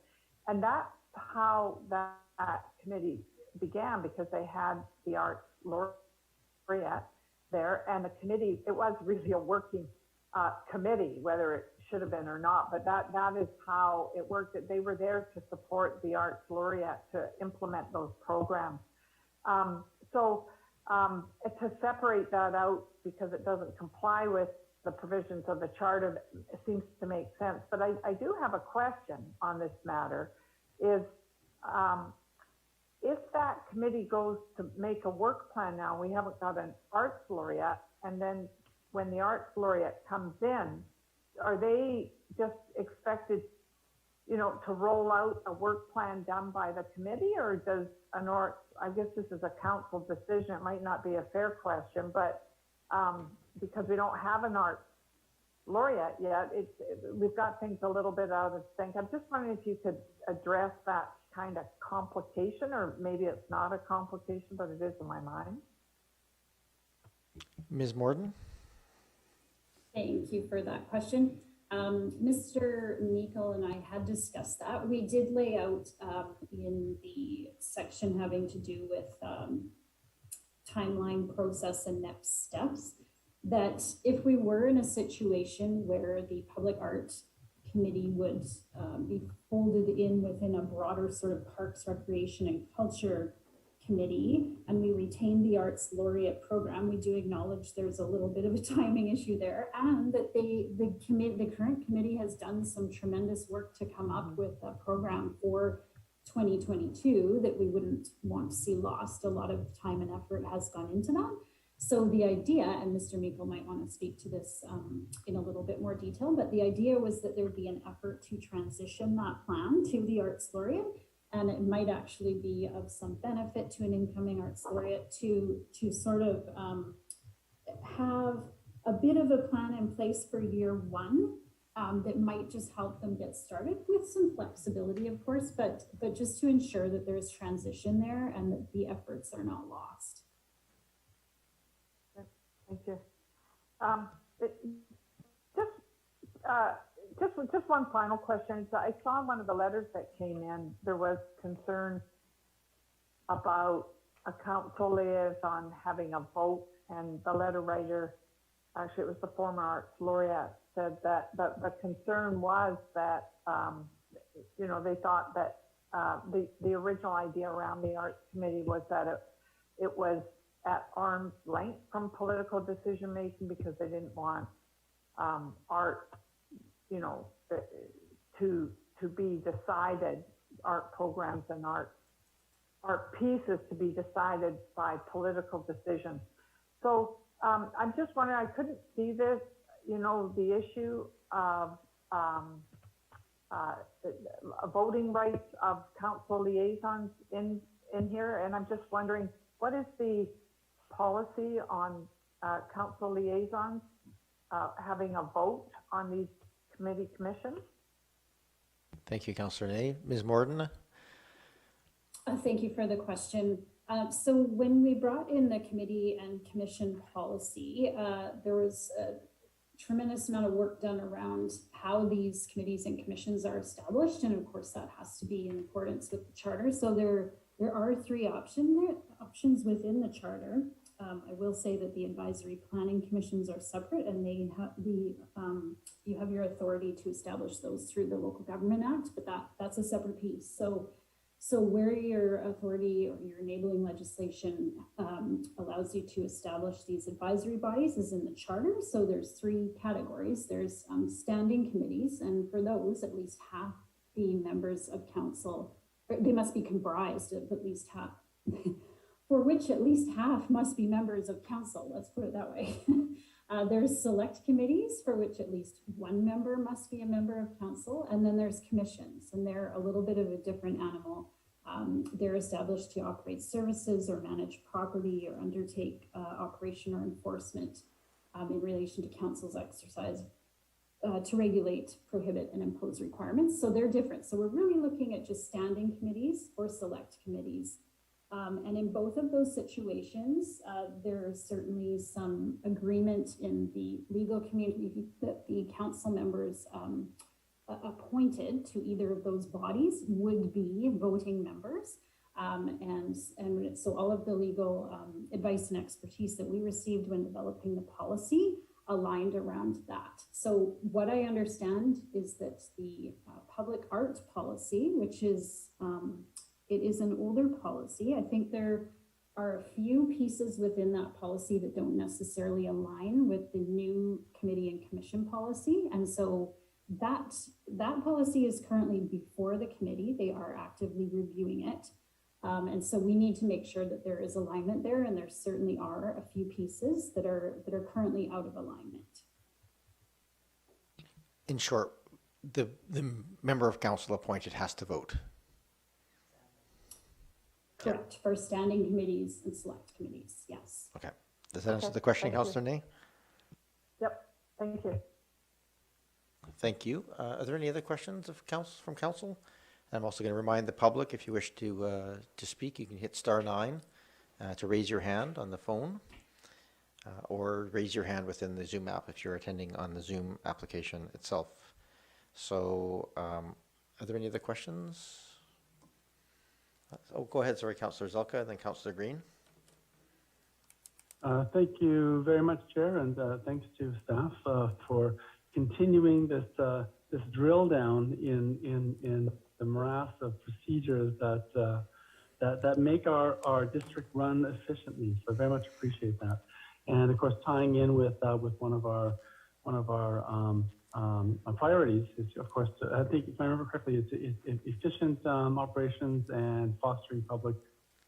and that's how that committee began, because they had the arts laureate there, and the committee, it was really a working committee, whether it should have been or not, but that is how it worked, that they were there to support the arts laureate to implement those programs. To separate that out because it doesn't comply with the provisions of the charter, it seems to make sense. But I do have a question on this matter, is if that committee goes to make a work plan now, we haven't got an arts laureate, and then when the arts laureate comes in, are they just expected, to roll out a work plan done by the committee, or does an arts, I guess this is a council decision, it might not be a fair question, but because we don't have an arts laureate yet, we've got things a little bit out of sync. I'm just wondering if you could address that kind of complication, or maybe it's not a complication, but it is in my mind. Ms. Morden? Thank you for that question. Mr. Meikle and I had discussed that. We did lay out in the section having to do with timeline, process, and next steps, that if we were in a situation where the Public Art Committee would be folded in within a broader sort of Parks, Recreation, and Culture Committee, and we retain the Arts Laureate program, we do acknowledge there's a little bit of a timing issue there, and that the current committee has done some tremendous work to come up with a program for 2022 that we wouldn't want to see lost. A lot of time and effort has gone into that. So the idea, and Mr. Meikle might want to speak to this in a little bit more detail, but the idea was that there would be an effort to transition that plan to the Arts Laureate, and it might actually be of some benefit to an incoming Arts Laureate to sort of have a bit of a plan in place for year one that might just help them get started, with some flexibility, of course, but just to ensure that there's transition there and that the efforts are not lost. Thank you. Just one final question. So I saw in one of the letters that came in, there was concern about a council liaison having a vote, and the letter writer, actually it was the former Arts Laureate, said that the concern was that, they thought that the original idea around the Arts Committee was that it was at arm's length from political decision making, because they didn't want art, to be decided, art programs and art pieces to be decided by political decisions. So I'm just wondering, I couldn't see this, the issue of voting rights of council liaisons in here, and I'm just wondering, what is the policy on council liaisons having a vote on these committee commissions? Thank you, Councillor Ney. Ms. Morden? Thank you for the question. So when we brought in the committee and commission policy, there was a tremendous amount of work done around how these committees and commissions are established. And of course, that has to be in accordance with the charter. So there are three options within the charter. I will say that the advisory planning commissions are separate, and they have you have your authority to establish those through the Local Government Act, but that's a separate piece. So So where your authority or your enabling legislation allows you to establish these advisory bodies is in the charter. So there's 3 categories. There's standing committees, and for those, at least half the members of council, they must be comprised of at least half, for which at least half must be members of council, let's put it that way. There's select committees for which at least 1 member must be a member of council, and then there's commissions, and they're a little bit of a different animal. They're established to operate services or manage property or undertake operation or enforcement in relation to council's exercise to regulate, prohibit, and impose requirements. So they're different. So we're really looking at just standing committees or select committees. And in both of those situations, there's certainly some agreement in the legal community that the council members appointed to either of those bodies would be voting members. And so all of the legal advice and expertise that we received when developing the policy aligned around that. So what I understand is that the public art policy, which is it is an older policy. I think there are a few pieces within that policy that don't necessarily align with the new committee and commission policy. And so that policy is currently before the committee. They are actively reviewing it. And so we need to make sure that there is alignment there. And there certainly are a few pieces that are currently out of alignment. In short, the member of council appointed has to vote. Correct, for standing committees and select committees, yes. Okay. Does that answer the question, Councillor Ney? Yep, thank you. Thank you. Are there any other questions from council? I'm also going to remind the public, if you wish to speak, you can hit *9 to raise your hand on the phone, or raise your hand within the Zoom app if you're attending on the Zoom application itself. So, are there any other questions? Oh, go ahead, sorry, Councillor Zelka, and then Councillor Green. Thank you very much, Chair, and thanks to staff for continuing this drill down in the morass of procedures that make our district run efficiently. So I very much appreciate that, and of course tying in with one of our priorities is, of course, I think if I remember correctly, it's efficient operations and fostering public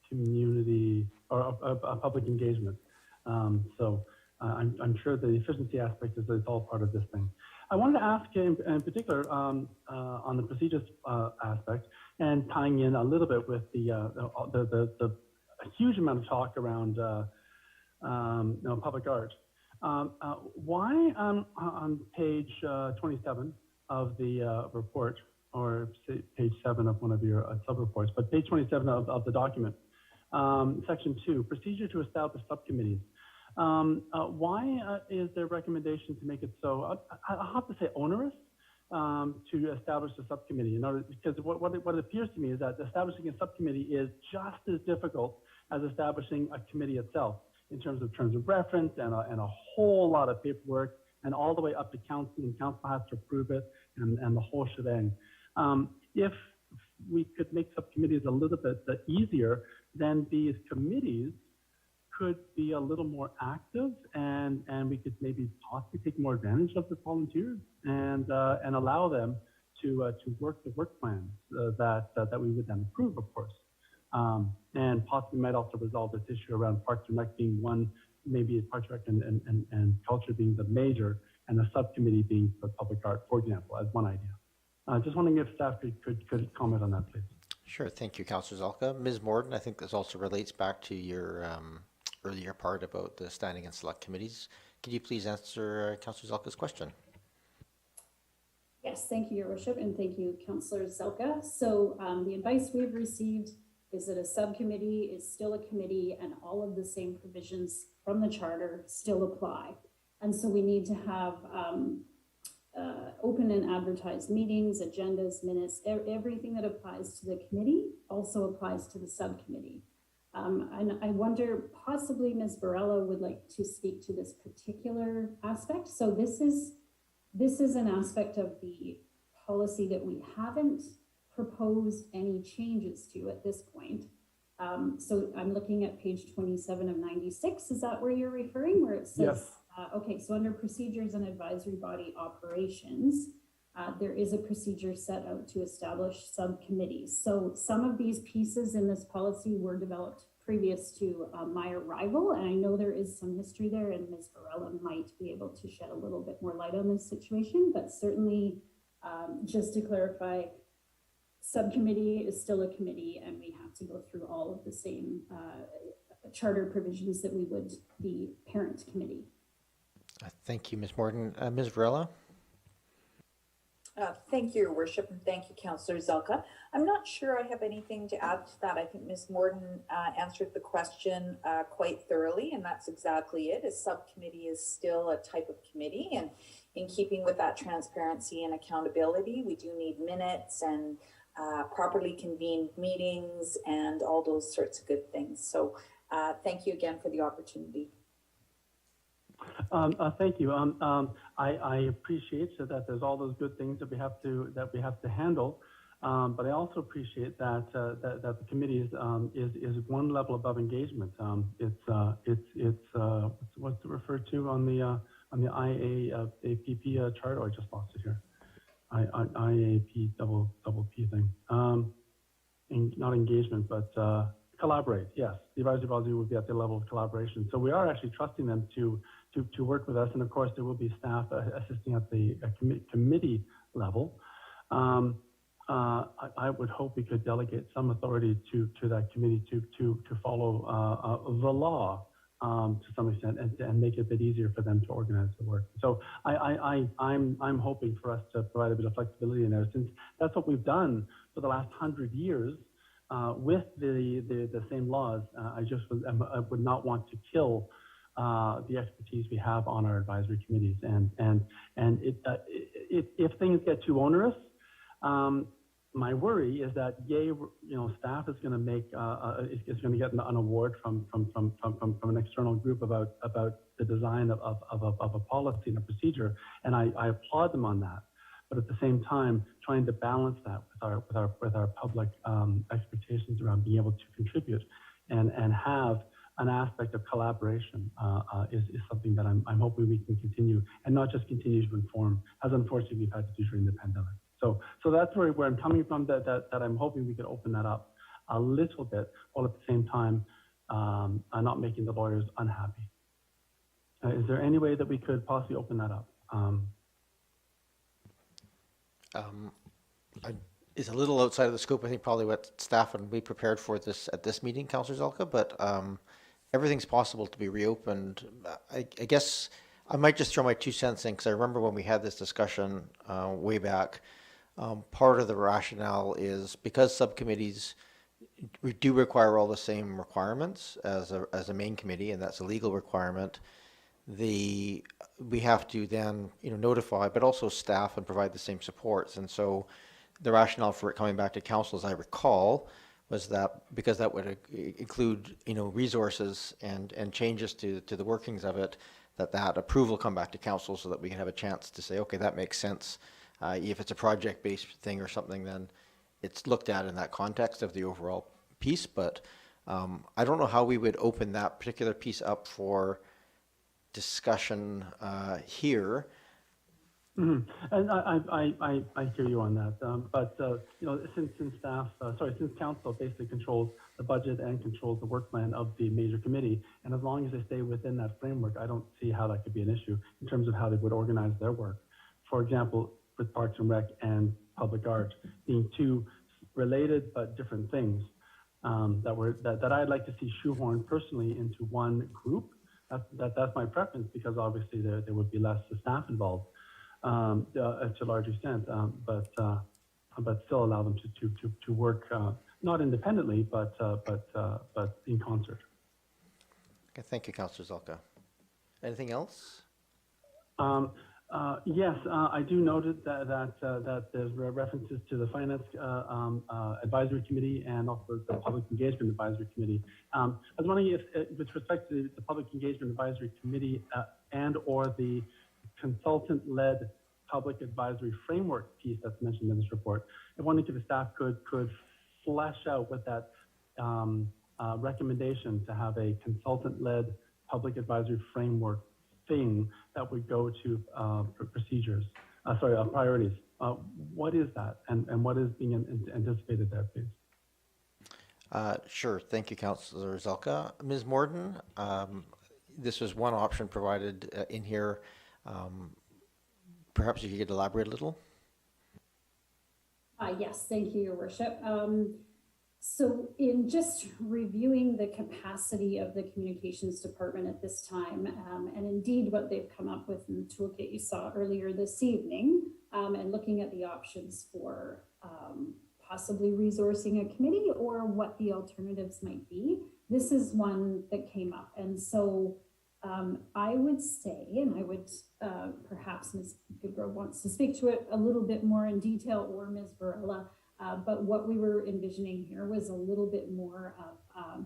community or public engagement. So I'm sure the efficiency aspect is all part of this thing. I wanted to ask in particular on the procedures aspect, and tying in a little bit with the huge amount of talk around public art. Why on page 27 of the report, or say page 7 of one of your sub-reports, but page 27 of the document, section 2, procedure to establish subcommittees. Why is there a recommendation to make it so, I'll have to say onerous, to establish a subcommittee? Because what it appears to me is that establishing a subcommittee is just as difficult as establishing a committee itself, in terms of reference and a whole lot of paperwork, and all the way up to council, and council has to approve it, and the whole shebang. If we could make subcommittees a little bit easier, then these committees could be a little more active, and we could maybe possibly take more advantage of the volunteers and allow them to work the work plans that we would then approve, of course. And possibly might also resolve this issue around Parks and Rec being one, maybe Parks and Rec and culture being the major, and the subcommittee being for public art, for example, as one idea. Just wondering if staff could comment on that, please. Sure, thank you, Councillor Zelka. Ms. Morden, I think this also relates back to your earlier part about the standing and select committees. Could you please answer Councillor Zelka's question? Yes, thank you, Your Worship, and thank you, Councillor Zelka. So the advice we've received is that a subcommittee is still a committee, and all of the same provisions from the charter still apply. And so we need to have open and advertised meetings, agendas, minutes, everything that applies to the committee also applies to the subcommittee. And I wonder, possibly Ms. Barella would like to speak to this particular aspect. So this is an aspect of the policy that we haven't proposed any changes to at this point. So I'm looking at page 27 of 96. Is that where you're referring? Where it says, Yes. Okay, so under procedures and advisory body operations, there is a procedure set out to establish subcommittees. So some of these pieces in this policy were developed previous to my arrival, and I know there is some history there, and Ms. Varela might be able to shed a little bit more light on this situation, but certainly just to clarify, subcommittee is still a committee, and we have to go through all of the same charter provisions that we would the parent committee. Thank you, Ms. Morden. Ms. Varela? Thank you, Your Worship, and thank you, Councillor Zelka. I'm not sure I have anything to add to that. I think Ms. Morden answered the question quite thoroughly, and that's exactly it. A subcommittee is still a type of committee, and in keeping with that transparency and accountability, we do need minutes and properly convened meetings and all those sorts of good things. So thank you again for the opportunity. Thank you. I appreciate that there's all those good things that we have to handle, but I also appreciate that that the committee is one level above engagement. It's what's it referred to on the IAPP chart? Oh, I just lost it here. IAP double P thing. Not engagement, but collaborate. Yes, the advisory body will be at the level of collaboration. So we are actually trusting them to work with us, and of course there will be staff assisting at the committee level. I would hope we could delegate some authority to that committee to follow the law to some extent and make it a bit easier for them to organize the work. So I'm hoping for us to provide a bit of flexibility in there, since that's what we've done for the last 100 years with the same laws. I would not want to kill the expertise we have on our advisory committees, and if things get too onerous, my worry is that staff is going to make is going to get an award from an external group about the design of a policy and a procedure, and I applaud them on that. But at the same time, trying to balance that with our public expectations around being able to contribute and have an aspect of collaboration is something that I'm hoping we can continue, and not just continue to inform, as unfortunately we've had to do during the pandemic. So that's where I'm coming from, that I'm hoping we could open that up a little bit, while at the same time not making the lawyers unhappy. Is there any way that we could possibly open that up? Is a little outside of the scope, I think, probably what staff would be prepared for this at this meeting, Councillor Zelka, but everything's possible to be reopened. I guess I might just throw my 2 cents in, because I remember when we had this discussion way back, part of the rationale is because subcommittees do require all the same requirements as a main committee, and that's a legal requirement. We have to then notify, but also staff and provide the same supports. And so the rationale for it coming back to council, as I recall, was that because that would include resources and changes to the workings of it, that approval come back to council so that we can have a chance to say, okay, that makes sense. If it's a project-based thing or something, then it's looked at in that context of the overall piece. But I don't know how we would open that particular piece up for discussion here. Mm-hmm. And I hear you on that. But since council basically controls the budget and controls the work plan of the major committee, and as long as they stay within that framework, I don't see how that could be an issue in terms of how they would organize their work. For example, with Parks and Rec and Public Art being two related but different things that I'd like to see shoehorned personally into one group. That's my preference, because obviously there would be less staff involved to a large extent, but still allow them to work not independently, but in concert. Okay, thank you, Councillor Zelka. Anything else? Yes, I do note that there's references to the Finance Advisory Committee and also the Public Engagement Advisory Committee. I was wondering if, with respect to the Public Engagement Advisory Committee and or the consultant-led public advisory framework piece that's mentioned in this report. I wondered if the staff could flesh out what that recommendation to have a consultant-led public advisory framework thing that would go to priorities. What is that, and what is being anticipated there, please? Sure. Thank you, Councillor Zelka. Ms. Morden, this was one option provided in here. Perhaps you could elaborate a little? Yes, thank you, Your Worship. So in just reviewing the capacity of the communications department at this time, and indeed what they've come up with in the toolkit you saw earlier this evening, and looking at the options for possibly resourcing a committee or what the alternatives might be, this is one that came up. And so I would say, and I would perhaps Ms. Goodgrove wants to speak to it a little bit more in detail, or Ms. Varela, but what we were envisioning here was a little bit more of,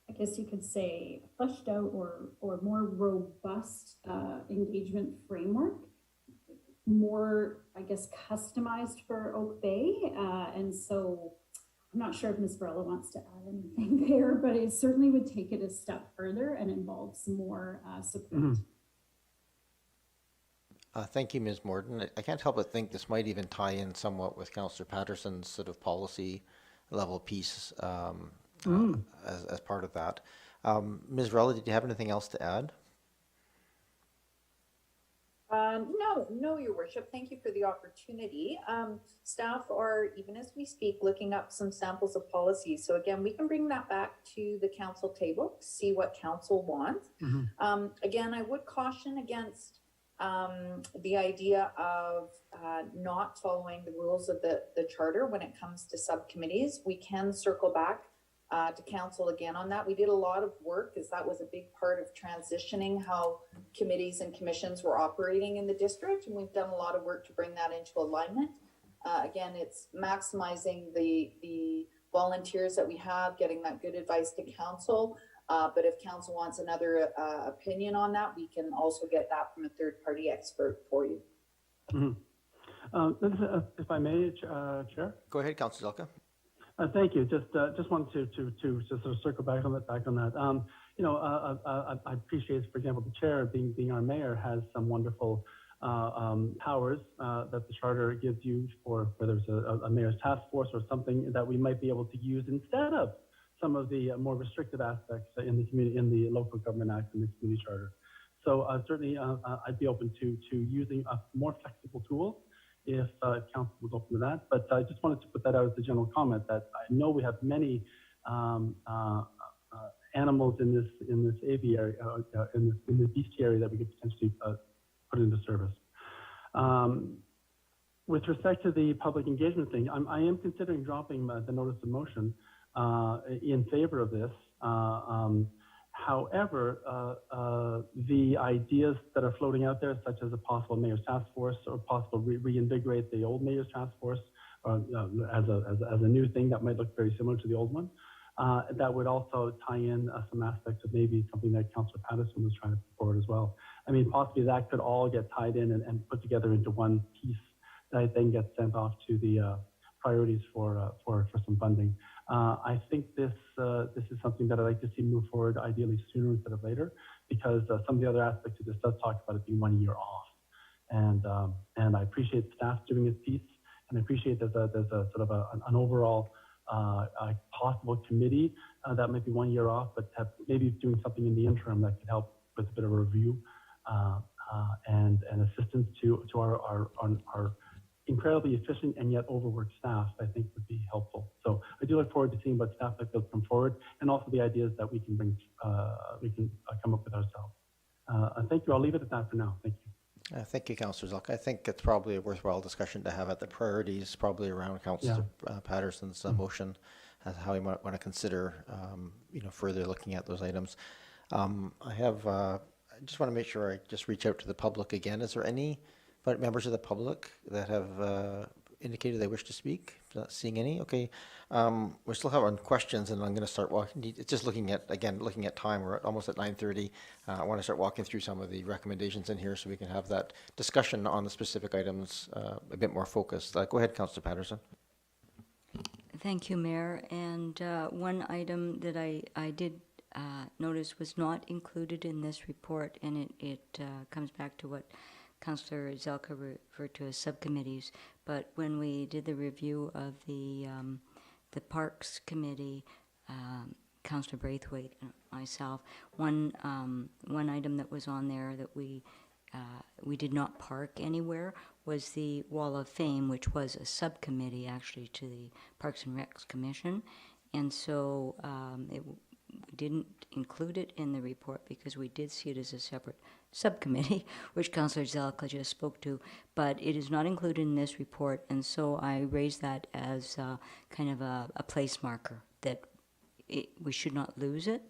I guess you could say, fleshed out or more robust engagement framework, more, I guess, customized for Oak Bay. And so I'm not sure if Ms. Varela wants to add anything there, but it certainly would take it a step further and involve some more support. Mm-hmm. Thank you, Ms. Morden. I can't help but think this might even tie in somewhat with Councillor Patterson's sort of policy level piece as part of that. Ms. Varela, did you have anything else to add? No, Your Worship. Thank you for the opportunity. Staff are, even as we speak, looking up some samples of policies. So again, we can bring that back to the council table, see what council wants. Mm-hmm. Again, I would caution against the idea of not following the rules of the charter when it comes to subcommittees. We can circle back to council again on that. We did a lot of work, because that was a big part of transitioning how committees and commissions were operating in the district, and we've done a lot of work to bring that into alignment. Again, it's maximizing the volunteers that we have, getting that good advice to council. But if council wants another opinion on that, we can also get that from a third-party expert for you. Mm-hmm. If I may, Chair? Go ahead, Councillor Zelka. Thank you. Just wanted to sort of circle back on that. I appreciate, for example, the chair being our mayor has some wonderful powers that the charter gives you for whether it's a mayor's task force or something that we might be able to use instead of some of the more restrictive aspects in the community, in the Local Government Act and the community charter. So certainly, I'd be open to using a more flexible tool if council was open to that. But I just wanted to put that out as a general comment that I know we have many animals in this aviary, in this bestiary that we could potentially put into service. With respect to the public engagement thing, I am considering dropping the notice of motion in favor of this. However, the ideas that are floating out there, such as a possible mayor's task force or possible reinvigorate the old mayor's task force as a new thing that might look very similar to the old one, that would also tie in some aspects of maybe something that Councillor Patterson was trying to put forward as well. I mean, possibly that could all get tied in and put together into one piece that then gets sent off to the priorities for some funding. I think this is something that I'd like to see move forward ideally sooner instead of later, because some of the other aspects of this does talk about it being 1 year off. And I appreciate staff doing its piece, and I appreciate there's a sort of an overall possible committee that might be 1 year off, but maybe doing something in the interim that could help with a bit of a review and assistance to our incredibly efficient and yet overworked staff, I think would be helpful. So I do look forward to seeing what staff like those come forward, and also the ideas that we can bring, come up with ourselves. Thank you. I'll leave it at that for now. Thank you. Thank you, Councillor Zelka. I think it's probably a worthwhile discussion to have at the priorities, probably around Councillor Patterson's motion, as how you might want to consider, further looking at those items. I just want to make sure I just reach out to the public again. Is there any members of the public that have indicated they wish to speak? Not seeing any. Okay. We still have on questions, and I'm going to start walking. It's just looking at time. We're almost at 9:30. I want to start walking through some of the recommendations in here so we can have that discussion on the specific items a bit more focused. Go ahead, Councillor Patterson. Thank you, Mayor. And one item that I did notice was not included in this report, and it comes back to what Councillor Zelka referred to as subcommittees. But when we did the review of the Parks Committee, Councillor Braithwaite and myself, one item that was on there that we did not park anywhere was the Wall of Fame, which was a subcommittee actually to the Parks and Recs Commission, and so we didn't include it in the report because we did see it as a separate subcommittee, which Councillor Zelka just spoke to, but it is not included in this report, and so I raised that as kind of a place marker that we should not lose it,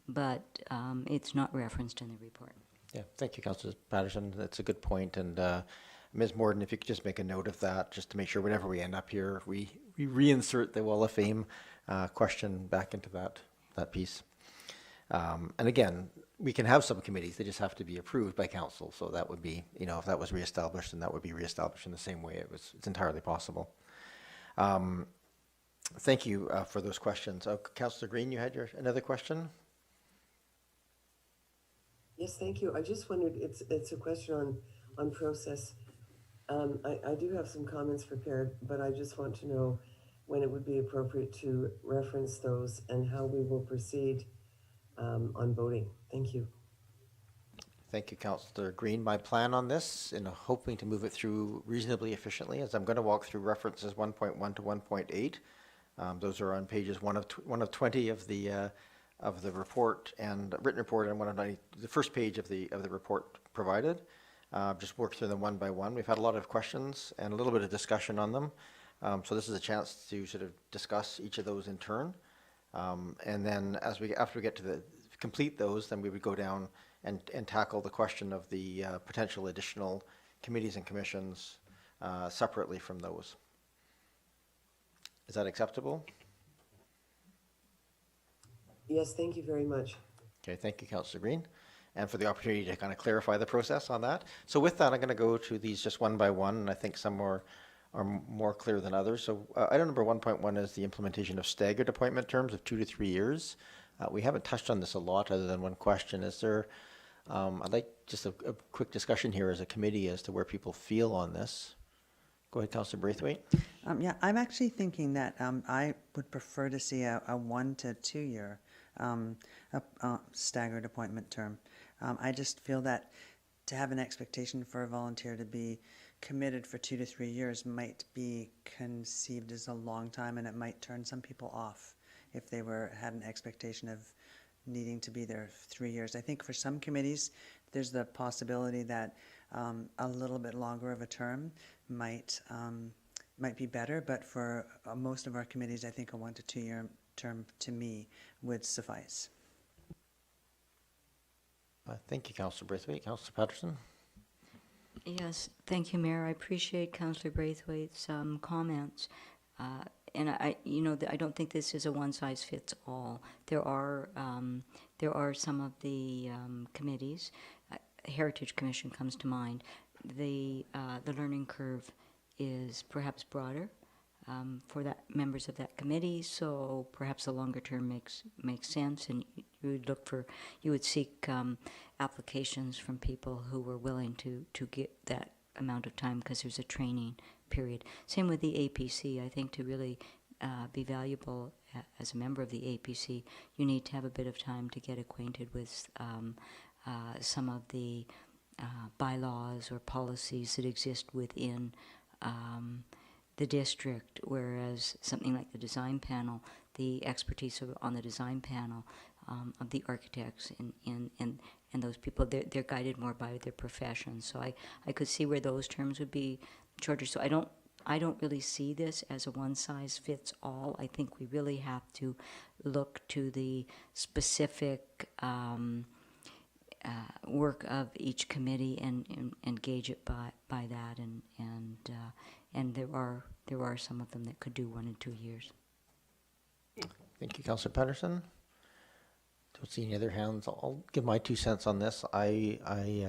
but it's not referenced in the report. Yeah, thank you, Councillor Patterson. That's a good point. And Ms. Morden, if you could just make a note of that, just to make sure whenever we end up here, we reinsert the Wall of Fame question back into that piece. And again, we can have subcommittees. They just have to be approved by council. So that would be, if that was reestablished, then that would be reestablished in the same way. It's entirely possible. Thank you for those questions. Councillor Green, you had another question? Yes, thank you. I just wondered, it's a question on process. I do have some comments prepared, but I just want to know when it would be appropriate to reference those and how we will proceed on voting. Thank you. Thank you, Councillor Green. My plan on this, in hoping to move it through reasonably efficiently, is I'm going to walk through references 1.1 to 1.8. Those are on pages 1 of 20 of the report and written report, and the first page of the report provided. Just work through them one by one. We've had a lot of questions and a little bit of discussion on them. So this is a chance to sort of discuss each of those in turn. And then after we get to complete those, then we would go down and tackle the question of the potential additional committees and commissions separately from those. Is that acceptable? Yes, thank you very much. Okay, thank you, Councillor Green, and for the opportunity to kind of clarify the process on that. So with that, I'm going to go to these just one by one, and I think some are more clear than others. So item number 1.1 is the implementation of staggered appointment terms of 2 to 3 years. We haven't touched on this a lot other than one question. Is there, I'd like just a quick discussion here as a committee as to where people feel on this. Go ahead, Councillor Braithwaite. Yeah, I'm actually thinking that I would prefer to see a 1 to 2 year staggered appointment term. I just feel that to have an expectation for a volunteer to be committed for 2 to 3 years might be conceived as a long time, and it might turn some people off if they had an expectation of needing to be there 3 years. I think for some committees, there's the possibility that a little bit longer of a term might be better, but for most of our committees, I think a 1 to 2 year term to me would suffice. Thank you, Councillor Braithwaite. Councillor Patterson. Yes, thank you, Mayor. I appreciate Councillor Braithwaite's comments. And I don't think this is a one-size-fits-all. There are some of the committees. Heritage Commission comes to mind. The learning curve is perhaps broader for that members of that committee, so perhaps a longer term makes sense, and you would seek applications from people who were willing to get that amount of time because there's a training period. Same with the APC. I think to really be valuable as a member of the APC, you need to have a bit of time to get acquainted with some of the bylaws or policies that exist within the district, whereas something like the design panel, the expertise on the design panel of the architects and those people, they're guided more by their profession. So I could see where those terms would be shorter. So I don't really see this as a one-size-fits-all. I think we really have to look to the specific work of each committee and gauge it by that, and there are some of them that could do 1 and 2 years. Thank you, Councillor Patterson. Don't see any other hands. I'll give my 2 cents on this. I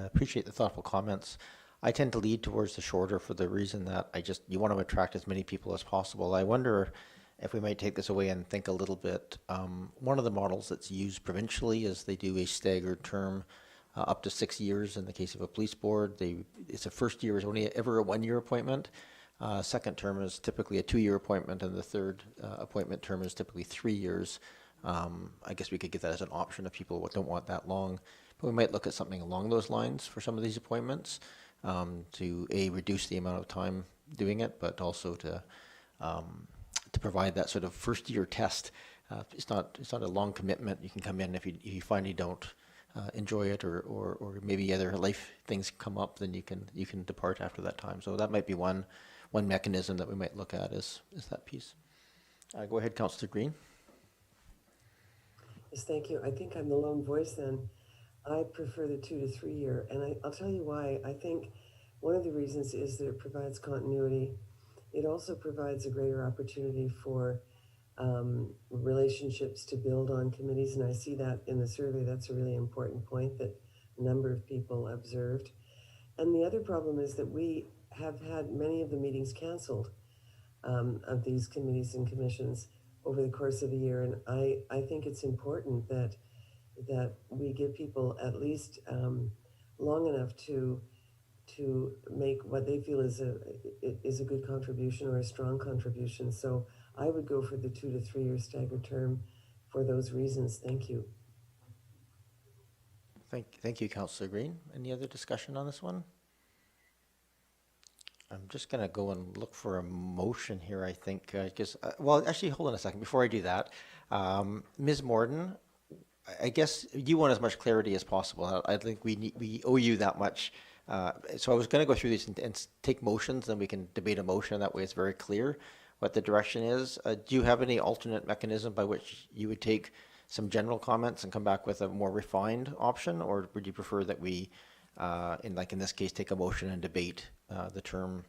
appreciate the thoughtful comments. I tend to lead towards the shorter for the reason that you want to attract as many people as possible. I wonder if we might take this away and think a little bit. One of the models that's used provincially is they do a staggered term up to 6 years in the case of a police board. It's a first year is only ever a 1-year appointment. Second term is typically a 2-year appointment, and the third appointment term is typically 3 years. I guess we could give that as an option if people don't want that long. But we might look at something along those lines for some of these appointments to reduce the amount of time doing it, but also to provide that sort of first year test. It's not a long commitment. You can come in if you find you don't enjoy it, or maybe other life things come up, then you can depart after that time. So that might be one mechanism that we might look at is that piece. Go ahead, Councillor Green. Yes, thank you. I think I'm the lone voice then. I prefer the 2 to 3 year, and I'll tell you why. I think one of the reasons is that it provides continuity. It also provides a greater opportunity for relationships to build on committees, and I see that in the survey. That's a really important point that a number of people observed. And the other problem is that we have had many of the meetings canceled of these committees and commissions over the course of a year, and I think it's important that we give people at least long enough to make what they feel is a good contribution or a strong contribution. So I would go for the 2 to 3 year staggered term for those reasons. Thank you. Thank you, Councillor Green. Any other discussion on this one? I'm just going to go and look for a motion here, I think, because, well, actually, hold on a second. Before I do that, Ms. Morden, I guess you want as much clarity as possible. I think we owe you that much. So I was going to go through these and take motions, then we can debate a motion. That way it's very clear what the direction is. Do you have any alternate mechanism by which you would take some general comments and come back with a more refined option? Or would you prefer that we, in this case, take a motion and debate the term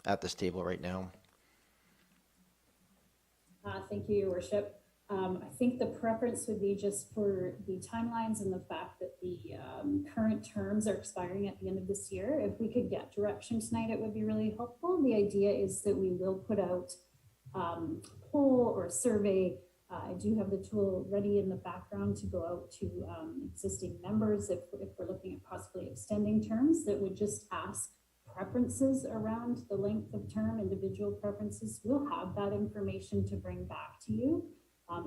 at this table right now? Thank you, Your Worship. I think the preference would be just for the timelines and the fact that the current terms are expiring at the end of this year. If we could get direction tonight, it would be really helpful. The idea is that we will put out a poll or a survey. I do have the tool ready in the background to go out to existing members if we're looking at possibly extending terms, that would just ask preferences around the length of term, individual preferences. We'll have that information to bring back to you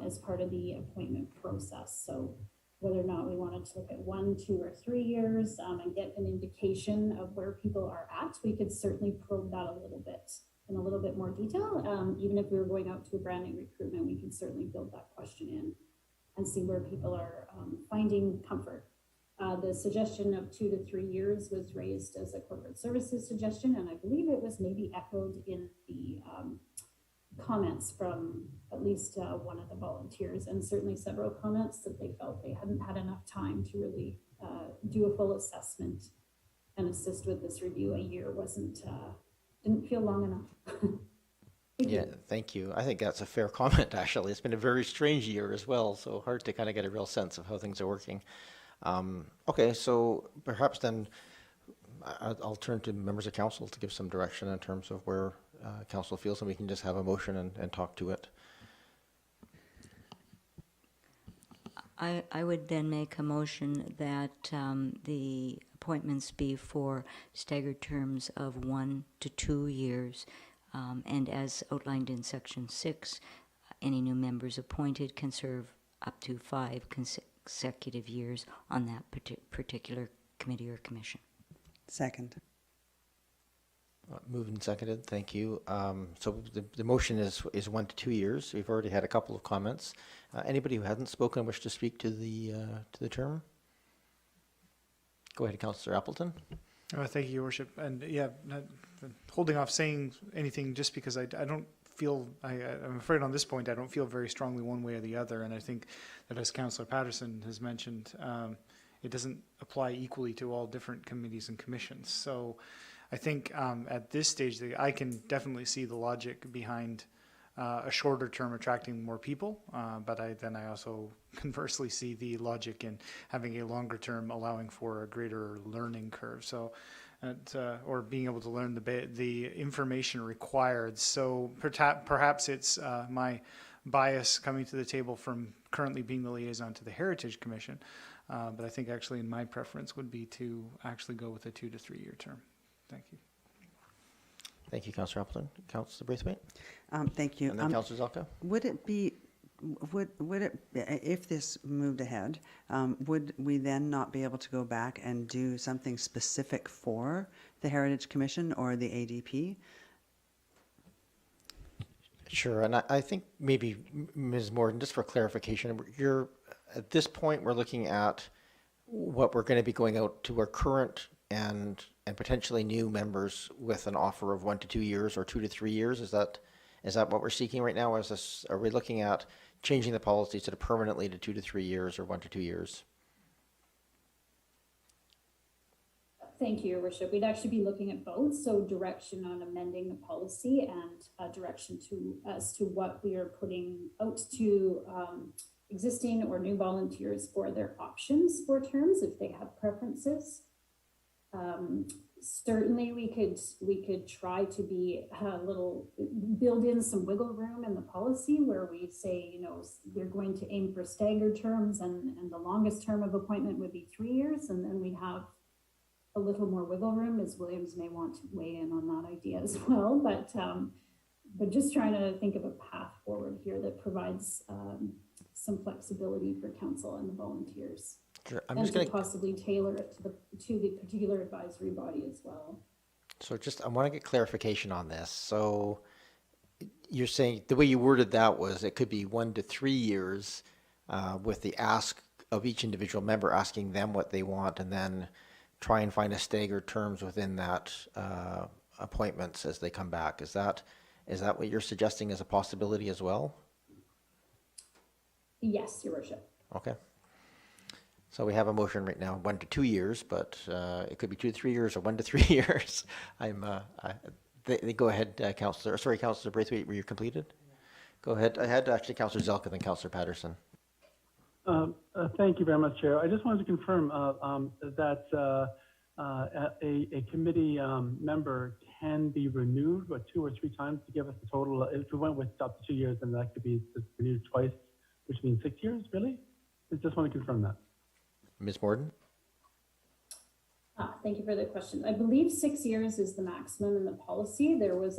as part of the appointment process. So whether or not we wanted to look at 1, 2, or 3 years and get an indication of where people are at, we could certainly probe that a little bit in a little bit more detail. Even if we were going out to a brand new recruitment, we can certainly build that question in and see where people are finding comfort. The suggestion of 2 to 3 years was raised as a corporate services suggestion, and I believe it was maybe echoed in the comments from at least one of the volunteers, and certainly several comments that they felt they hadn't had enough time to really do a full assessment and assist with this review. A year didn't feel long enough. Thank you. I think that's a fair comment, actually. It's been a very strange year as well, so hard to kind of get a real sense of how things are working. Okay, so perhaps then I'll turn to members of council to give some direction in terms of where council feels, and we can just have a motion and talk to it. I would then make a motion that the appointments be for staggered terms of 1 to 2 years, and as outlined in section 6, any new members appointed can serve up to 5 consecutive years on that particular committee or commission. Second. Moved and seconded. Thank you. So the motion is 1 to 2 years. We've already had a couple of comments. Anybody who hasn't spoken wish to speak to the term? Go ahead, Councillor Appleton. Thank you, Your Worship. And yeah, holding off saying anything just because I don't feel, I'm afraid on this point, I don't feel very strongly one way or the other. And I think that, as Councillor Patterson has mentioned, it doesn't apply equally to all different committees and commissions. So I think at this stage, I can definitely see the logic behind a shorter term attracting more people, but I also conversely see the logic in having a longer term allowing for a greater learning curve. So, or being able to learn the information required. So perhaps it's my bias coming to the table from currently being the liaison to the Heritage Commission, but I think actually in my preference would be to actually go with a 2 to 3 year term. Thank you. Thank you, Councillor Appleton. Councillor Braithwaite? Thank you. And then Councillor Zelka? Would it, if this moved ahead, would we then not be able to go back and do something specific for the Heritage Commission or the ADP? Sure, and I think maybe, Ms. Morden, just for clarification, at this point, we're looking at what we're going to be going out to our current and potentially new members with an offer of 1 to 2 years or 2 to 3 years. Is that what we're seeking right now? Are we looking at changing the policy to permanently to 2 to 3 years or 1 to 2 years? Thank you, Your Worship. We'd actually be looking at both, so direction on amending the policy and direction as to what we are putting out to existing or new volunteers for their options for terms if they have preferences. Certainly we could try to be build in some wiggle room in the policy where we say, we're going to aim for staggered terms and the longest term of appointment would be 3 years, and then we have a little more wiggle room. Ms. Williams may want to weigh in on that idea as well, but just trying to think of a path forward here that provides some flexibility for council and the volunteers. Sure. I'm just going to possibly tailor it to the particular advisory body as well. So I want to get clarification on this. So you're saying the way you worded that was it could be 1 to 3 years with the ask of each individual member, asking them what they want, and then try and find a staggered terms within that appointments as they come back. Is that what you're suggesting as a possibility as well? Yes, Your Worship. Okay. So we have a motion right now, 1 to 2 years, but it could be 2 to 3 years or 1 to 3 years. Go ahead, Councillor. Sorry, Councillor Braithwaite, were you completed? Go ahead. I had actually Councillor Zelka, then Councillor Patterson. Thank you very much, Chair. I just wanted to confirm that a committee member can be renewed 2 or 3 times to give us the total. If we went with up to 2 years, then that could be renewed twice, which means 6 years, really? I just want to confirm that. Ms. Morden? Thank you for the question. I believe 6 years is the maximum in the policy. There was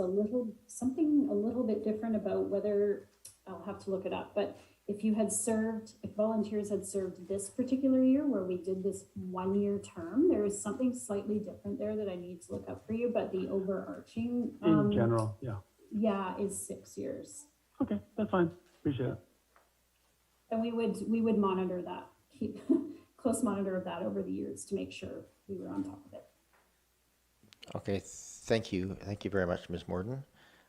something a little bit different about whether, I'll have to look it up, but if volunteers had served this particular year where we did this 1 year term, there is something slightly different there that I need to look up for you, but the overarching in general, yeah, is 6 years. Okay, that's fine. Appreciate it. And we would monitor that, keep close monitor of that over the years to make sure we were on top of it. Okay, thank you. Thank you very much, Ms. Morden.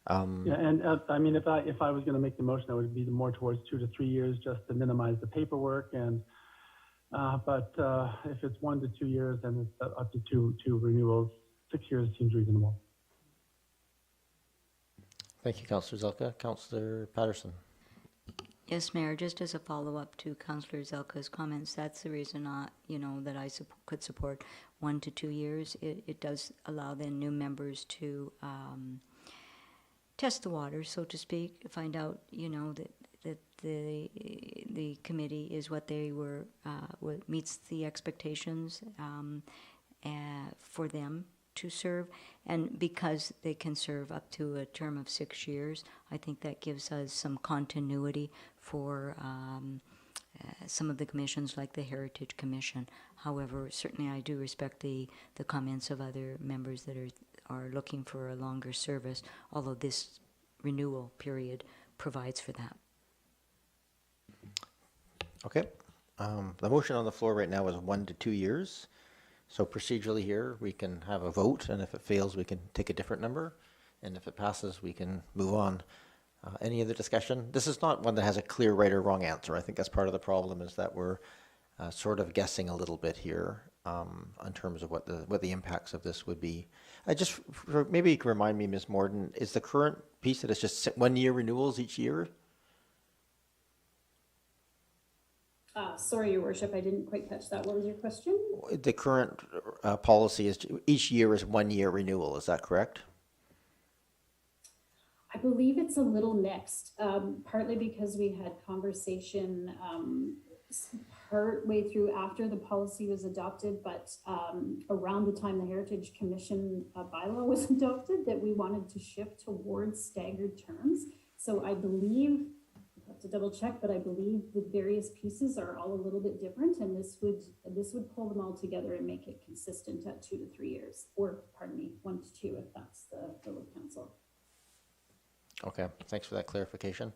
Yeah, and I mean, if I was going to make the motion, I would be more towards 2 to 3 years just to minimize the paperwork. And but if it's 1 to 2 years, then it's up to two renewals. 6 years seems reasonable. Thank you, Councillor Zelka. Councillor Patterson. Yes, Mayor, just as a follow-up to Councillor Zelka's comments, that's the reason that I could support 1 to 2 years. It does allow then new members to test the waters, so to speak, find out, that the committee is what they were, what meets the expectations for them to serve, and because they can serve up to a term of 6 years, I think that gives us some continuity for some of the commissions like the Heritage Commission. However, certainly I do respect the comments of other members that are looking for a longer service, although this renewal period provides for that. Okay. The motion on the floor right now is 1 to 2 years. So procedurally here, we can have a vote, and if it fails, we can take a different number. And if it passes, we can move on. Any other discussion? This is not one that has a clear right or wrong answer. I think that's part of the problem, is that we're sort of guessing a little bit here in terms of what the impacts of this would be. Maybe you can remind me, Ms. Morden, is the current piece that it's just 1 year renewals each year? Sorry, Your Worship, I didn't quite catch that. What was your question? The current policy is each year is 1 year renewal. Is that correct? I believe it's a little mixed, partly because we had conversation partway through after the policy was adopted, but around the time the Heritage Commission bylaw was adopted, that we wanted to shift towards staggered terms. So I believe, I have to double check, but I believe the various pieces are all a little bit different, and this would pull them all together and make it consistent at 2 to 3 years, or pardon me, 1 to 2 if that's the will of council. Okay, thanks for that clarification.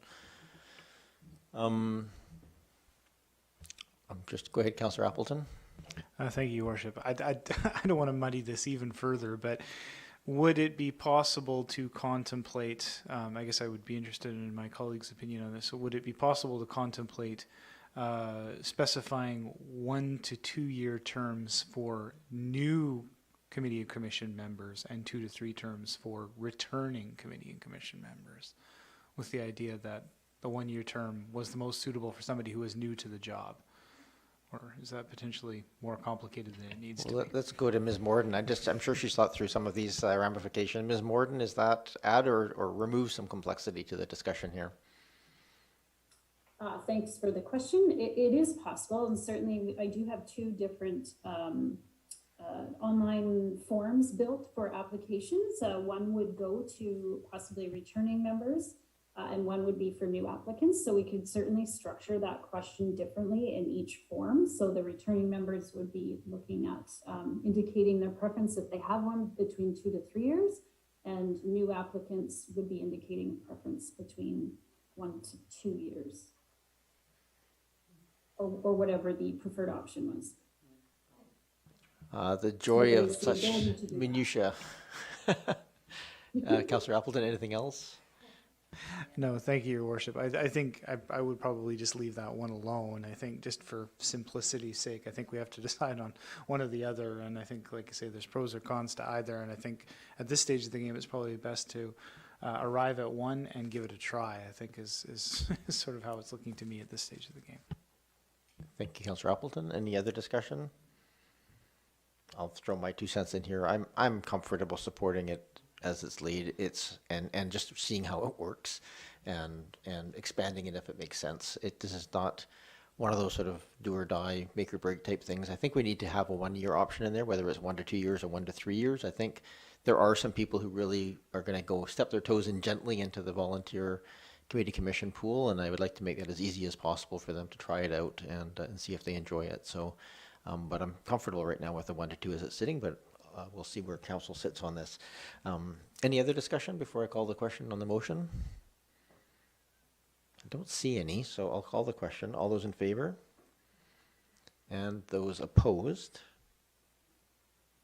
Just go ahead, Councillor Appleton. Thank you, Your Worship. I don't want to muddy this even further, but would it be possible to contemplate, I guess I would be interested in my colleague's opinion on this, so would it be possible to contemplate specifying 1 to 2 year terms for new committee and commission members and 2 to 3 terms for returning committee and commission members, with the idea that the 1 year term was the most suitable for somebody who is new to the job? Or is that potentially more complicated than it needs to be? Let's go to Ms. Morden. I'm sure she's thought through some of these ramifications. Ms. Morden, is that add or remove some complexity to the discussion here? Thanks for the question. It is possible, and certainly I do have 2 different online forms built for applications. One would go to possibly returning members, and one would be for new applicants. So we could certainly structure that question differently in each form. So the returning members would be looking at indicating their preference if they have one between 2 to 3 years, and new applicants would be indicating a preference between 1 to 2 years, or whatever the preferred option was. The joy of such minutiae. Councillor Appleton, anything else? No, thank you, Your Worship. I think I would probably just leave that one alone. I think just for simplicity's sake, I think we have to decide on one or the other. And I think, like I say, there's pros or cons to either. And I think at this stage of the game, it's probably best to arrive at one and give it a try, I think is sort of how it's looking to me at this stage of the game. Thank you, Councillor Appleton. Any other discussion? I'll throw my 2 cents in here. I'm comfortable supporting it as its lead. And just seeing how it works and expanding it if it makes sense. This is not one of those sort of do or die, make or break type things. I think we need to have a 1 year option in there, whether it's 1 to 2 years or 1 to 3 years. I think there are some people who really are going to go step their toes in gently into the volunteer committee commission pool, and I would like to make that as easy as possible for them to try it out and see if they enjoy it. So, but I'm comfortable right now with the 1 to 2 as it's sitting, but we'll see where council sits on this. Any other discussion before I call the question on the motion? I don't see any, so I'll call the question. All those in favor? And those opposed?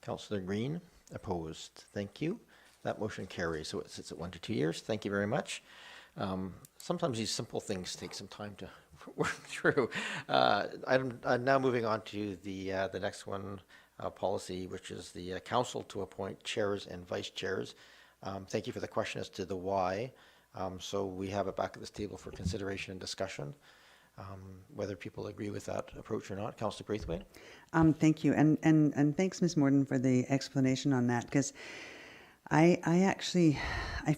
Councillor Green, opposed. Thank you. That motion carries, so it sits at 1 to 2 years. Thank you very much. Sometimes these simple things take some time to work through. I'm now moving on to the next one, policy, which is the council to appoint chairs and vice chairs. Thank you for the question as to the why. So we have it back at this table for consideration and discussion, whether people agree with that approach or not. Councillor Braithwaite. Thank you, and thanks, Ms. Morden, for the explanation on that, because I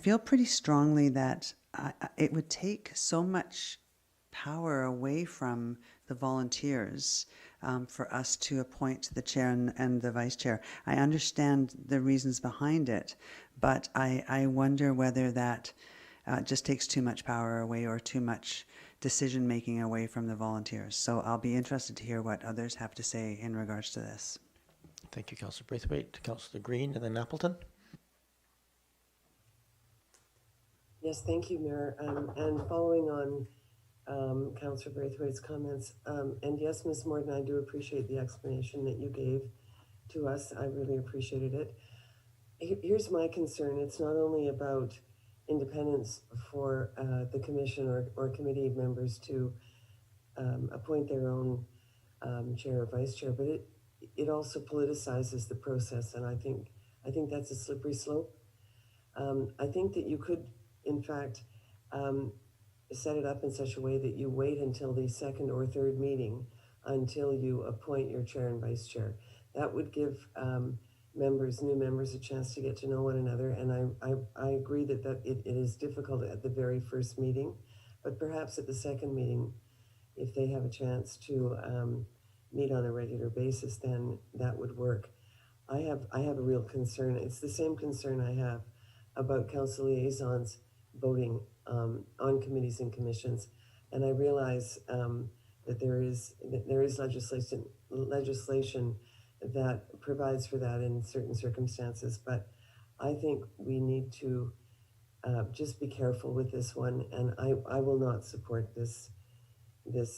feel pretty strongly that it would take so much power away from the volunteers for us to appoint the chair and the vice chair. I understand the reasons behind it, but I wonder whether that just takes too much power away or too much decision making away from the volunteers. So I'll be interested to hear what others have to say in regards to this. Thank you, Councillor Braithwaite. Councillor Green, and then Appleton. Yes, thank you, Mayor. And following on Councillor Braithwaite's comments, and yes, Ms. Morden, I do appreciate the explanation that you gave to us. I really appreciated it. Here's my concern. It's not only about independence for the commission or committee members to appoint their own chair or vice chair, but it also politicizes the process, and I think that's a slippery slope. I think that you could, in fact, set it up in such a way that you wait until the second or third meeting until you appoint your chair and vice chair. That would give new members a chance to get to know one another, and I agree that it is difficult at the very first meeting, but perhaps at the second meeting, if they have a chance to meet on a regular basis, then that would work. I have a real concern. It's the same concern I have about council liaisons voting on committees and commissions, and I realize that there is legislation that provides for that in certain circumstances, but I think we need to just be careful with this one, and I will not support this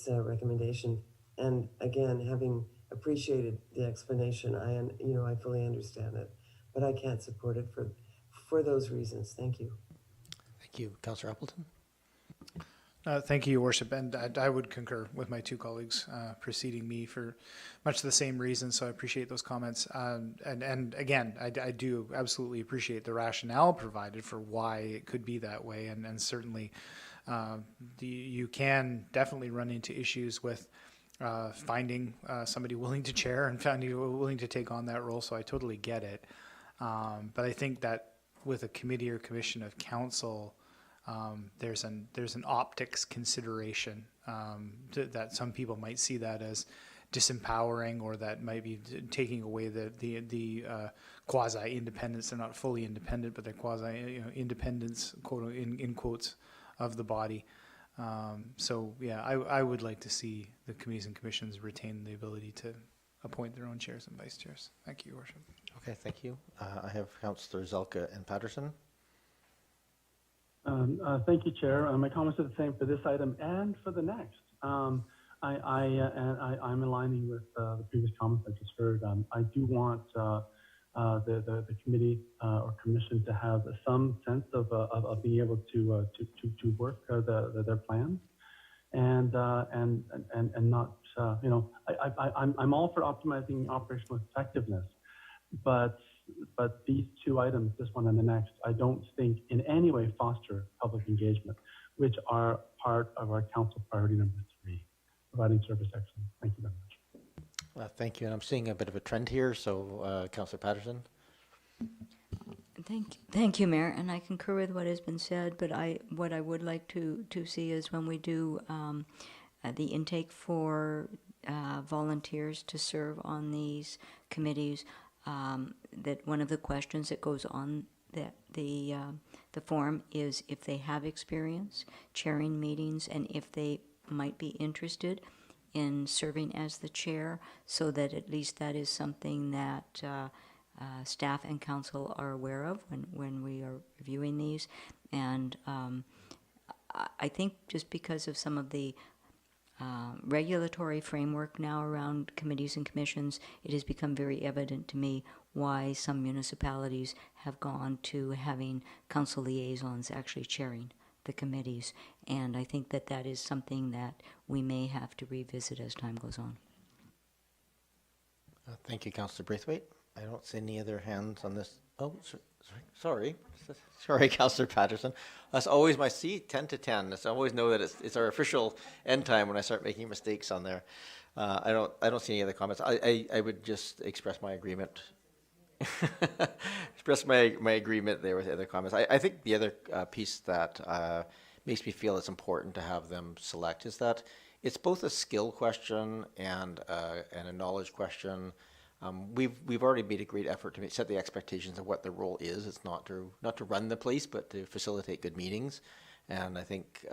recommendation. And again, having appreciated the explanation, I fully understand it, but I can't support it for those reasons. Thank you. Thank you. Councillor Appleton? Thank you, Your Worship, and I would concur with my two colleagues preceding me for much the same reasons, so I appreciate those comments. And again, I do absolutely appreciate the rationale provided for why it could be that way, and certainly you can definitely run into issues with finding somebody willing to chair and finding willing to take on that role, so I totally get it. But I think that with a committee or commission of council, there's an optics consideration that some people might see that as disempowering, or that might be taking away the quasi independence. They're not fully independent, but they're quasi independence, quote in quotes, of the body. So yeah, I would like to see the committees and commissions retain the ability to appoint their own chairs and vice chairs. Thank you, Your Worship. Okay, thank you. I have Councillor Zelka and Patterson. Thank you, Chair. My comments are the same for this item and for the next. I'm aligning with the previous comments I just heard. I do want the committee or commission to have some sense of being able to work their plans, and not I'm all for optimizing operational effectiveness, but these two items, this one and the next, I don't think in any way foster public engagement, which are part of our council priority number 3, providing service excellence. Thank you very much. Thank you, and I'm seeing a bit of a trend here, so Councillor Patterson. Thank you, Mayor, and I concur with what has been said, but what I would like to see is when we do the intake for volunteers to serve on these committees, that one of the questions that goes on the form is if they have experience chairing meetings and if they might be interested in serving as the chair, so that at least that is something that staff and council are aware of when we are reviewing these. And I think just because of some of the regulatory framework now around committees and commissions, it has become very evident to me why some municipalities have gone to having council liaisons actually chairing the committees. And I think that that is something that we may have to revisit as time goes on. Thank you, Councillor Braithwaite. I don't see any other hands on this. Oh, sorry. Sorry, Councillor Patterson. That's always my 10 to 10. I always know that it's our official end time when I start making mistakes on there. I don't see any other comments. I would just express my agreement. Express my agreement there with the other comments. I think the other piece that makes me feel it's important to have them select is that it's both a skill question and a knowledge question. We've already made a great effort to set the expectations of what the role is. It's not to run the place, but to facilitate good meetings. And I think,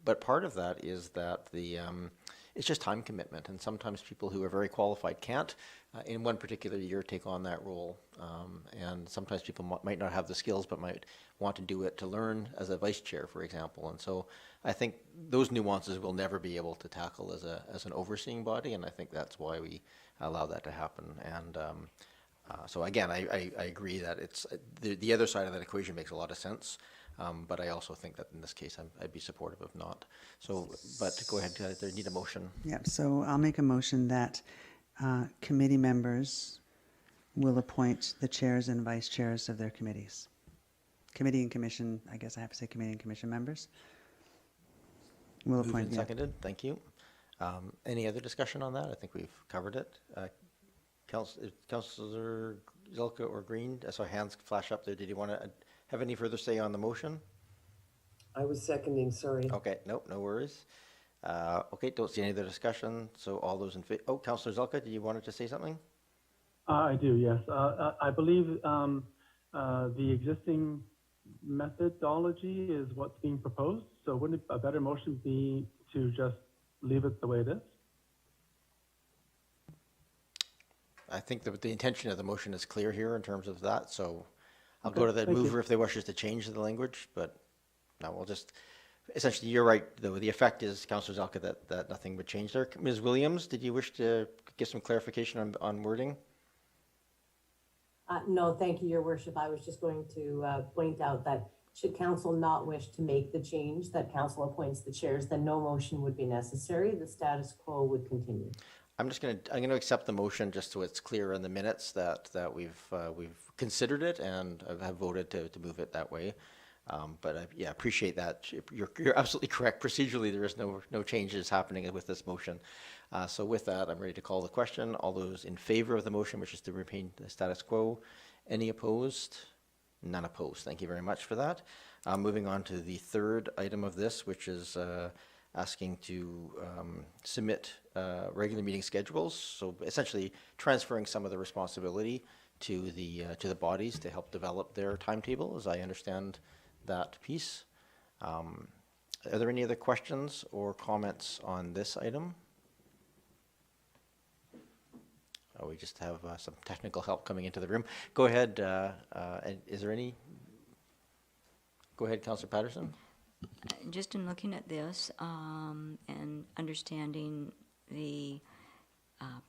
but part of that is that it's just time commitment, and sometimes people who are very qualified can't in one particular year take on that role. And sometimes people might not have the skills, but might want to do it to learn as a vice chair, for example. And so I think those nuances we'll never be able to tackle as an overseeing body, and I think that's why we allow that to happen. And so again, I agree that it's the other side of that equation makes a lot of sense. But I also think that in this case, I'd be supportive of not. So, but go ahead, there need a motion. Yeah, so I'll make a motion that committee members will appoint the chairs and vice chairs of their committees. Committee and commission, I guess I have to say committee and commission members. Will Moved appoint, and yeah. seconded, thank you. Any other discussion on that? I think we've covered it. Councillor Zelka or Green, I saw hands flash up there. Did you want to have any further say on the motion? I was seconding, sorry. Okay, nope, no worries. Okay, don't see any other discussion. So all those in favor, oh, Councillor Zelka, did you wanted to say something? I do, yes. I believe the existing methodology is what's being proposed. So wouldn't a better motion be to just leave it the way it is? I think the intention of the motion is clear here in terms of that. So I'll go to the mover if they wishes to change the language, but no, we'll just, essentially, you're right, though. The effect is, Councillor Zelka, that nothing would change there. Ms. Williams, did you wish to give some clarification on wording? No, thank you, Your Worship. I was just going to point out that should council not wish to make the change that council appoints the chairs, then no motion would be necessary. The status quo would continue. I'm going to accept the motion just so it's clear in the minutes that we've considered it and have voted to move it that way. But I appreciate that. You're absolutely correct. Procedurally, there is no changes happening with this motion. So with that, I'm ready to call the question. All those in favor of the motion, which is to retain the status quo. Any opposed? None opposed. Thank you very much for that. Moving on to the third item of this, which is asking to submit regular meeting schedules. So essentially transferring some of the responsibility to the bodies to help develop their timetable, as I understand that piece. Are there any other questions or comments on this item? Oh, we just have some technical help coming into the room. Go ahead. Is there any? Go ahead, Councillor Patterson. Just in looking at this and understanding the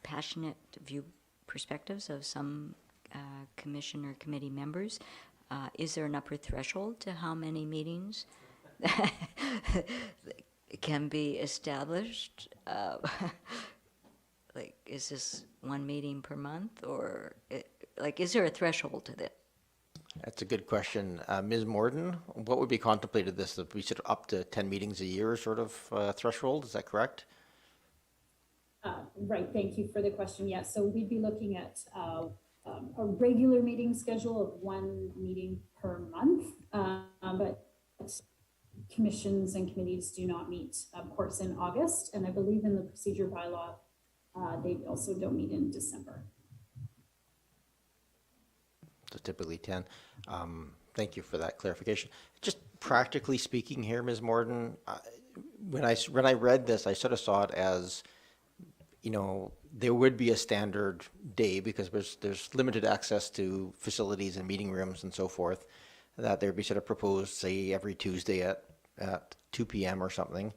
passionate view perspectives of some commission or committee members, is there an upper threshold to how many meetings can be established? Like, is this one meeting per month, or is there a threshold to this? That's a good question. Ms. Morden, what would be contemplated this? That we should up to 10 meetings a year sort of threshold, is that correct? Right, thank you for the question. Yeah, so we'd be looking at a regular meeting schedule of one meeting per month, but commissions and committees do not meet, of course, in August, and I believe in the procedure bylaw, they also don't meet in December. So typically 10. Thank you for that clarification. Just practically speaking here, Ms. Morden, when I read this, I sort of saw it as, you know, there would be a standard day because there's limited access to facilities and meeting rooms and so forth, that there'd be sort of proposed, say, every Tuesday at 2 p.m. or something.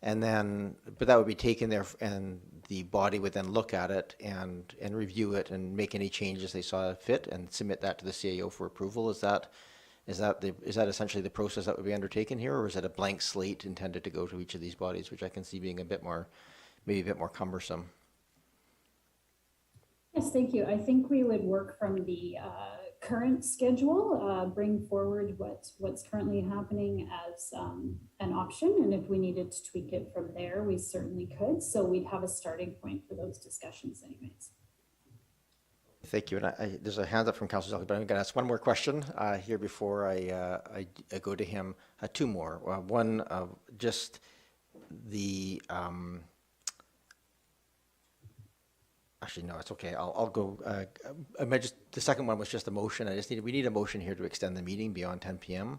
And then, but that would be taken there and the body would then look at it and review it and make any changes they saw fit and submit that to the CAO for approval. Is that essentially the process that would be undertaken here, or is it a blank slate intended to go to each of these bodies, which I can see being maybe a bit more cumbersome? Yes, thank you. I think we would work from the current schedule, bring forward what's currently happening as an option, and if we needed to tweak it from there, we certainly could. So we'd have a starting point for those discussions anyways. Thank you. And there's a hand up from Councillor Zelka, but I'm going to ask one more question here before I go to him. Two more. One, just the... Actually, no, it's okay. I'll go. The second one was just a motion. We need a motion here to extend the meeting beyond 10 p.m.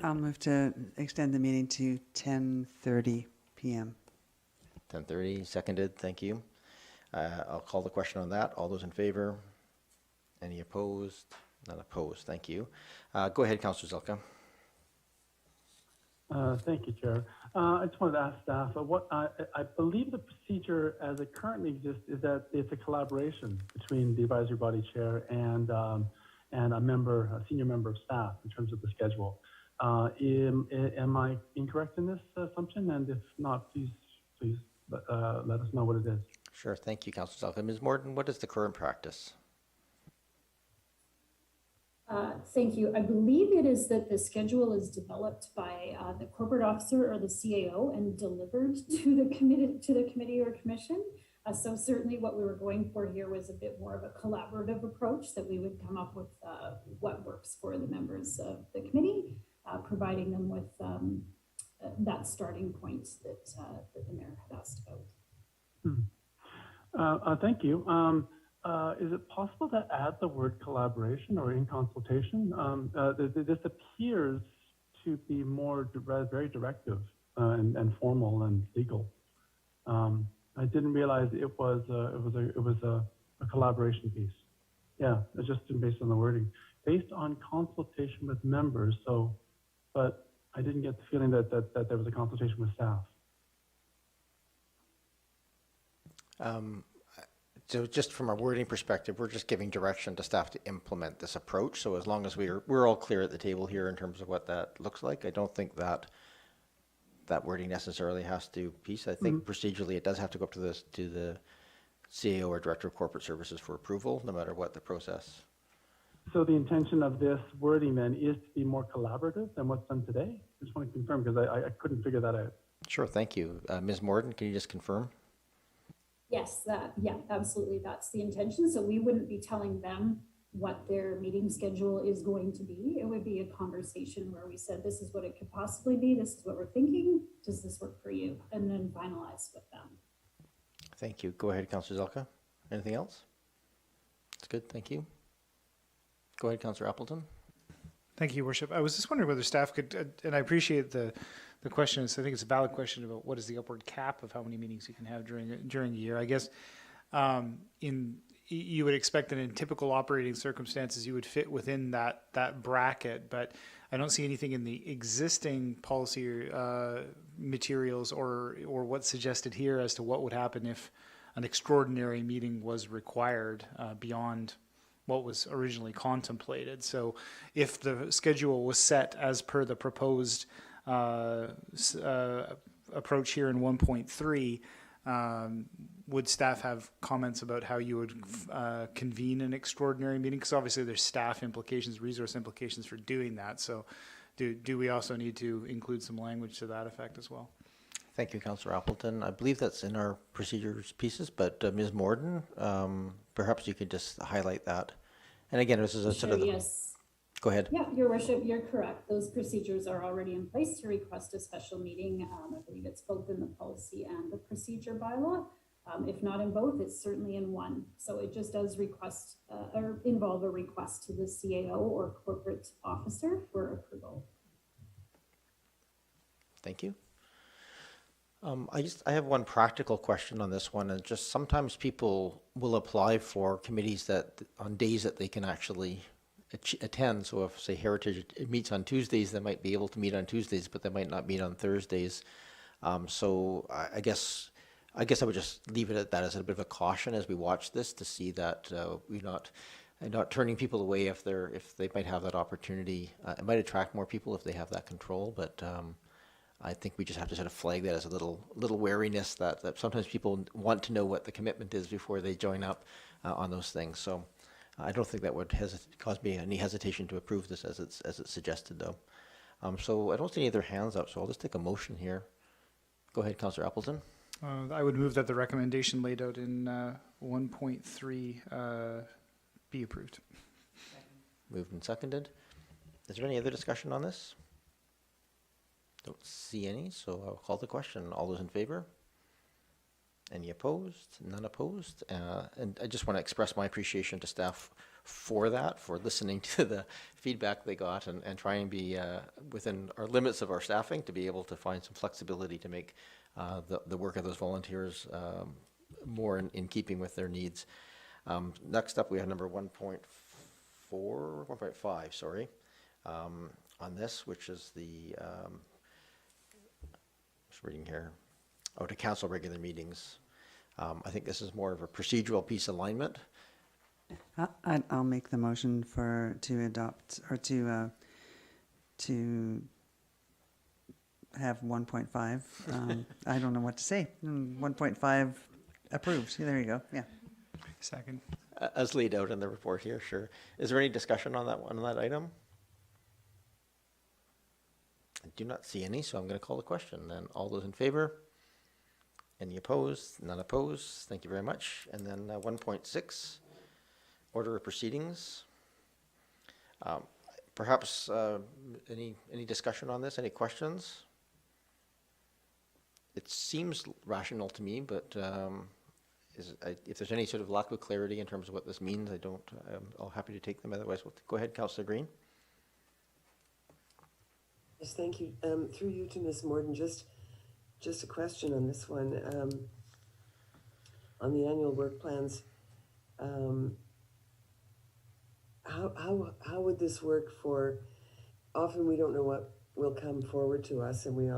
I'll move to extend the meeting to 10:30 p.m. 10:30, seconded. Thank you. I'll call the question on that. All those in favor? Any opposed? None opposed. Thank you. Go ahead, Councillor Zelka. Thank you, Chair. I just wanted to ask staff, I believe the procedure as it currently exists is that it's a collaboration between the advisory body chair and and a senior member of staff in terms of the schedule. Am I incorrect in this assumption? And if not, please let us know what it is. Sure. Thank you, Councillor Zelka. Ms. Morden, what is the current practice? Thank you. I believe it is that the schedule is developed by the corporate officer or the CAO and delivered to the committee or commission. So certainly what we were going for here was a bit more of a collaborative approach, that we would come up with what works for the members of the committee, providing them with that starting point that the mayor had asked about. Thank you. Is it possible to add the word collaboration or in consultation? This appears to be more very directive and formal and legal. I didn't realize it was a collaboration piece. Yeah, it's just based on the wording, based on consultation with members. So, but I didn't get the feeling that there was a consultation with staff. So just from a wording perspective, we're just giving direction to staff to implement this approach. So as long as we're all clear at the table here in terms of what that looks like, I don't think that wording necessarily has to piece. I think procedurally it does have to go up to the CAO or Director of Corporate Services for approval, no matter what the process. So the intention of this wording then is to be more collaborative than what's done today? I just want to confirm, because I couldn't figure that out. Sure, thank you. Ms. Morden, can you just confirm? Yes, yeah, absolutely. That's the intention. So we wouldn't be telling them what their meeting schedule is going to be. It would be a conversation where we said, this is what it could possibly be. This is what we're thinking. Does this work for you? And then finalize with them. Thank you. Go ahead, Councillor Zelka. Anything else? That's good. Thank you. Go ahead, Councillor Appleton. Thank you, Worship. I was just wondering whether staff could, and I appreciate the question. So I think it's a valid question about what is the upward cap of how many meetings you can have during a year. I guess you would expect that in typical operating circumstances you would fit within that bracket, but I don't see anything in the existing policy materials or what's suggested here as to what would happen if an extraordinary meeting was required beyond what was originally contemplated. So if the schedule was set as per the proposed approach here in 1.3, would staff have comments about how you would convene an extraordinary meeting? Because obviously there's staff implications, resource implications for doing that. So do we also need to include some language to that effect as well? Thank you, Councillor Appleton. I believe that's in our procedures pieces, but Ms. Morden, perhaps you could just highlight that. And again, this is a sort of yes. Go ahead. Yeah, Your Worship, you're correct. Those procedures are already in place to request a special meeting. I believe it's both in the policy and the procedure bylaw. If not in both, it's certainly in one. So it just does request or involve a request to the CAO or corporate officer for approval. Thank you. I have one practical question on this one, and just sometimes people will apply for committees that on days that they can actually attend. So if, say, Heritage meets on Tuesdays, they might be able to meet on Tuesdays, but they might not meet on Thursdays. So I guess I would just leave it at that as a bit of a caution as we watch this, to see that we're not turning people away if they might have that opportunity. It might attract more people if they have that control, but I think we just have to sort of flag that as a little wariness that sometimes people want to know what the commitment is before they join up on those things. So I don't think that would cause me any hesitation to approve this as it's suggested, though. So I don't see any other hands up, so I'll just take a motion here. Go ahead, Councillor Appleton. I would move that the recommendation laid out in 1.3 be approved. Moved and seconded. Is there any other discussion on this? Don't see any, so I'll call the question. All those in favor? Any opposed? None opposed? And I just want to express my appreciation to staff for that, for listening to the feedback they got and try and be within our limits of our staffing to be able to find some flexibility to make the work of those volunteers more in keeping with their needs. Next up, we have number 1.5, sorry, on this, which is the, just reading here, to cancel regular meetings. I think this is more of a procedural piece alignment. I'll make the motion to adopt or to have 1.5. I don't know what to say. 1.5 approved. There you go. Yeah. Second. As laid out in the report here, sure. Is there any discussion on that item? I do not see any, so I'm going to call the question. Then all those in favor? Any opposed? None opposed. Thank you very much. And then 1.6, order of proceedings. Perhaps any discussion on this? Any questions? It seems rational to me, but if there's any sort of lack of clarity in terms of what this means, I'm happy to take them. Otherwise, we'll go ahead, Councillor Green. Yes, thank you. Through you to Ms. Morden, just a question on this one. On the annual work plans, how would this work for? Often we don't know what will come forward to us, and we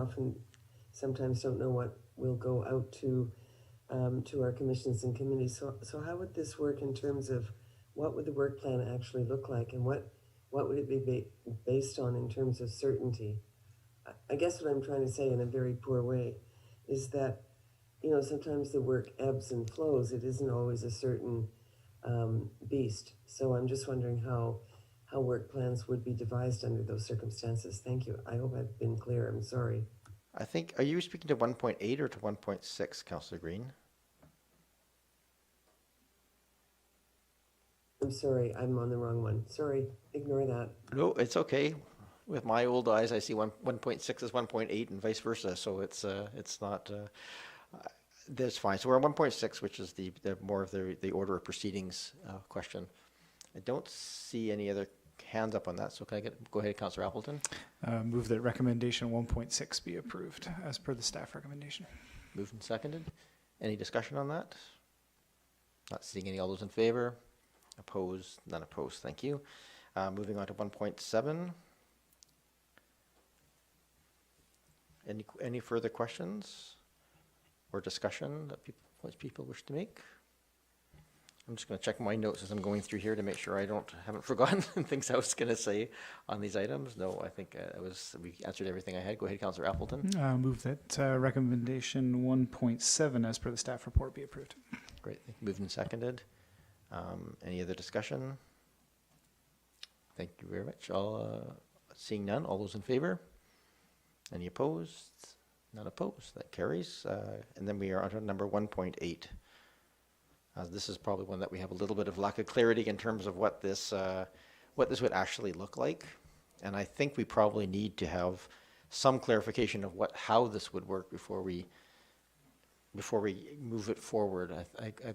sometimes don't know what will go out to our commissions and committees. So how would this work in terms of what would the work plan actually look like, and what would it be based on in terms of certainty? I guess what I'm trying to say in a very poor way is that, sometimes the work ebbs and flows. It isn't always a certain beast. So I'm just wondering how work plans would be devised under those circumstances. Thank you. I hope I've been clear. I'm sorry. I think, are you speaking to 1.8 or to 1.6, Councillor Green? I'm sorry, I'm on the wrong one. Sorry, ignore that. No, it's okay. With my old eyes, I see 1.6 as 1.8 and vice versa. So it's not. That's fine. So we're on 1.6, which is the more of the order of proceedings question. I don't see any other hands up on that. So can I go ahead, Councillor Appleton? Move that recommendation 1.6 be approved as per the staff recommendation. Moved and seconded. Any discussion on that? Not seeing any. All those in favor? Opposed? None opposed. Thank you. Moving on to 1.7. Any further questions or discussion that people wish to make? I'm just going to check my notes as I'm going through here to make sure I haven't forgotten things I was going to say on these items. No, I think we answered everything I had. Go ahead, Councillor Appleton. Move that recommendation 1.7 as per the staff report be approved. Great. Moved and seconded. Any other discussion? Thank you very much. Seeing none, all those in favor? Any opposed? None opposed. That carries. And then we are on to number 1.8. This is probably one that we have a little bit of lack of clarity in terms of what this would actually look like. And I think we probably need to have some clarification of how this would work before we move it forward.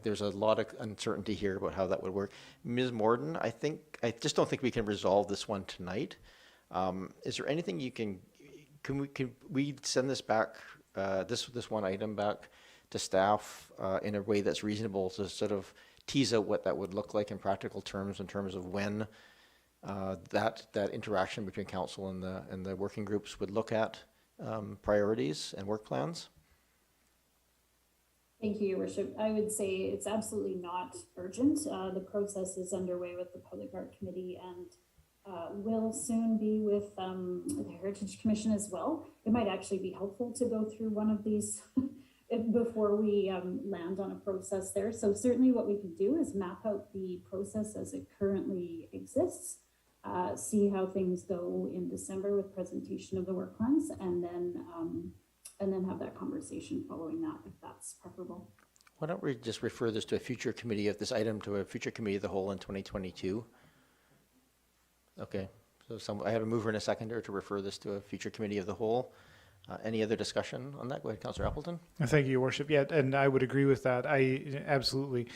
There's a lot of uncertainty here about how that would work. Ms. Morden, I just don't think we can resolve this one tonight. Is there anything you can we send this back, this one item back to staff in a way that's reasonable to sort of tease out what that would look like in practical terms, in terms of when that interaction between council and the working groups would look at priorities and work plans? Thank you, Your Worship. I would say it's absolutely not urgent. The process is underway with the Public Art Committee and will soon be with the Heritage Commission as well. It might actually be helpful to go through one of these before we land on a process there. So certainly what we can do is map out the process as it currently exists, see how things go in December with presentation of the work plans, and then have that conversation following that, if that's preferable. Why don't we just refer this to a future committee of the whole in 2022? Okay, so I have a mover and a seconder to refer this to a future committee of the whole. Any other discussion on that? Go ahead, Councillor Appleton. Thank you, Your Worship. Yeah, and I would agree with that. Absolutely,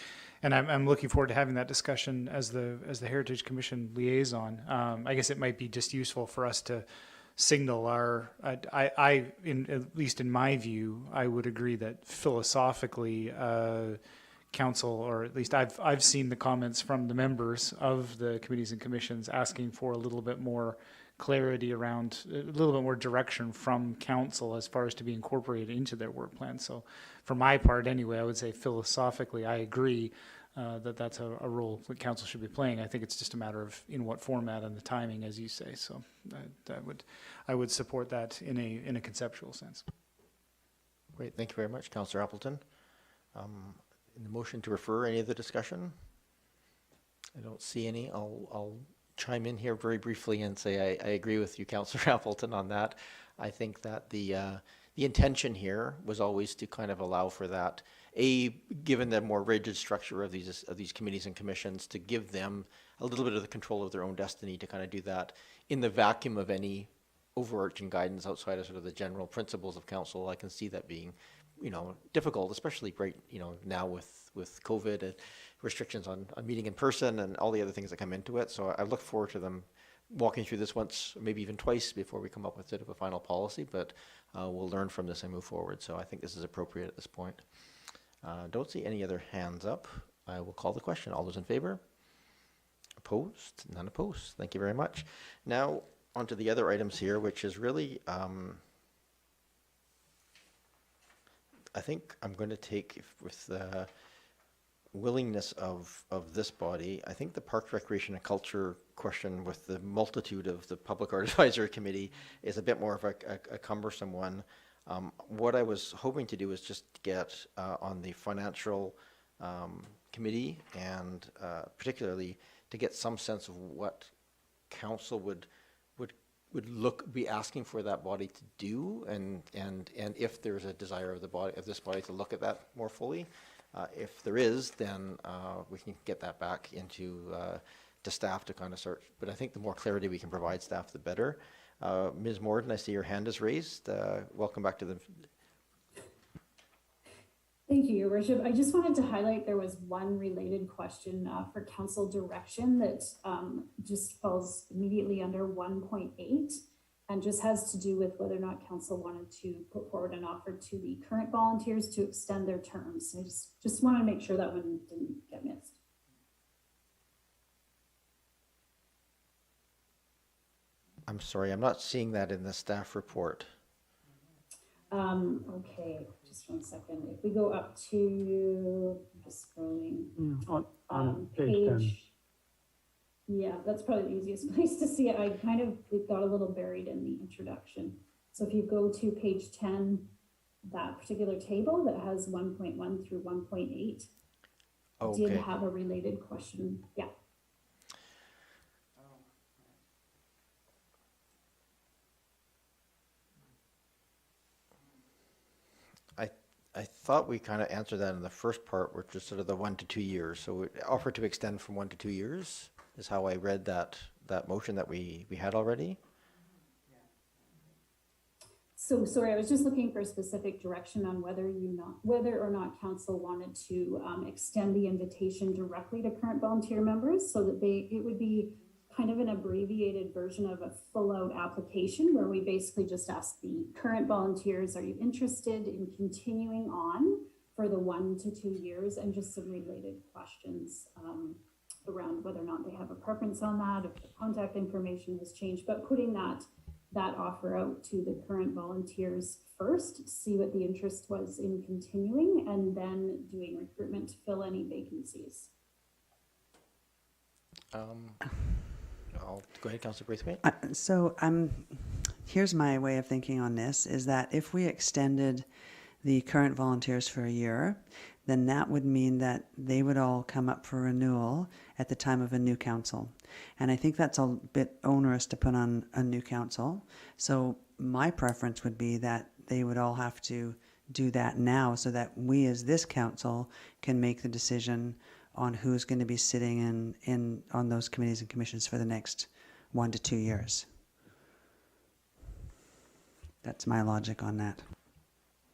and I'm looking forward to having that discussion as the Heritage Commission liaison. I guess it might be just useful for us to signal at least in my view, I would agree that philosophically, council, or at least I've seen the comments from the members of the committees and commissions asking for a little bit more clarity around, a little bit more direction from council as far as to be incorporated into their work plan. So for my part anyway, I would say philosophically I agree. that's a role that council should be playing. I think it's just a matter of in what format and the timing, as you say. So I would support that in a conceptual sense. Great, thank you very much, Councillor Appleton. In the motion to refer, any other discussion? I don't see any. I'll chime in here very briefly and say I agree with you, Councillor Appleton, on that. I think that the intention here was always to kind of allow for that, given the more rigid structure of these committees and commissions, to give them a little bit of the control of their own destiny to kind of do that in the vacuum of any overarching guidance outside of sort of the general principles of council. I can see that being, difficult, especially right, now with COVID restrictions on meeting in person and all the other things that come into it. So I look forward to them walking through this once, maybe even twice, before we come up with sort of a final policy, but we'll learn from this and move forward. So I think this is appropriate at this point. Don't see any other hands up. I will call the question. All those in favor? Opposed? None opposed. Thank you very much. Now, on to the other items here, which is really, I think I'm going to take, with the willingness of this body, I think the Parks, Recreation and Culture question with the multitude of the Public Art Advisory Committee is a bit more of a cumbersome one. What I was hoping to do is just get on the Financial Committee, and particularly to get some sense of what council would be asking for that body to do, and if there's a desire of this body to look at that more fully. If there is, then we can get that back into to staff to kind of start. But I think the more clarity we can provide staff, the better. Ms. Morden, I see your hand is raised. Welcome back to the. Thank you, Your Worship. I just wanted to highlight there was one related question for council direction that just falls immediately under 1.8 and just has to do with whether or not council wanted to put forward an offer to the current volunteers to extend their terms. I just want to make sure that one didn't get missed. I'm sorry, I'm not seeing that in the staff report. Okay, just 1 second. If we go up to, I'm just scrolling. On page 10. Yeah, that's probably the easiest place to see it. It got a little buried in the introduction. So if you go to page 10, that particular table that has 1.1 through 1.8 did have a related question. Yeah. I thought we kind of answered that in the first part, which is sort of the 1 to 2 years. So we offered to extend from 1 to 2 years is how I read that motion that we had already. So sorry, I was just looking for specific direction on whether or not council wanted to extend the invitation directly to current volunteer members, so that it would be kind of an abbreviated version of a full-out application where we basically just ask the current volunteers, are you interested in continuing on for the 1 to 2 years, and just some related questions around whether or not they have a preference on that, if the contact information has changed, but putting that offer out to the current volunteers first, see what the interest was in continuing, and then doing recruitment to fill any vacancies. Go ahead, Councillor Braithwaite. So here's my way of thinking on this, is that if we extended the current volunteers for a year, then that would mean that they would all come up for renewal at the time of a new council. And I think that's a bit onerous to put on a new council. So my preference would be that they would all have to do that now, so that we as this council can make the decision on who's going to be sitting in on those committees and commissions for the next 1 to 2 years. That's my logic on that.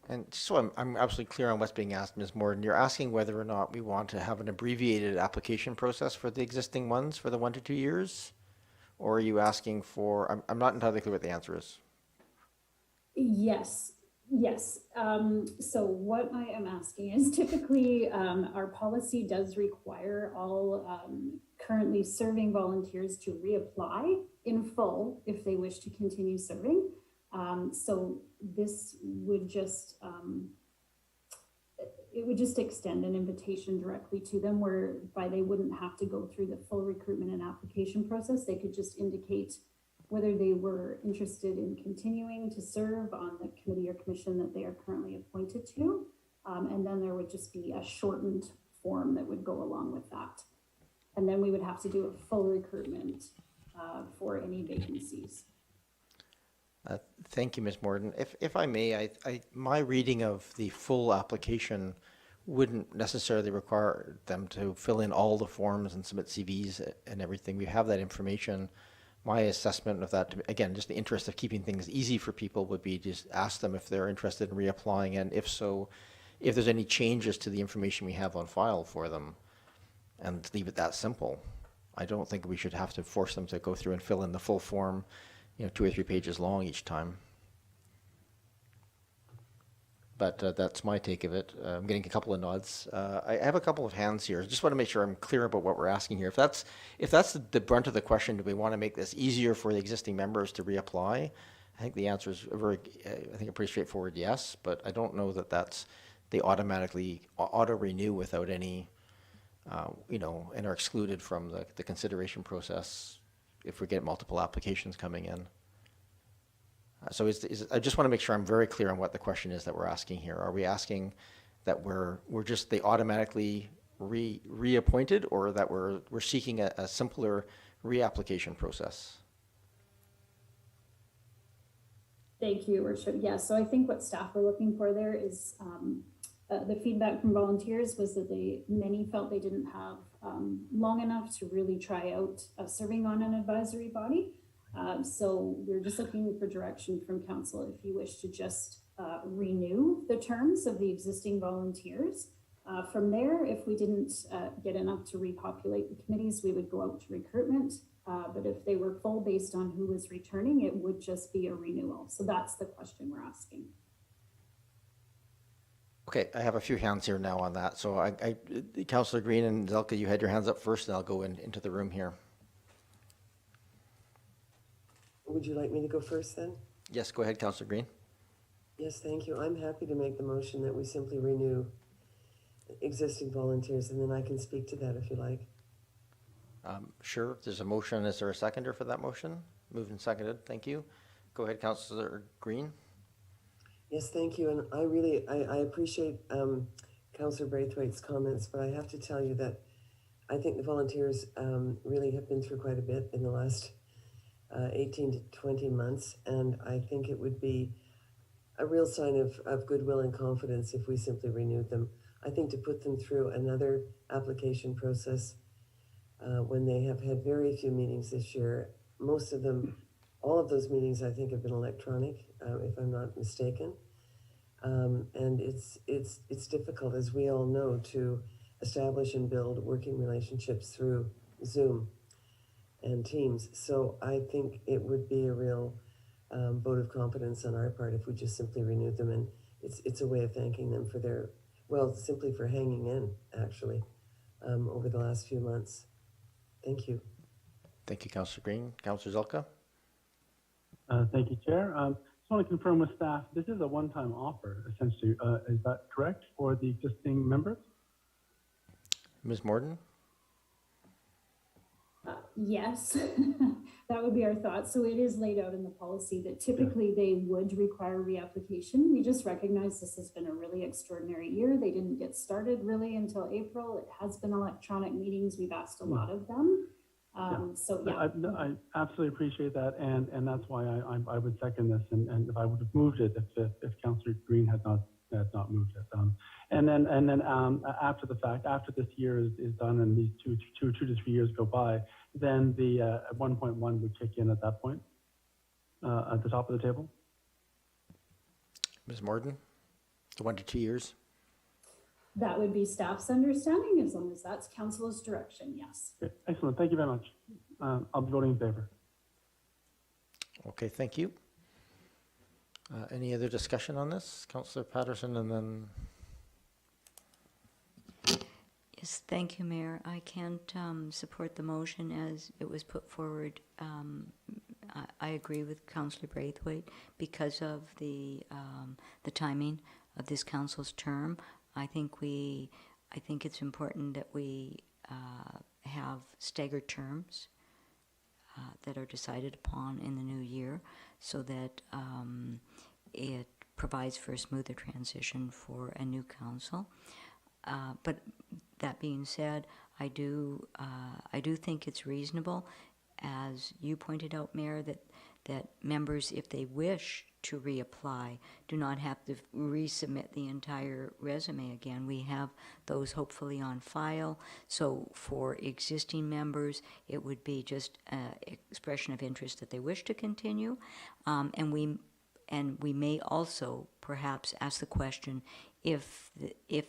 And so I'm absolutely clear on what's being asked, Ms. Morden. You're asking whether or not we want to have an abbreviated application process for the existing ones for the 1 to 2 years? Or are you asking for, I'm not entirely clear what the answer is. Yes. So what I am asking is, typically our policy does require all currently serving volunteers to reapply in full if they wish to continue serving. it would just extend an invitation directly to them whereby they wouldn't have to go through the full recruitment and application process. They could just indicate whether they were interested in continuing to serve on the committee or commission that they are currently appointed to. And then there would just be a shortened form that would go along with that. And then we would have to do a full recruitment for any vacancies. Thank you, Ms. Morden. If I may, my reading of the full application wouldn't necessarily require them to fill in all the forms and submit CVs and everything. We have that information. My assessment of that, again, just the interest of keeping things easy for people would be just ask them if they're interested in reapplying, and if so, if there's any changes to the information we have on file for them, and leave it that simple. I don't think we should have to force them to go through and fill in the full form, 2 or 3 pages long each time. But that's my take of it. I'm getting a couple of nods. I have a couple of hands here. I just want to make sure I'm clear about what we're asking here. If that's the brunt of the question, do we want to make this easier for the existing members to reapply? I think the answer is a pretty straightforward yes, but I don't know that they automatically auto-renew without any, and are excluded from the consideration process if we get multiple applications coming in. So I just want to make sure I'm very clear on what the question is that we're asking here. Are we asking that they automatically reappointed, or that we're seeking a simpler reapplication process? Thank you, Worship. Yeah, so I think what staff were looking for there is the feedback from volunteers was that many felt they didn't have long enough to really try out serving on an advisory body. So we're just looking for direction from council if you wish to just renew the terms of the existing volunteers. From there, if we didn't get enough to repopulate the committees, we would go out to recruitment. But if they were full based on who was returning, it would just be a renewal. So that's the question we're asking. Okay, I have a few hands here now on that. So Councillor Green and Zelka, you had your hands up first, and I'll go into the room here. Would you like me to go first then? Yes, go ahead, Councillor Green. Yes, thank you. I'm happy to make the motion that we simply renew existing volunteers, and then I can speak to that if you like. Sure, if there's a motion, is there a seconder for that motion? Moved and seconded, thank you. Go ahead, Councillor Green. Yes, thank you. And I appreciate Councillor Braithwaite's comments, but I have to tell you that I think the volunteers really have been through quite a bit in the last 18 to 20 months, and I think it would be a real sign of goodwill and confidence if we simply renewed them. I think to put them through another application process when they have had very few meetings this year, most of them, all of those meetings I think have been electronic, if I'm not mistaken. And it's difficult, as we all know, to establish and build working relationships through Zoom and Teams. So I think it would be a real vote of confidence on our part if we just simply renewed them. And it's a way of thanking them for simply for hanging in, actually, over the last few months. Thank you. Thank you, Councillor Green. Councillor Zelka? Thank you, Chair. Just want to confirm with staff, this is a one-time offer, essentially. Is that correct for the existing members? Ms. Morden? Yes, that would be our thought. So it is laid out in the policy that typically they would require reapplication. We just recognize this has been a really extraordinary year. They didn't get started really until April. It has been electronic meetings. We've asked a lot of them. So yeah. I absolutely appreciate that, and that's why I would second this, and if I would have moved it if Councillor Green had not moved it. And then after the fact, after this year is done and these two to 3 years go by, then the 1.1 would kick in at that point, at the top of the table. Ms. Morden, the 1 to 2 years? That would be staff's understanding, as long as that's council's direction, yes. Okay, excellent, thank you very much. I'll be voting in favor. Okay, thank you. Any other discussion on this? Councillor Patterson and then... Yes, thank you, Mayor. I can't support the motion as it was put forward. I agree with Councillor Braithwaite because of the timing of this council's term. I think it's important that we have staggered terms that are decided upon in the new year, so that it provides for a smoother transition for a new council. But that being said, I do think it's reasonable, as you pointed out, Mayor, that members, if they wish to reapply, do not have to resubmit the entire resume again. We have those hopefully on file. So for existing members, it would be just an expression of interest that they wish to continue. And we may also perhaps ask the question if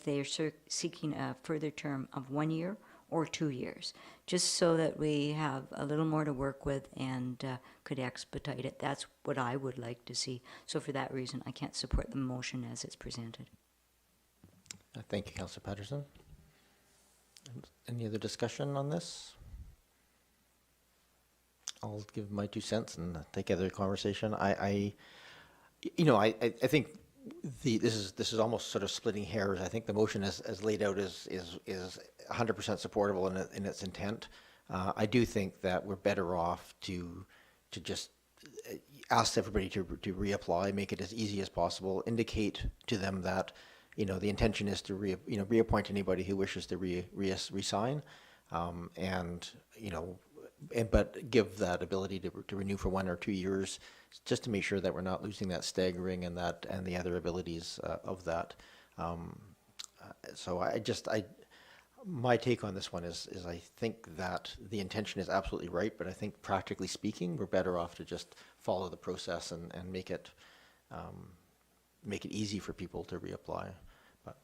they are seeking a further term of 1 year or 2 years, just so that we have a little more to work with and could expedite it. That's what I would like to see. So for that reason, I can't support the motion as it's presented. Thank you, Councillor Patterson. Any other discussion on this? I'll give my 2 cents and take other conversation. I think this is almost sort of splitting hairs. I think the motion as laid out is 100% supportable in its intent. I do think that we're better off to just ask everybody to reapply, make it as easy as possible, indicate to them that the intention is to reappoint anybody who wishes to resign, but give that ability to renew for 1 or 2 years, just to make sure that we're not losing that staggering and the other abilities of that. So my take on this one is I think that the intention is absolutely right, but I think practically speaking, we're better off to just follow the process and make it easy for people to reapply. But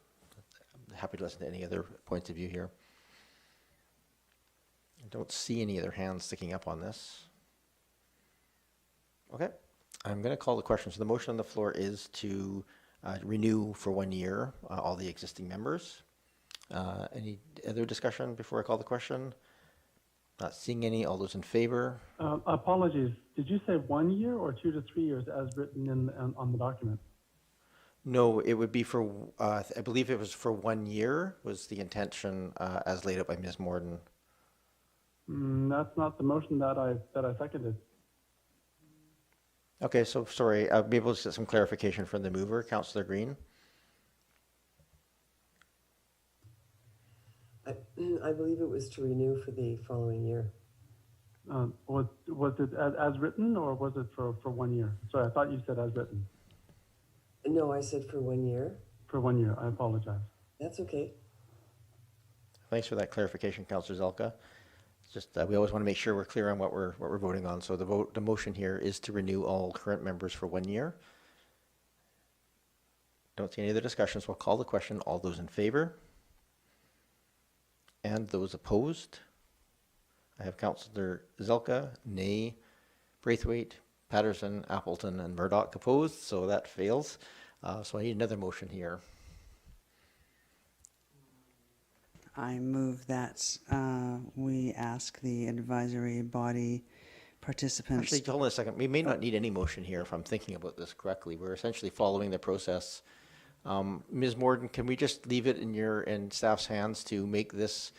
I'm happy to listen to any other points of view here. I don't see any other hands sticking up on this. Okay, I'm going to call the question. So the motion on the floor is to renew for 1 year all the existing members. Any other discussion before I call the question? Not seeing any. All those in favor? Apologies. Did you say 1 year or 2 to 3 years as written on the document? No, it would be for, I believe it was for 1 year was the intention as laid out by Ms. Morden. That's not the motion that I seconded. Okay, so sorry, I'll be able to get some clarification from the mover, Councillor Green. I believe it was to renew for the following year. Was it as written, or was it for 1 year? Sorry, I thought you said as written. No, I said for 1 year. For 1 year, I apologize. That's okay. Thanks for that clarification, Councillor Zelka. It's just we always want to make sure we're clear on what we're voting on. So the motion here is to renew all current members for 1 year. Don't see any other discussions. We'll call the question. All those in favor? And those opposed? I have Councillor Zelka, Ney, Braithwaite, Patterson, Appleton, and Murdoch opposed, so that fails. So I need another motion here. I move that we ask the advisory body participants. Actually, hold on a second. We may not need any motion here if I'm thinking about this correctly. We're essentially following the process. Ms. Morden, can we just leave it in staff's hands to make this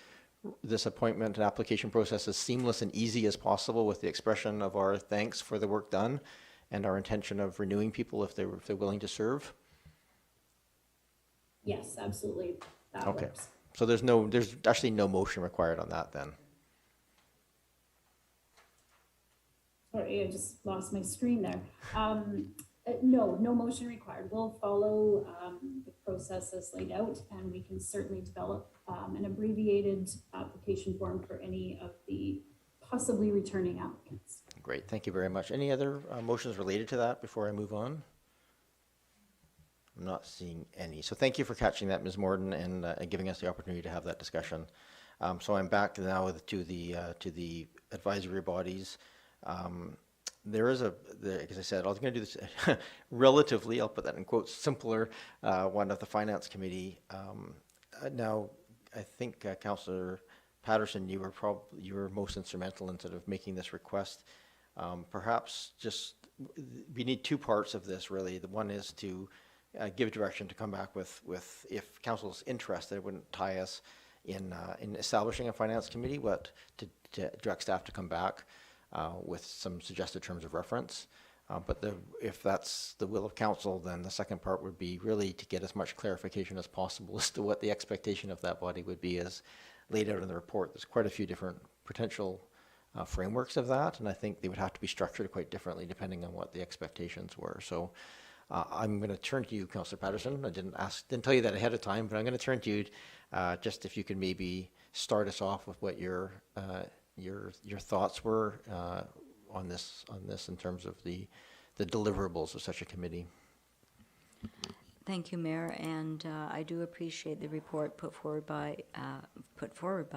appointment and application process as seamless and easy as possible, with the expression of our thanks for the work done and our intention of renewing people if they're willing to serve? Yes, absolutely. That Okay. works. So there's actually no motion required on that then. Sorry, I just lost my screen there. No motion required. We'll follow the process as laid out, and we can certainly develop an abbreviated application form for any of the possibly returning applicants. Great, thank you very much. Any other motions related to that before I move on? I'm not seeing any. So thank you for catching that, Ms. Morden, and giving us the opportunity to have that discussion. So I'm back now to the advisory bodies. There is as I said, I was going to do this relatively, I'll put that in quotes, simpler one of the Finance Committee. Now, I think Councillor Patterson, you were most instrumental in sort of making this request. Perhaps just, we need two parts of this really. The one is to give direction to come back with if council's interested, it wouldn't tie us in establishing a finance committee, but to direct staff to come back with some suggested terms of reference. But if that's the will of council, then the second part would be really to get as much clarification as possible as to what the expectation of that body would be as laid out in the report. There's quite a few different potential frameworks of that, and I think they would have to be structured quite differently depending on what the expectations were. So I'm going to turn to you, Councillor Patterson. I didn't tell you that ahead of time, but I'm going to turn to you just if you could maybe start us off with what your thoughts were on this in terms of the deliverables of such a committee. Thank you, Mayor, and I do appreciate the report put forward by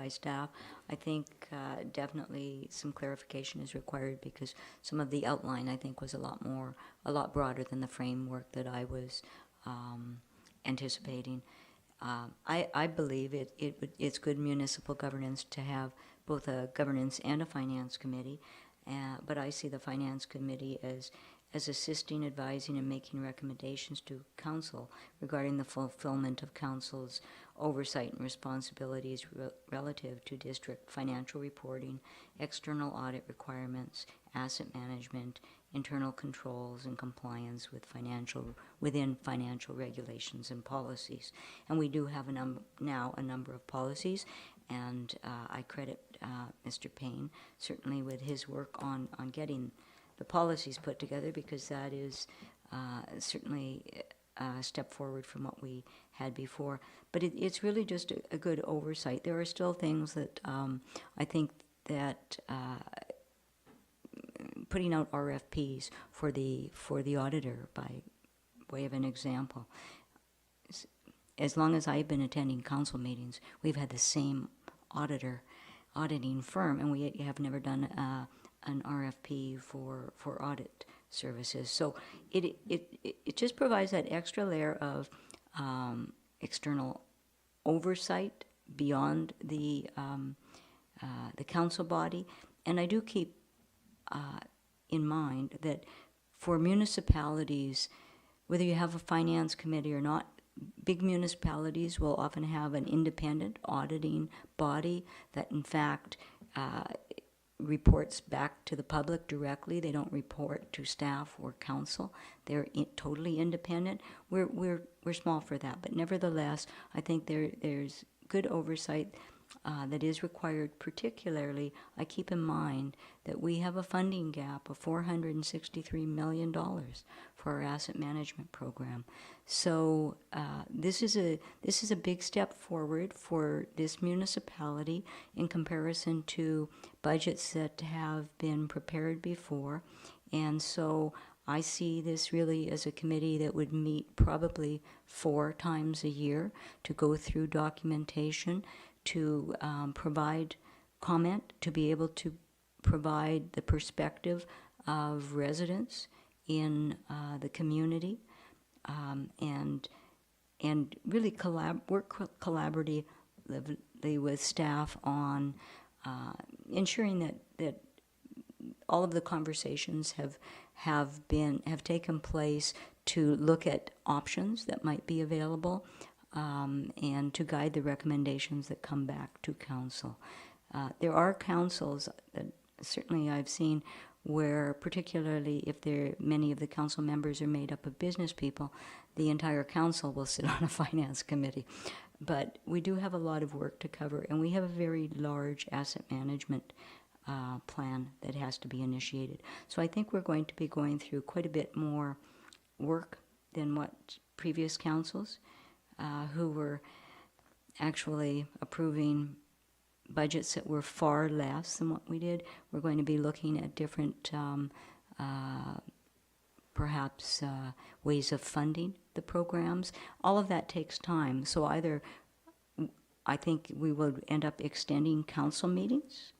staff. I think definitely some clarification is required because some of the outline I think was a lot broader than the framework that I was anticipating. I believe it's good municipal governance to have both a governance and a finance committee, but I see the finance committee as assisting, advising, and making recommendations to council regarding the fulfillment of council's oversight and responsibilities relative to district financial reporting, external audit requirements, asset management, internal controls, and compliance with within financial regulations and policies. And we do have now a number of policies, and I credit Mr. Payne certainly with his work on getting the policies put together, because that is certainly a step forward from what we had before. But it's really just a good oversight. There are still things that I think that putting out RFPs for the auditor, by way of an example, as long as I've been attending council meetings, we've had the same auditing firm, and we have never done an RFP for audit services. So it just provides that extra layer of external oversight beyond the council body. And I do keep in mind that for municipalities, whether you have a finance committee or not, big municipalities will often have an independent auditing body that in fact reports back to the public directly. They don't report to staff or council. They're totally independent. We're small for that, but nevertheless, I think there's good oversight that is required. Particularly, I keep in mind that we have a funding gap of $463 million for our asset management program. So this is a big step forward for this municipality in comparison to budgets that have been prepared before. And so I see this really as a committee that would meet probably 4 times a year to go through documentation, to provide comment, to be able to provide the perspective of residents in the community, and really work collaboratively with staff on ensuring that all of the conversations have taken place to look at options that might be available, and to guide the recommendations that come back to council. There are councils that certainly I've seen where, particularly if many of the council members are made up of business people, the entire council will sit on a finance committee. But we do have a lot of work to cover, and we have a very large asset management plan that has to be initiated. So I think we're going to be going through quite a bit more work than what previous councils who were actually approving budgets that were far less than what we did. We're going to be looking at different perhaps ways of funding the programs. All of that takes time. So either I think we will end up extending council meetings,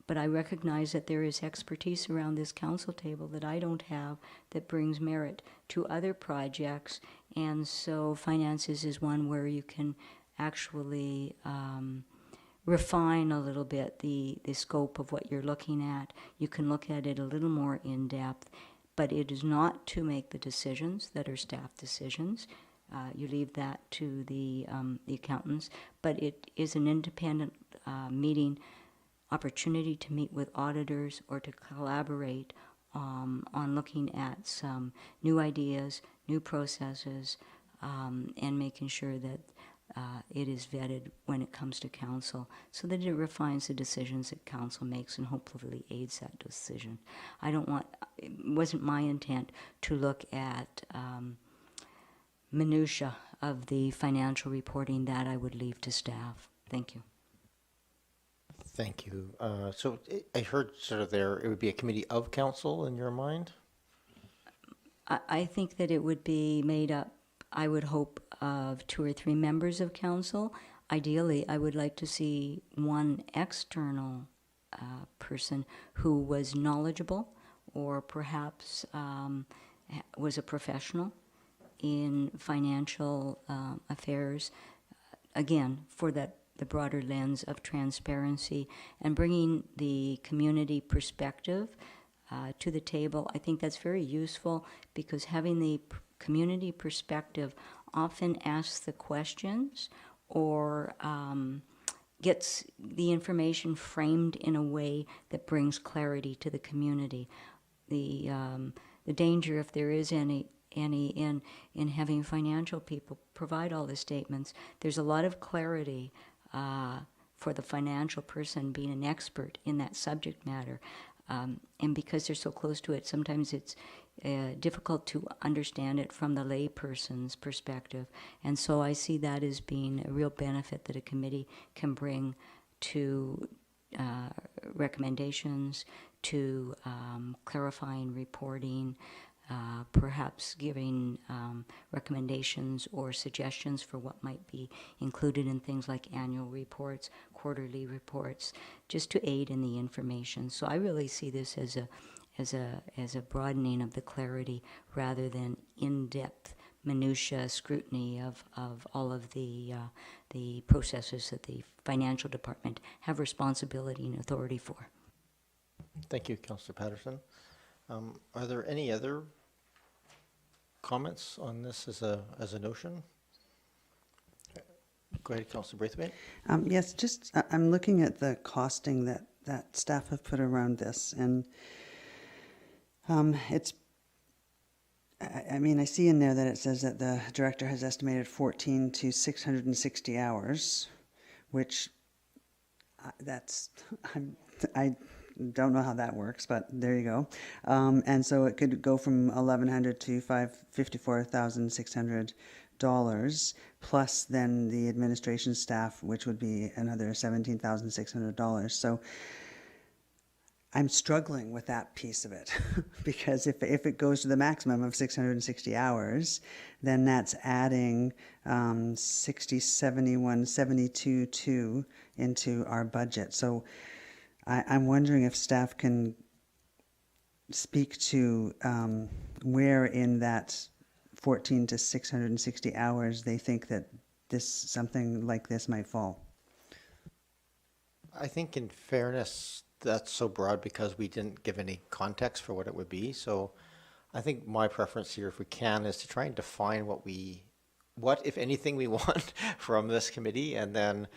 but I recognize that there is expertise around this council table that I don't have that brings merit to other projects. And so finances is one where you can actually refine a little bit the scope of what you're looking at. You can look at it a little more in depth. but it is not to make the decisions that are staff decisions. You leave that to the accountants, but it is an independent meeting opportunity to meet with auditors or to collaborate on looking at some new ideas, new processes, and making sure that it is vetted when it comes to council so that it refines the decisions that council makes and hopefully aids that decision. It wasn't my intent to look at minutia of the financial reporting. That I would leave to staff. Thank you. Thank you. So I heard sort of there, it would be a committee of council in your mind? I think that it would be made up, I would hope, of 2 or 3 members of council. Ideally, I would like to see one external person who was knowledgeable or perhaps was a professional in financial affairs, again, for the broader lens of transparency and bringing the community perspective to the table. I think that's very useful because having the community perspective often asks the questions or gets the information framed in a way that brings clarity to the community. The danger, if there is any in having financial people provide all the statements, there's a lot of clarity for the financial person being an expert in that subject matter. And because they're so close to it, sometimes it's difficult to understand it from the lay person's perspective. And so I see that as being a real benefit that a committee can bring to recommendations, to clarifying reporting, perhaps giving recommendations or suggestions for what might be included in things like annual reports, quarterly reports, just to aid in the information. So I really see this as a broadening of the clarity rather than in-depth minutia scrutiny of all of the processes that the financial department have responsibility and authority for. Thank you, Councillor Patterson. Are there any other comments on this as a notion? Go ahead, Councillor Braithwaite. Yes, just I'm looking at the costing that staff have put around this, and it's. I mean, I see in there that it says that the director has estimated 14 to 660 hours, which I don't know how that works, but there you go. And so it could go from $1,100 to $54,600, plus then the administration staff, which would be another $17,600. So I'm struggling with that piece of it because if it goes to the maximum of 660 hours, then that's adding 60, 71, 72 into our budget. So I'm wondering if staff can speak to where in that 14 to 660 hours they think that something like this might fall. I think in fairness, that's so broad because we didn't give any context for what it would be. So I think my preference here, if we can, is to try and define what if anything, we want from this committee, and then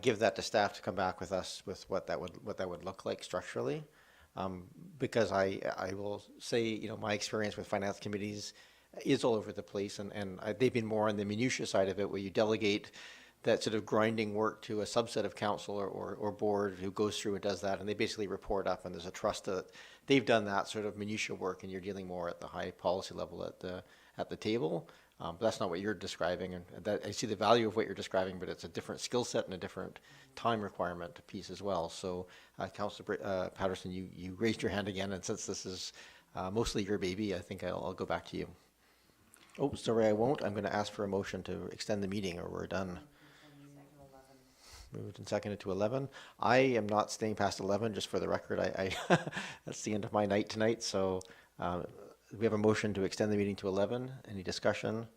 give that to staff to come back with us with what that would look like structurally. Because I will say, my experience with finance committees is all over the place, and they've been more on the minutiae side of it, where you delegate that sort of grinding work to a subset of council or board who goes through and does that, and they basically report up, and there's a trust that they've done that sort of minutiae work, and you're dealing more at the high policy level at the table. But that's not what you're describing, and that I see the value of what you're describing, but it's a different skill set and a different time requirement piece as well. So, Councillor Patterson, you raised your hand again, and since this is mostly your baby, I think I'll go back to you. Oh, sorry, I won't. I'm going to ask for a motion to extend the meeting, or we're done. Moved and seconded to 11. I am not staying past 11, just for the record. I that's the end of my night tonight. So we have a motion to extend the meeting to 11. Any discussion?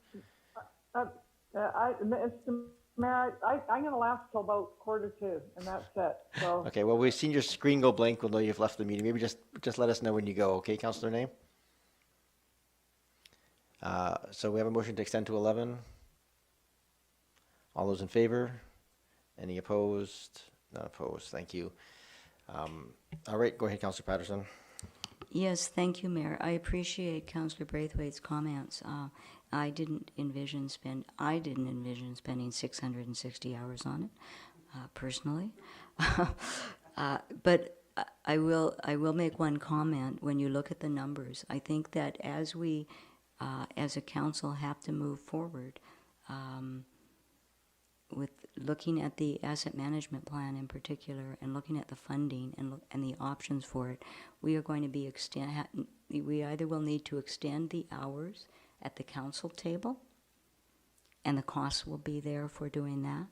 Mr. Mayor, I'm going to last till about 1:45, and that's it. So. Okay. Well, we've seen your screen go blank. We'll know you've left the meeting. Maybe just let us know when you go. Okay, Councillor Ney? So we have a motion to extend to 11. All those in favor? Any opposed? Not opposed. Thank you. All right, go ahead, Councillor Patterson. Yes, thank you, Mayor. I appreciate Councillor Braithwaite's comments. I didn't envision spending 660 hours on it, personally. But I will make one comment. When you look at the numbers, I think that as we, as a council, have to move forward with looking at the asset management plan in particular, and looking at the funding and the options for it, we are going to be we either will need to extend the hours at the council table, and the costs will be there for doing that,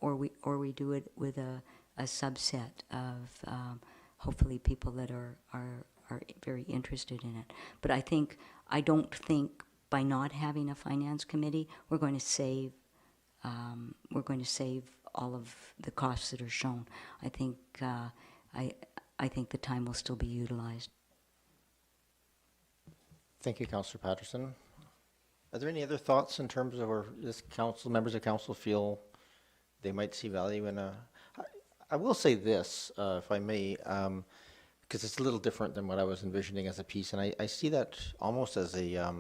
or we do it with a subset of hopefully people that are very interested in it. But I don't think by not having a finance committee we're going to save all of the costs that are shown. I think the time will still be utilized. Thank you, Councillor Patterson. Are there any other thoughts in terms of, or this council, members of council feel they might see value in a? I will say this, if I may, because it's a little different than what I was envisioning as a piece, and I see that almost as a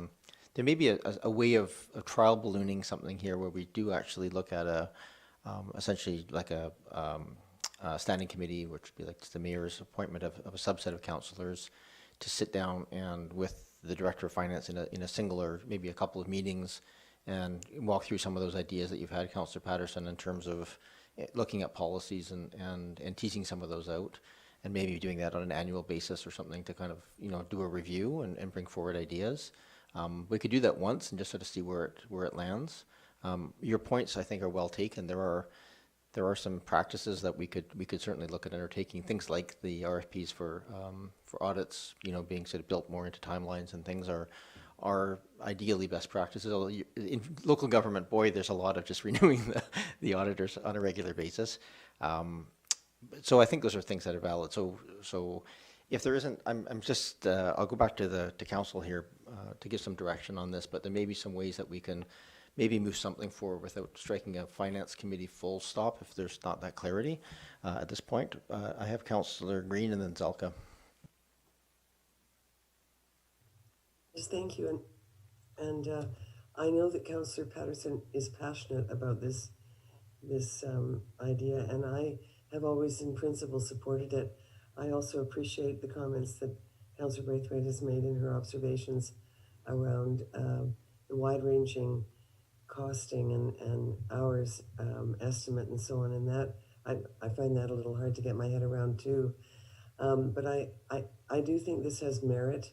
there may be a way of trial ballooning something here where we do actually look at essentially like a standing committee, which would be like the mayor's appointment of a subset of councillors to sit down and with the director of finance in a single or maybe a couple of meetings and walk through some of those ideas that you've had, Councillor Patterson, in terms of looking at policies and teasing some of those out, and maybe doing that on an annual basis or something to kind of, do a review and bring forward ideas. We could do that once and just sort of see where it lands. Your points, I think, are well taken. There are some practices that we could certainly look at undertaking. Things like the RFPs for audits, being sort of built more into timelines and things are ideally best practices. Although in local government, boy, there's a lot of just renewing the auditors on a regular basis. So I think those are things that are valid. So if there isn't, I'm just I'll go back to council here to give some direction on this. But there may be some ways that we can maybe move something forward without striking a finance committee full stop if there's not that clarity at this point. I have Councillor Green and then Zelka. Yes, thank you. And I know that Councillor Patterson is passionate about this idea, and I have always in principle supported it. I also appreciate the comments that Councillor Braithwaite has made in her observations around the wide-ranging costing and hours estimate and so on, and that I find that a little hard to get my head around too. But I do think this has merit.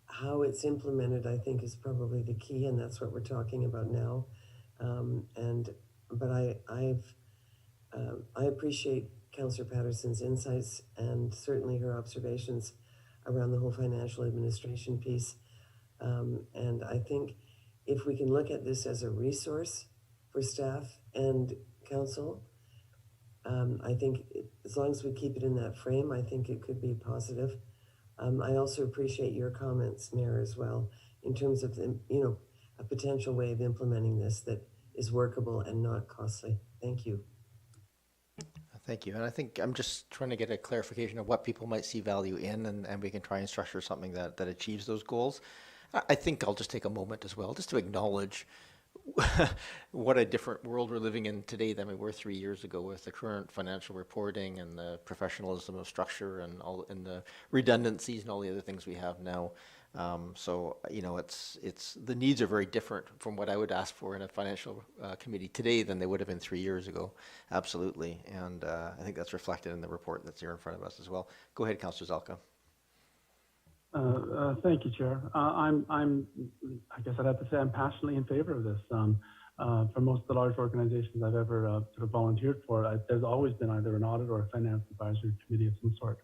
How it's implemented, I think, is probably the key, and that's what we're talking about now. But I appreciate Councillor Patterson's insights and certainly her observations around the whole financial administration piece. And I think if we can look at this as a resource for staff and council, I think as long as we keep it in that frame, I think it could be positive. I also appreciate your comments, Mayor, as well, in terms of a potential way of implementing this that is workable and not costly. Thank you. Thank you. And I think I'm just trying to get a clarification of what people might see value in, and we can try and structure something that achieves those goals. I think I'll just take a moment as well, just to acknowledge what a different world we're living in today than we were 3 years ago with the current financial reporting and the professionalism of structure and the redundancies and all the other things we have now. So it's the needs are very different from what I would ask for in a financial committee today than they would have been 3 years ago. Absolutely, and I think that's reflected in the report that's here in front of us as well. Go ahead, Councillor Zelka. Thank you, Chair. I guess I'd have to say I'm passionately in favor of this. For most of the large organizations I've ever sort of volunteered for, there's always been either an audit or a finance advisory committee of some sort.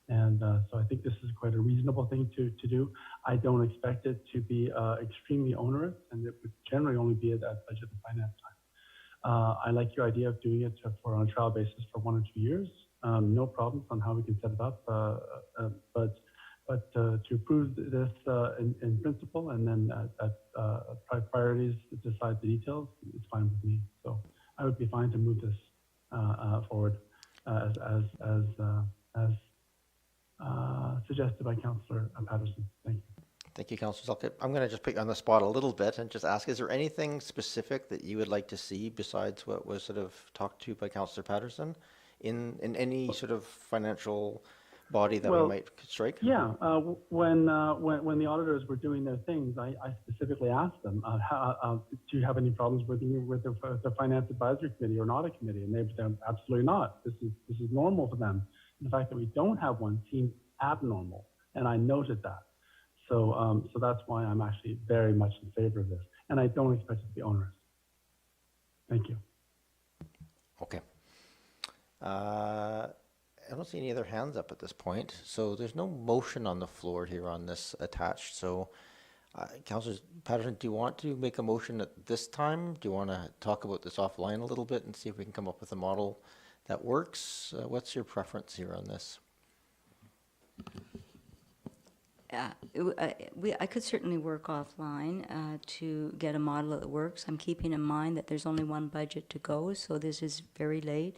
And so I think this is quite a reasonable thing to do. I don't expect it to be extremely onerous, and it would generally only be at budget and finance time. I like your idea of doing it on a trial basis for 1 or 2 years. No problems on how we can set it up. But but to approve this in principle and then priorities decide the details, it's fine with me. So I would be fine to move this forward as suggested by Councillor Patterson. Thank you. Thank you, Councillor Toolkit. I'm going to just put you on the spot a little bit and just ask, is there anything specific that you would like to see besides what was sort of talked to by Councillor Patterson in any sort of financial body that we might strike? Yeah, when the auditors were doing their things, I specifically asked them, do you have any problems with the Finance Advisory Committee or an Audit Committee? And they said, absolutely not. This is normal to them. And the fact that we don't have one seems abnormal, and I noted that. So that's why I'm actually very much in favor of this, and I don't expect it to be onerous. Thank you. Okay. I don't see any other hands up at this point, so there's no motion on the floor here on this attached. So, Councillor Patterson, do you want to make a motion at this time? Do you want to talk about this offline a little bit and see if we can come up with a model that works? What's your preference here on this? I could certainly work offline to get a model that works. I'm keeping in mind that there's only one budget to go, so this is very late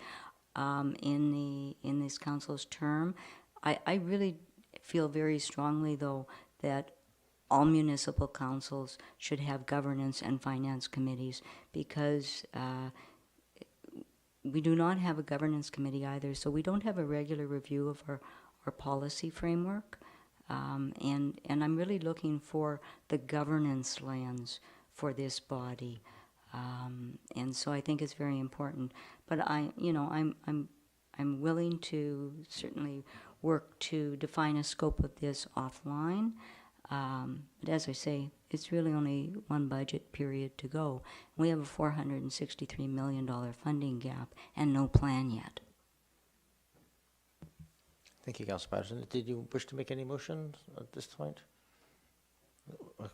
in this council's term. I really feel very strongly, though, that all municipal councils should have governance and finance committees, because we do not have a governance committee either, so we don't have a regular review of our policy framework. And I'm really looking for the governance lens for this body, and so I think it's very important. But I'm willing to certainly work to define a scope of this offline. But as I say, it's really only one budget period to go. We have a $463 million funding gap and no plan yet. Thank you, Councillor Patterson. Did you wish to make any motions at this point?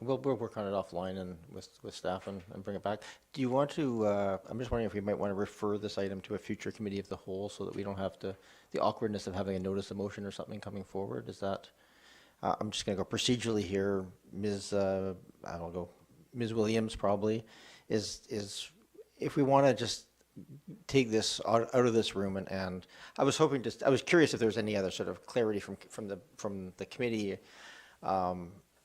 We'll work on it offline and with staff and bring it back. Do you want to, I'm just wondering if we might want to refer this item to a future committee of the whole so that we don't have the awkwardness of having a notice of motion or something coming forward. Is that, I'm just going to go procedurally here. Ms. Ms. Williams probably is if we want to just take this out of this room and I was curious if there was any other sort of clarity from the committee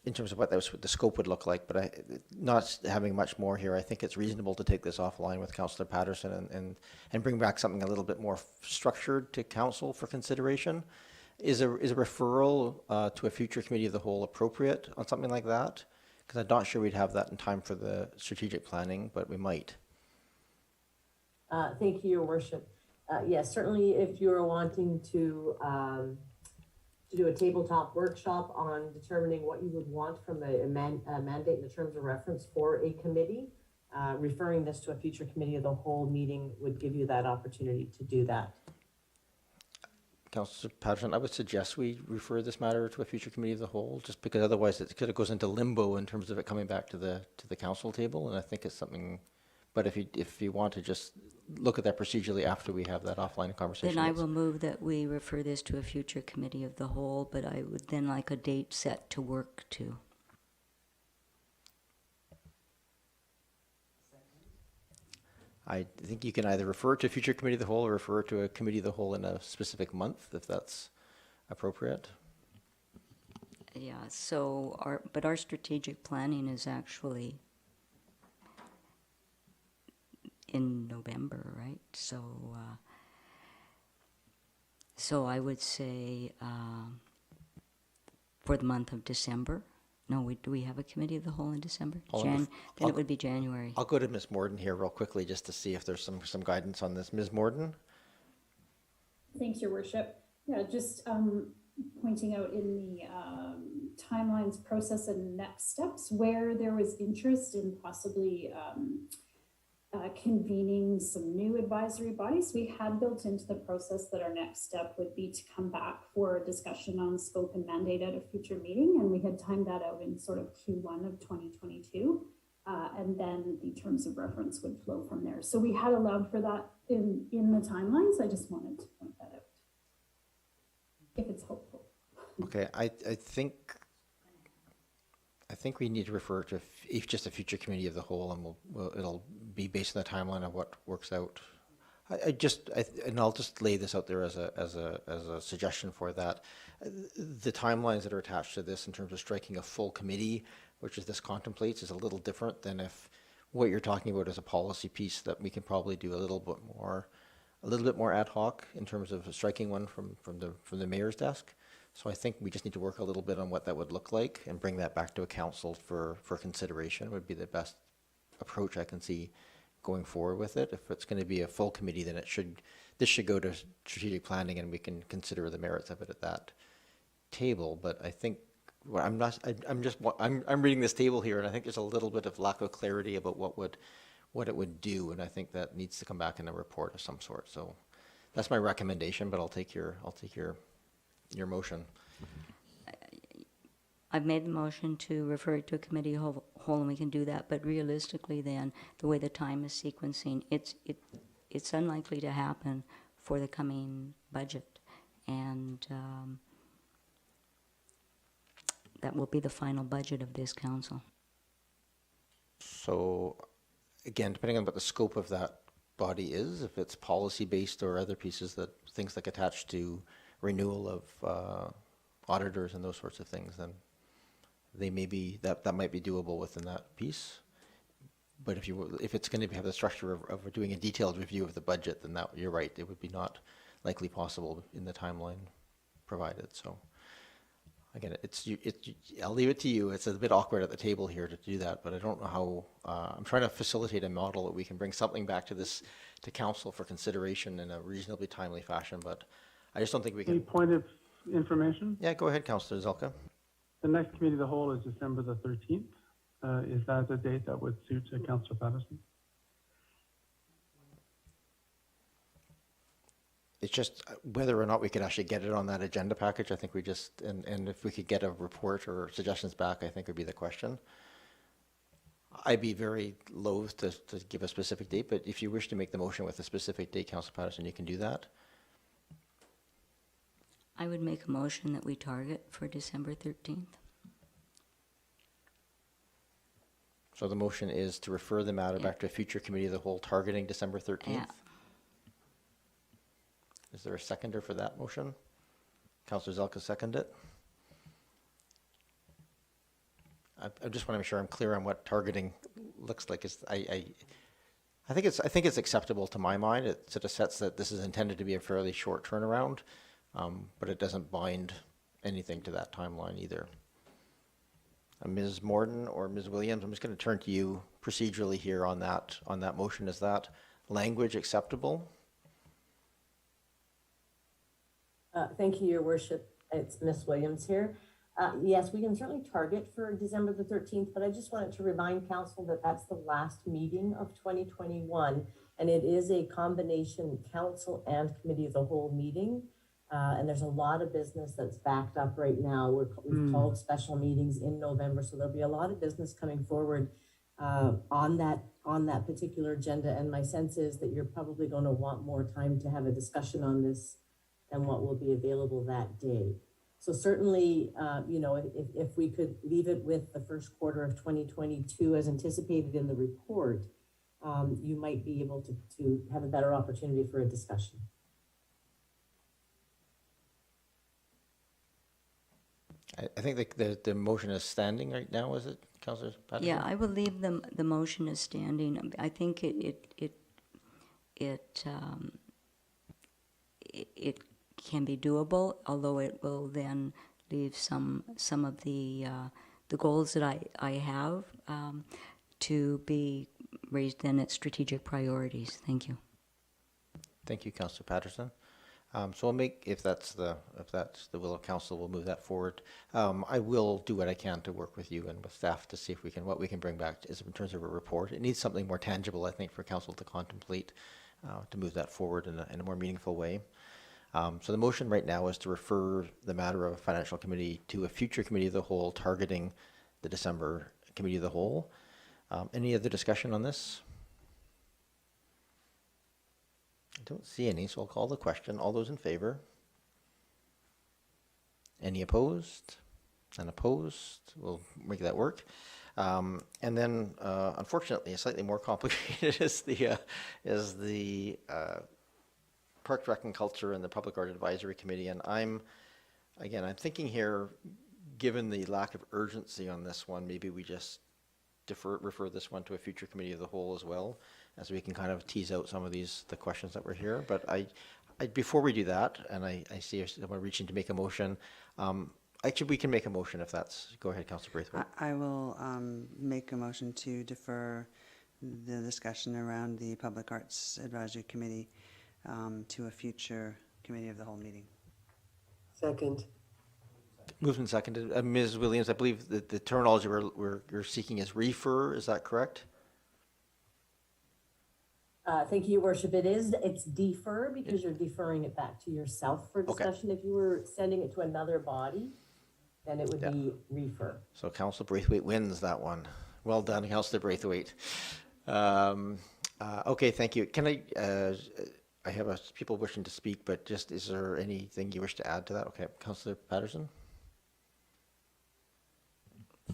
in terms of what the scope would look like, but not having much more here, I think it's reasonable to take this offline with Councillor Patterson and bring back something a little bit more structured to council for consideration. Is a referral to a future committee of the whole appropriate on something like that? Because I'm not sure we'd have that in time for the strategic planning, but we might. Thank you, Your Worship. Yes, certainly if you're wanting to do a tabletop workshop on determining what you would want from a mandate in the terms of reference for a committee, referring this to a future committee of the whole meeting would give you that opportunity to do that. Councillor Patterson, I would suggest we refer this matter to a future committee of the whole, just because otherwise it kind of goes into limbo in terms of it coming back to the council table, and I think it's something. But if you want to just look at that procedurally after we have that offline conversation. Then I will move that we refer this to a future committee of the whole, but I would then like a date set to work to. I think you can either refer to a future committee of the whole or refer to a committee of the whole in a specific month, if that's appropriate. Yeah, so our strategic planning is actually in November, right? So I would say for the month of December. No, do we have a committee of the whole in December? Then it would be January. I'll go to Ms. Morden here real quickly just to see if there's some guidance on this. Ms. Morden? Thanks, Your Worship. Yeah, just pointing out in the timelines, process, and next steps where there was interest in possibly convening some new advisory bodies. We had built into the process that our next step would be to come back for a discussion on scope and mandate at a future meeting, and we had timed that out in sort of Q1 of 2022, and then the terms of reference would flow from there. So we had allowed for that in the timelines. I just wanted to point that out, if it's hopeful. Okay, I think we need to refer to just a future committee of the whole, and it'll be based on the timeline of what works out. And I'll just lay this out there as a suggestion for that. The timelines that are attached to this in terms of striking a full committee, which is this contemplates, is a little different than if what you're talking about is a policy piece that we can probably do a little bit more ad hoc in terms of striking one from the mayor's desk. So I think we just need to work a little bit on what that would look like and bring that back to a council for consideration would be the best approach I can see going forward with it. If it's going to be a full committee, then this should go to strategic planning and we can consider the merits of it at that table. But I think I'm reading this table here, and I think there's a little bit of lack of clarity about what it would do, and I think that needs to come back in a report of some sort. So that's my recommendation, but I'll take your motion. I've made the motion to refer it to a committee whole, and we can do that. But realistically, then the way the time is sequencing, it's unlikely to happen for the coming budget, and that will be the final budget of this council. So, again, depending on what the scope of that body is, if it's policy-based or other pieces, that things like attached to renewal of auditors and those sorts of things, then they may be that might be doable within that piece. But if it's going to have the structure of doing a detailed review of the budget, then you're right, it would be not likely possible in the timeline provided. So again, I'll leave it to you. It's a bit awkward at the table here to do that, but I don't know how. I'm trying to facilitate a model that we can bring something back to council for consideration in a reasonably timely fashion. But I just don't think we can. Any point of information? Yeah, go ahead, Councillor Zelka. The next committee of the whole is December the 13th. Is that a date that would suit Councillor Patterson? It's just whether or not we could actually get it on that agenda package. I think we just, and if we could get a report or suggestions back, I think would be the question. I'd be very loath to give a specific date, but if you wish to make the motion with a specific date, Councillor Patterson, you can do that. I would make a motion that we target for December 13th. So the motion is to refer the matter back to a future committee of the whole targeting December 13th. Yeah. Is there a seconder for that motion? Councillor Zelka second it. I just want to make sure I'm clear on what targeting looks like. I think it's acceptable to my mind. It sort of sets that this is intended to be a fairly short turnaround, but it doesn't bind anything to that timeline either. Ms. Morden or Ms. Williams, I'm just going to turn to you procedurally here on that motion. Is that language acceptable? Thank you, Your Worship. It's Ms. Williams here. Yes, we can certainly target for December the 13th, but I just wanted to remind Council that that's the last meeting of 2021, and it is a combination Council and Committee of the Whole meeting. And there's a lot of business that's backed up right now. We've called special meetings in November, so there'll be a lot of business coming forward on that particular agenda. And my sense is that you're probably going to want more time to have a discussion on this than what will be available that day. So certainly, if we could leave it with the first quarter of 2022 as anticipated in the report, you might be able to have a better opportunity for a discussion. I think the motion is standing right now, is it, Councillor Patterson? Yeah, I will leave the motion as standing. I think it can be doable, although it will then leave some of the goals that I have to be raised then at strategic priorities. Thank you. Thank you, Councillor Patterson. So we'll make, if that's the will of council, we'll move that forward. I will do what I can to work with you and with staff to see if what we can bring back is in terms of a report. It needs something more tangible, I think, for council to contemplate to move that forward in a more meaningful way. So the motion right now is to refer the matter of a financial committee to a future committee of the whole targeting the December committee of the whole. Any other discussion on this? I don't see any, so I'll call the question. All those in favor? Any opposed? None opposed? We'll make that work. And then, unfortunately, slightly more complicated is the Park, Rec and Culture and the Public Art Advisory Committee. And I'm thinking here, given the lack of urgency on this one, maybe we just refer this one to a future committee of the whole as well, as we can kind of tease out some of the questions that were here. But before we do that, and I see someone reaching to make a motion, actually we can make a motion if that's, go ahead, Councillor Braithwaite. I will make a motion to defer the discussion around the Public Arts Advisory Committee to a future committee of the whole meeting. Second. Moved and seconded. Ms. Williams, I believe that the terminology we're seeking is refer, is that correct? Thank you, Your Worship. It's defer because you're deferring it back to yourself for discussion. Okay. If you were sending it to another body, then it would be refer. So Councillor Braithwaite wins that one. Well done, Councillor Braithwaite. Okay, thank you. Can I have people wishing to speak, but just, is there anything you wish to add to that? Okay, Councillor Patterson?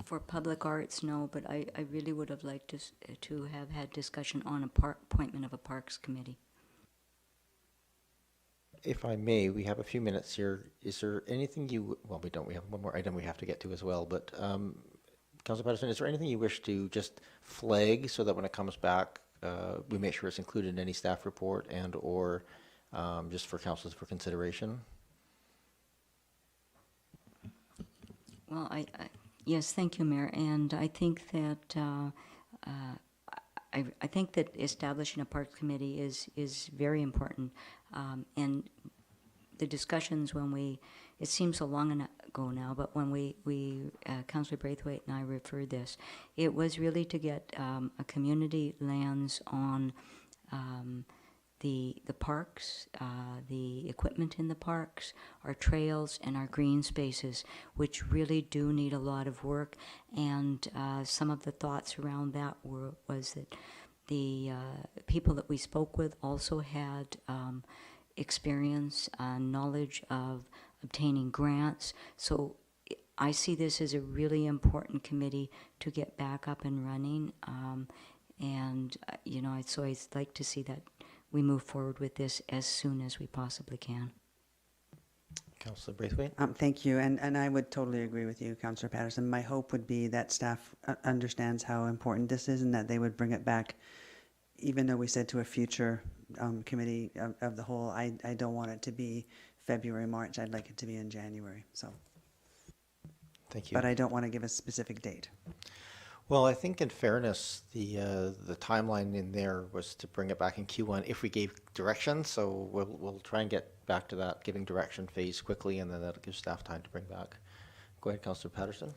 For public arts, no, but I really would have liked to have had discussion on appointment of a parks committee. If I may, we have a few minutes here. Is there anything well, we don't, we have one more item we have to get to as well, but Councillor Patterson, is there anything you wish to just flag so that when it comes back, we make sure it's included in any staff report and or just for councils for consideration? Well, yes, thank you, Mayor. And I think that I think that establishing a parks committee is very important. And the discussions it seems so long ago now, but when we Councillor Braithwaite and I referred this, it was really to get a community lens on the parks, the equipment in the parks, our trails, and our green spaces, which really do need a lot of work. And some of the thoughts around that was that the people that we spoke with also had experience and knowledge of obtaining grants. So I see this as a really important committee to get back up and running. So I'd like to see that we move forward with this as soon as we possibly can. Councillor Braithwaite? Thank you, and I would totally agree with you, Councillor Patterson. My hope would be that staff understands how important this is and that they would bring it back, even though we said to a future committee of the whole. I don't want it to be February, March. I'd like it to be in January. So. Thank you. But I don't want to give a specific date. Well, I think in fairness, the timeline in there was to bring it back in Q1 if we gave direction. So we'll try and get back to that giving direction phase quickly, and then that'll give staff time to bring back. Go ahead, Councillor Patterson.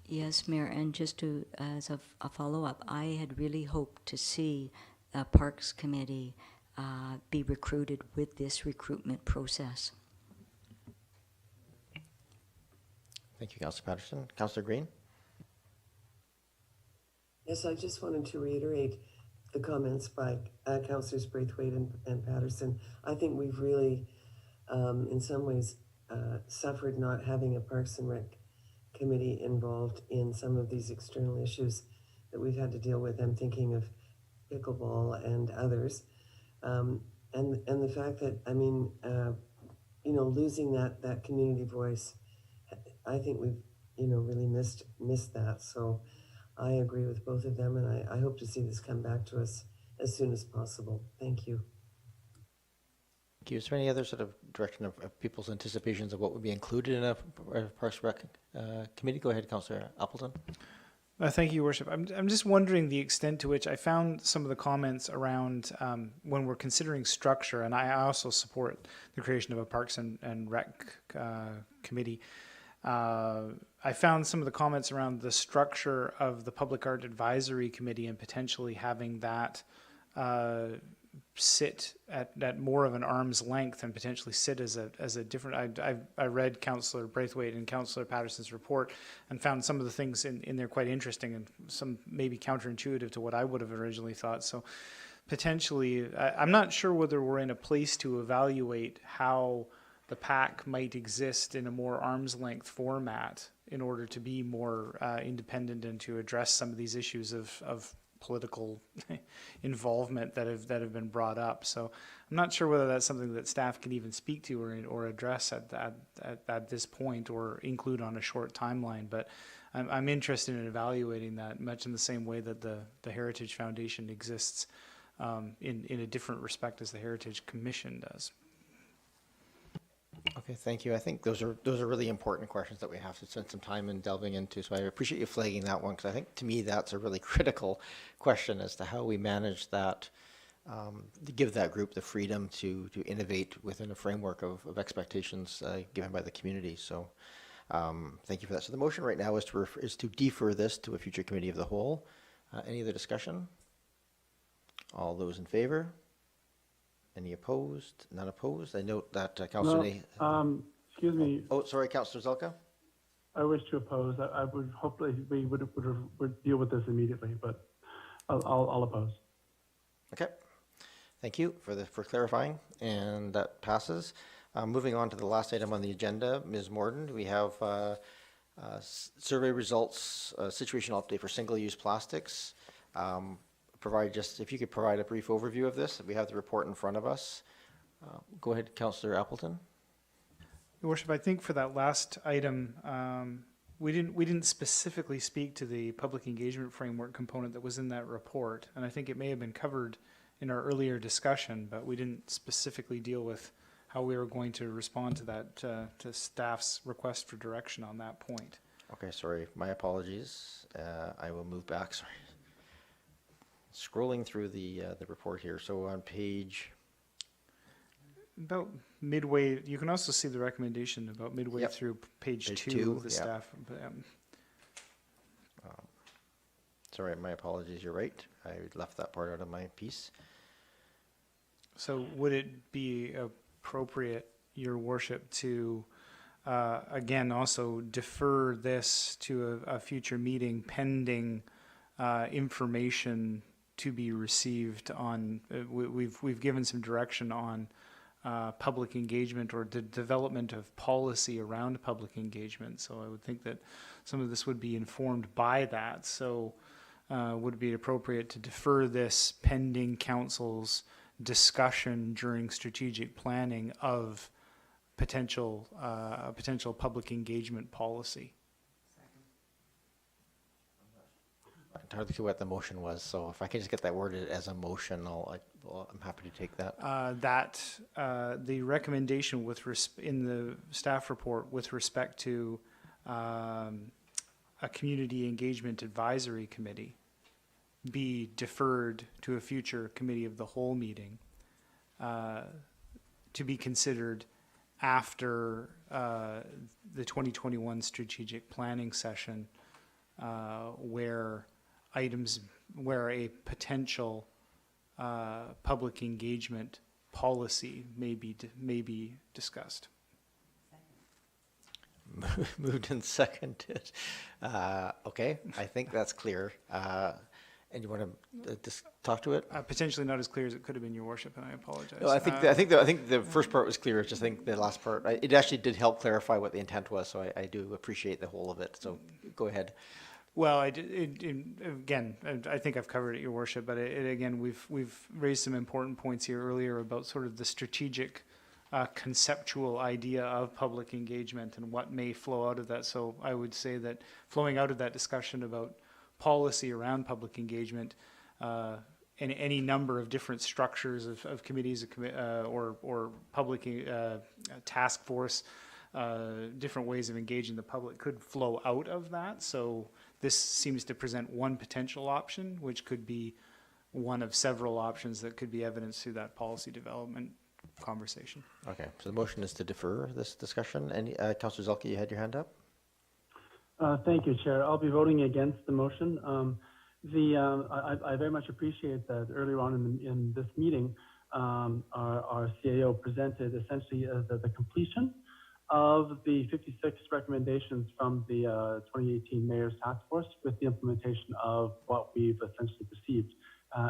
Yes, Mayor, and just as a follow-up, I had really hoped to see a Parks Committee be recruited with this recruitment process. Thank you, Councillor Patterson. Councillor Green? Yes, I just wanted to reiterate the comments by Councillors Braithwaite and Patterson. I think we've really, in some ways, suffered not having a Parks and Rec committee involved in some of these external issues that we've had to deal with. I'm thinking of pickleball and others. And the fact that, losing that community voice, I think we've, really missed that. So I agree with both of them, and I hope to see this come back to us as soon as possible. Thank you. Thank you. Is there any other sort of direction of people's anticipations of what would be included in a Parks Rec committee? Go ahead, Councillor Appleton. Thank you, Your Worship. I'm just wondering the extent to which I found some of the comments around when we're considering structure, and I also support the creation of a Parks and Rec committee. I found some of the comments around the structure of the Public Art Advisory Committee and potentially having that sit at more of an arm's length and potentially sit as a different. I read Councillor Braithwaite and Councillor Patterson's report and found some of the things in there quite interesting and some maybe counterintuitive to what I would have originally thought. So potentially, I'm not sure whether we're in a place to evaluate how the pack might exist in a more arm's length format in order to be more independent and to address some of these issues of political involvement that have been brought up. So I'm not sure whether that's something that staff can even speak to or address at this point or include on a short timeline. But I'm interested in evaluating that, much in the same way that the Heritage Foundation exists in a different respect as the Heritage Commission does. Okay, thank you. I think those are really important questions that we have to spend some time in delving into. So I appreciate you flagging that one, because I think to me that's a really critical question as to how we manage that, to give that group the freedom to innovate within a framework of expectations given by the community. So thank you for that. So the motion right now is to defer this to a future committee of the whole. Any other discussion? All those in favor? Any opposed? None opposed? I note that Councillor Ney... excuse me. Oh, sorry, Councillor Zelka? I wish to oppose. I would hopefully we would deal with this immediately, but I'll oppose. Okay. Thank you for clarifying, and that passes. Moving on to the last item on the agenda, Ms. Morden, we have survey results, situational update for single-use plastics. If you could provide a brief overview of this. We have the report in front of us. Go ahead, Councillor Appleton. Your Worship, I think for that last item, we didn't specifically speak to the public engagement framework component that was in that report, and I think it may have been covered in our earlier discussion, but we didn't specifically deal with how we were going to respond to that to staff's request for direction on that point. Okay, sorry, my apologies. I will move back. Sorry. Scrolling through the report here. So on page... About midway, you can also see the recommendation about midway through page two of the staff. Sorry, my apologies. You're right. I left that part out of my piece. So would it be appropriate, Your Worship, to again also defer this to a future meeting pending information to be received on? We've given some direction on public engagement or the development of policy around public engagement. So I would think that some of this would be informed by that. So would it be appropriate to defer this pending council's discussion during strategic planning of potential public engagement policy? Entirely sure what the motion was, so if I can just get that worded as a motion, I'm happy to take that. The recommendation in the staff report with respect to a community engagement advisory committee be deferred to a future committee of the whole meeting to be considered after the 2021 strategic planning session, where a potential public engagement policy may be discussed. Moved and seconded. Okay, I think that's clear. And you want to just talk to it? Potentially not as clear as it could have been, Your Worship, and I apologize. No, I think the first part was clear. I just think the last part, it actually did help clarify what the intent was. So I do appreciate the whole of it. So go ahead. Well, again, I think I've covered it, Your Worship, but again, we've raised some important points here earlier about sort of the strategic, conceptual idea of public engagement and what may flow out of that. So I would say that flowing out of that discussion about policy around public engagement, and any number of different structures of committees or public task force, different ways of engaging the public could flow out of that. So this seems to present one potential option, which could be one of several options that could be evidenced through that policy development conversation. Okay, so the motion is to defer this discussion. And Councillor Zelke, you had your hand up? Thank you, Chair. I'll be voting against the motion. I very much appreciate that earlier on in this meeting, our CAO presented essentially the completion of the 56 recommendations from the 2018 Mayor's Task Force with the implementation of what we've essentially received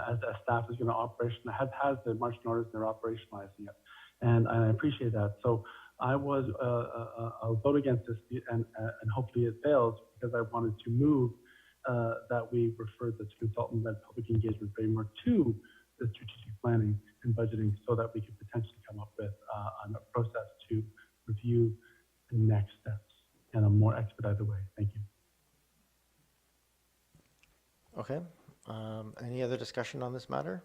as a staff is going to has the marching orders and they're operationalizing it. And I appreciate that. So I'll vote against this, and hopefully it fails, because I wanted to move that we refer the consultant-led public engagement framework to the strategic planning and budgeting, so that we could potentially come up with a process to review the next steps in a more expedited way. Thank you. Okay. Any other discussion on this matter?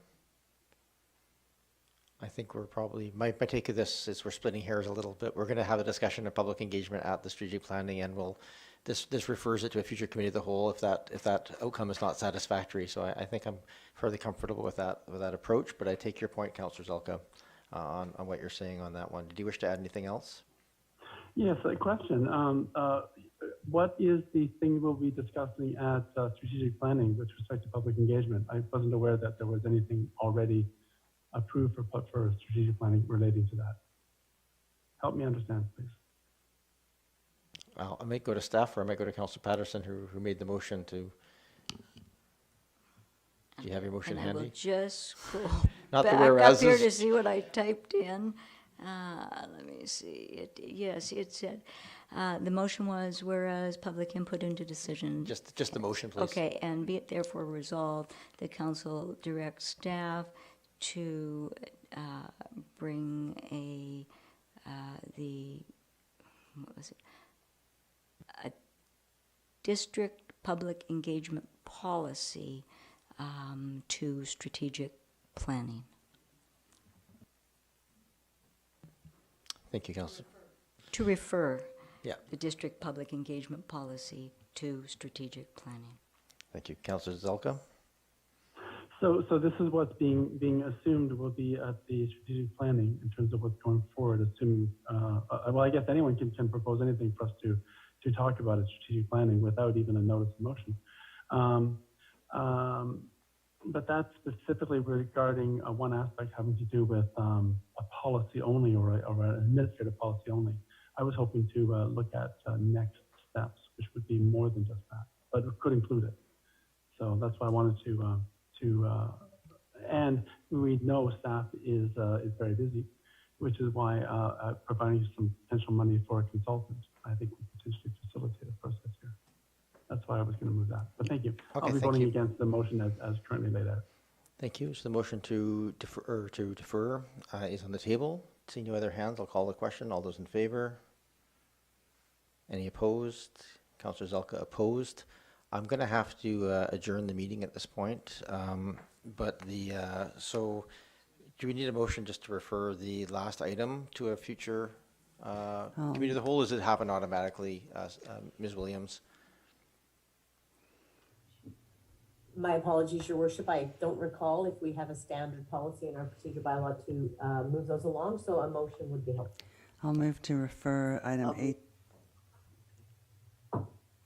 I think we're probably, my take of this is we're splitting hairs a little bit. We're going to have a discussion of public engagement at the strategic planning, and this refers it to a future committee of the whole if that outcome is not satisfactory. So I think I'm fairly comfortable with that approach, but I take your point, Councillor Zelka, on what you're saying on that one. Did you wish to add anything else? Yes, a question. What is the thing we'll be discussing at strategic planning with respect to public engagement? I wasn't aware that there was anything already approved for strategic planning relating to that. Help me understand, please. I might go to staff, or I might go to Councillor Patterson, who made the motion to. Do you have your motion and handy? I will just go Not back the whereas up here to see what I typed in. Let me see. Yes, it said the motion was, whereas public input into decision. Just the motion, please. Okay, and be it therefore resolved, the council directs staff to bring a district public engagement policy to strategic planning. Thank you, Councillor. To refer the district public engagement policy to strategic planning. Thank you. Councillor Zelka? So this is what's being assumed will be at the strategic planning in terms of what's going forward, assuming, well, I guess anyone can propose anything for us to talk about at strategic planning without even a notice of motion. But that's specifically regarding one aspect having to do with a policy only, or an administrative policy only. I was hoping to look at next steps, which would be more than just that, but it could include it. So that's why I wanted to and we know staff is very busy, which is why providing some potential money for a consultant, I think, would potentially facilitate a process here. That's why I was going to move that. But thank you. Okay, I'll be voting against the motion as currently laid out. Thank you. So the motion to defer is on the table. Seeing no other hands, I'll call the question. All those in favor? Any opposed? Councillor Zelka opposed. I'm going to have to adjourn the meeting at this point. So do we need a motion just to refer the last item to a future committee of the whole? Does it happen automatically, Ms. Williams? My apologies, Your Worship. I don't recall if we have a standard policy in our procedure bylaw to move those along, so a motion would be helpful. I'll move to refer item 8.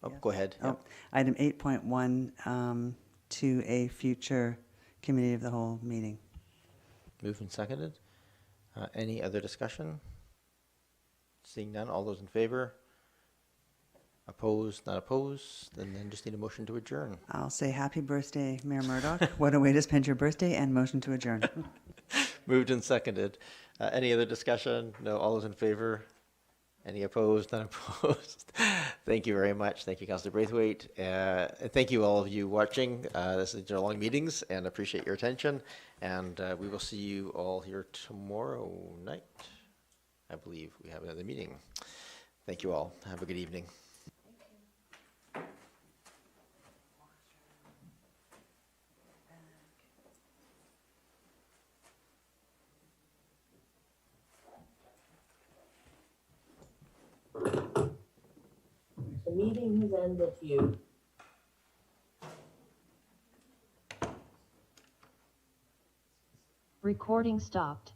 Oh, go ahead. Item 8.1 to a future committee of the whole meeting. Moved and seconded. Any other discussion? Seeing none, all those in favor? Opposed, not opposed, and then just need a motion to adjourn. I'll say happy birthday, Mayor Murdoch. What a way to spend your birthday, and motion to adjourn. Moved and seconded. Any other discussion? No, all those in favor? Any opposed, not opposed? Thank you very much. Thank you, Councillor Braithwaite. And thank you all of you watching. This is our long meetings, and appreciate your attention. And we will see you all here tomorrow night. I believe we have another meeting. Thank you all. Have a good evening. The meeting has ended, you. Recording stopped.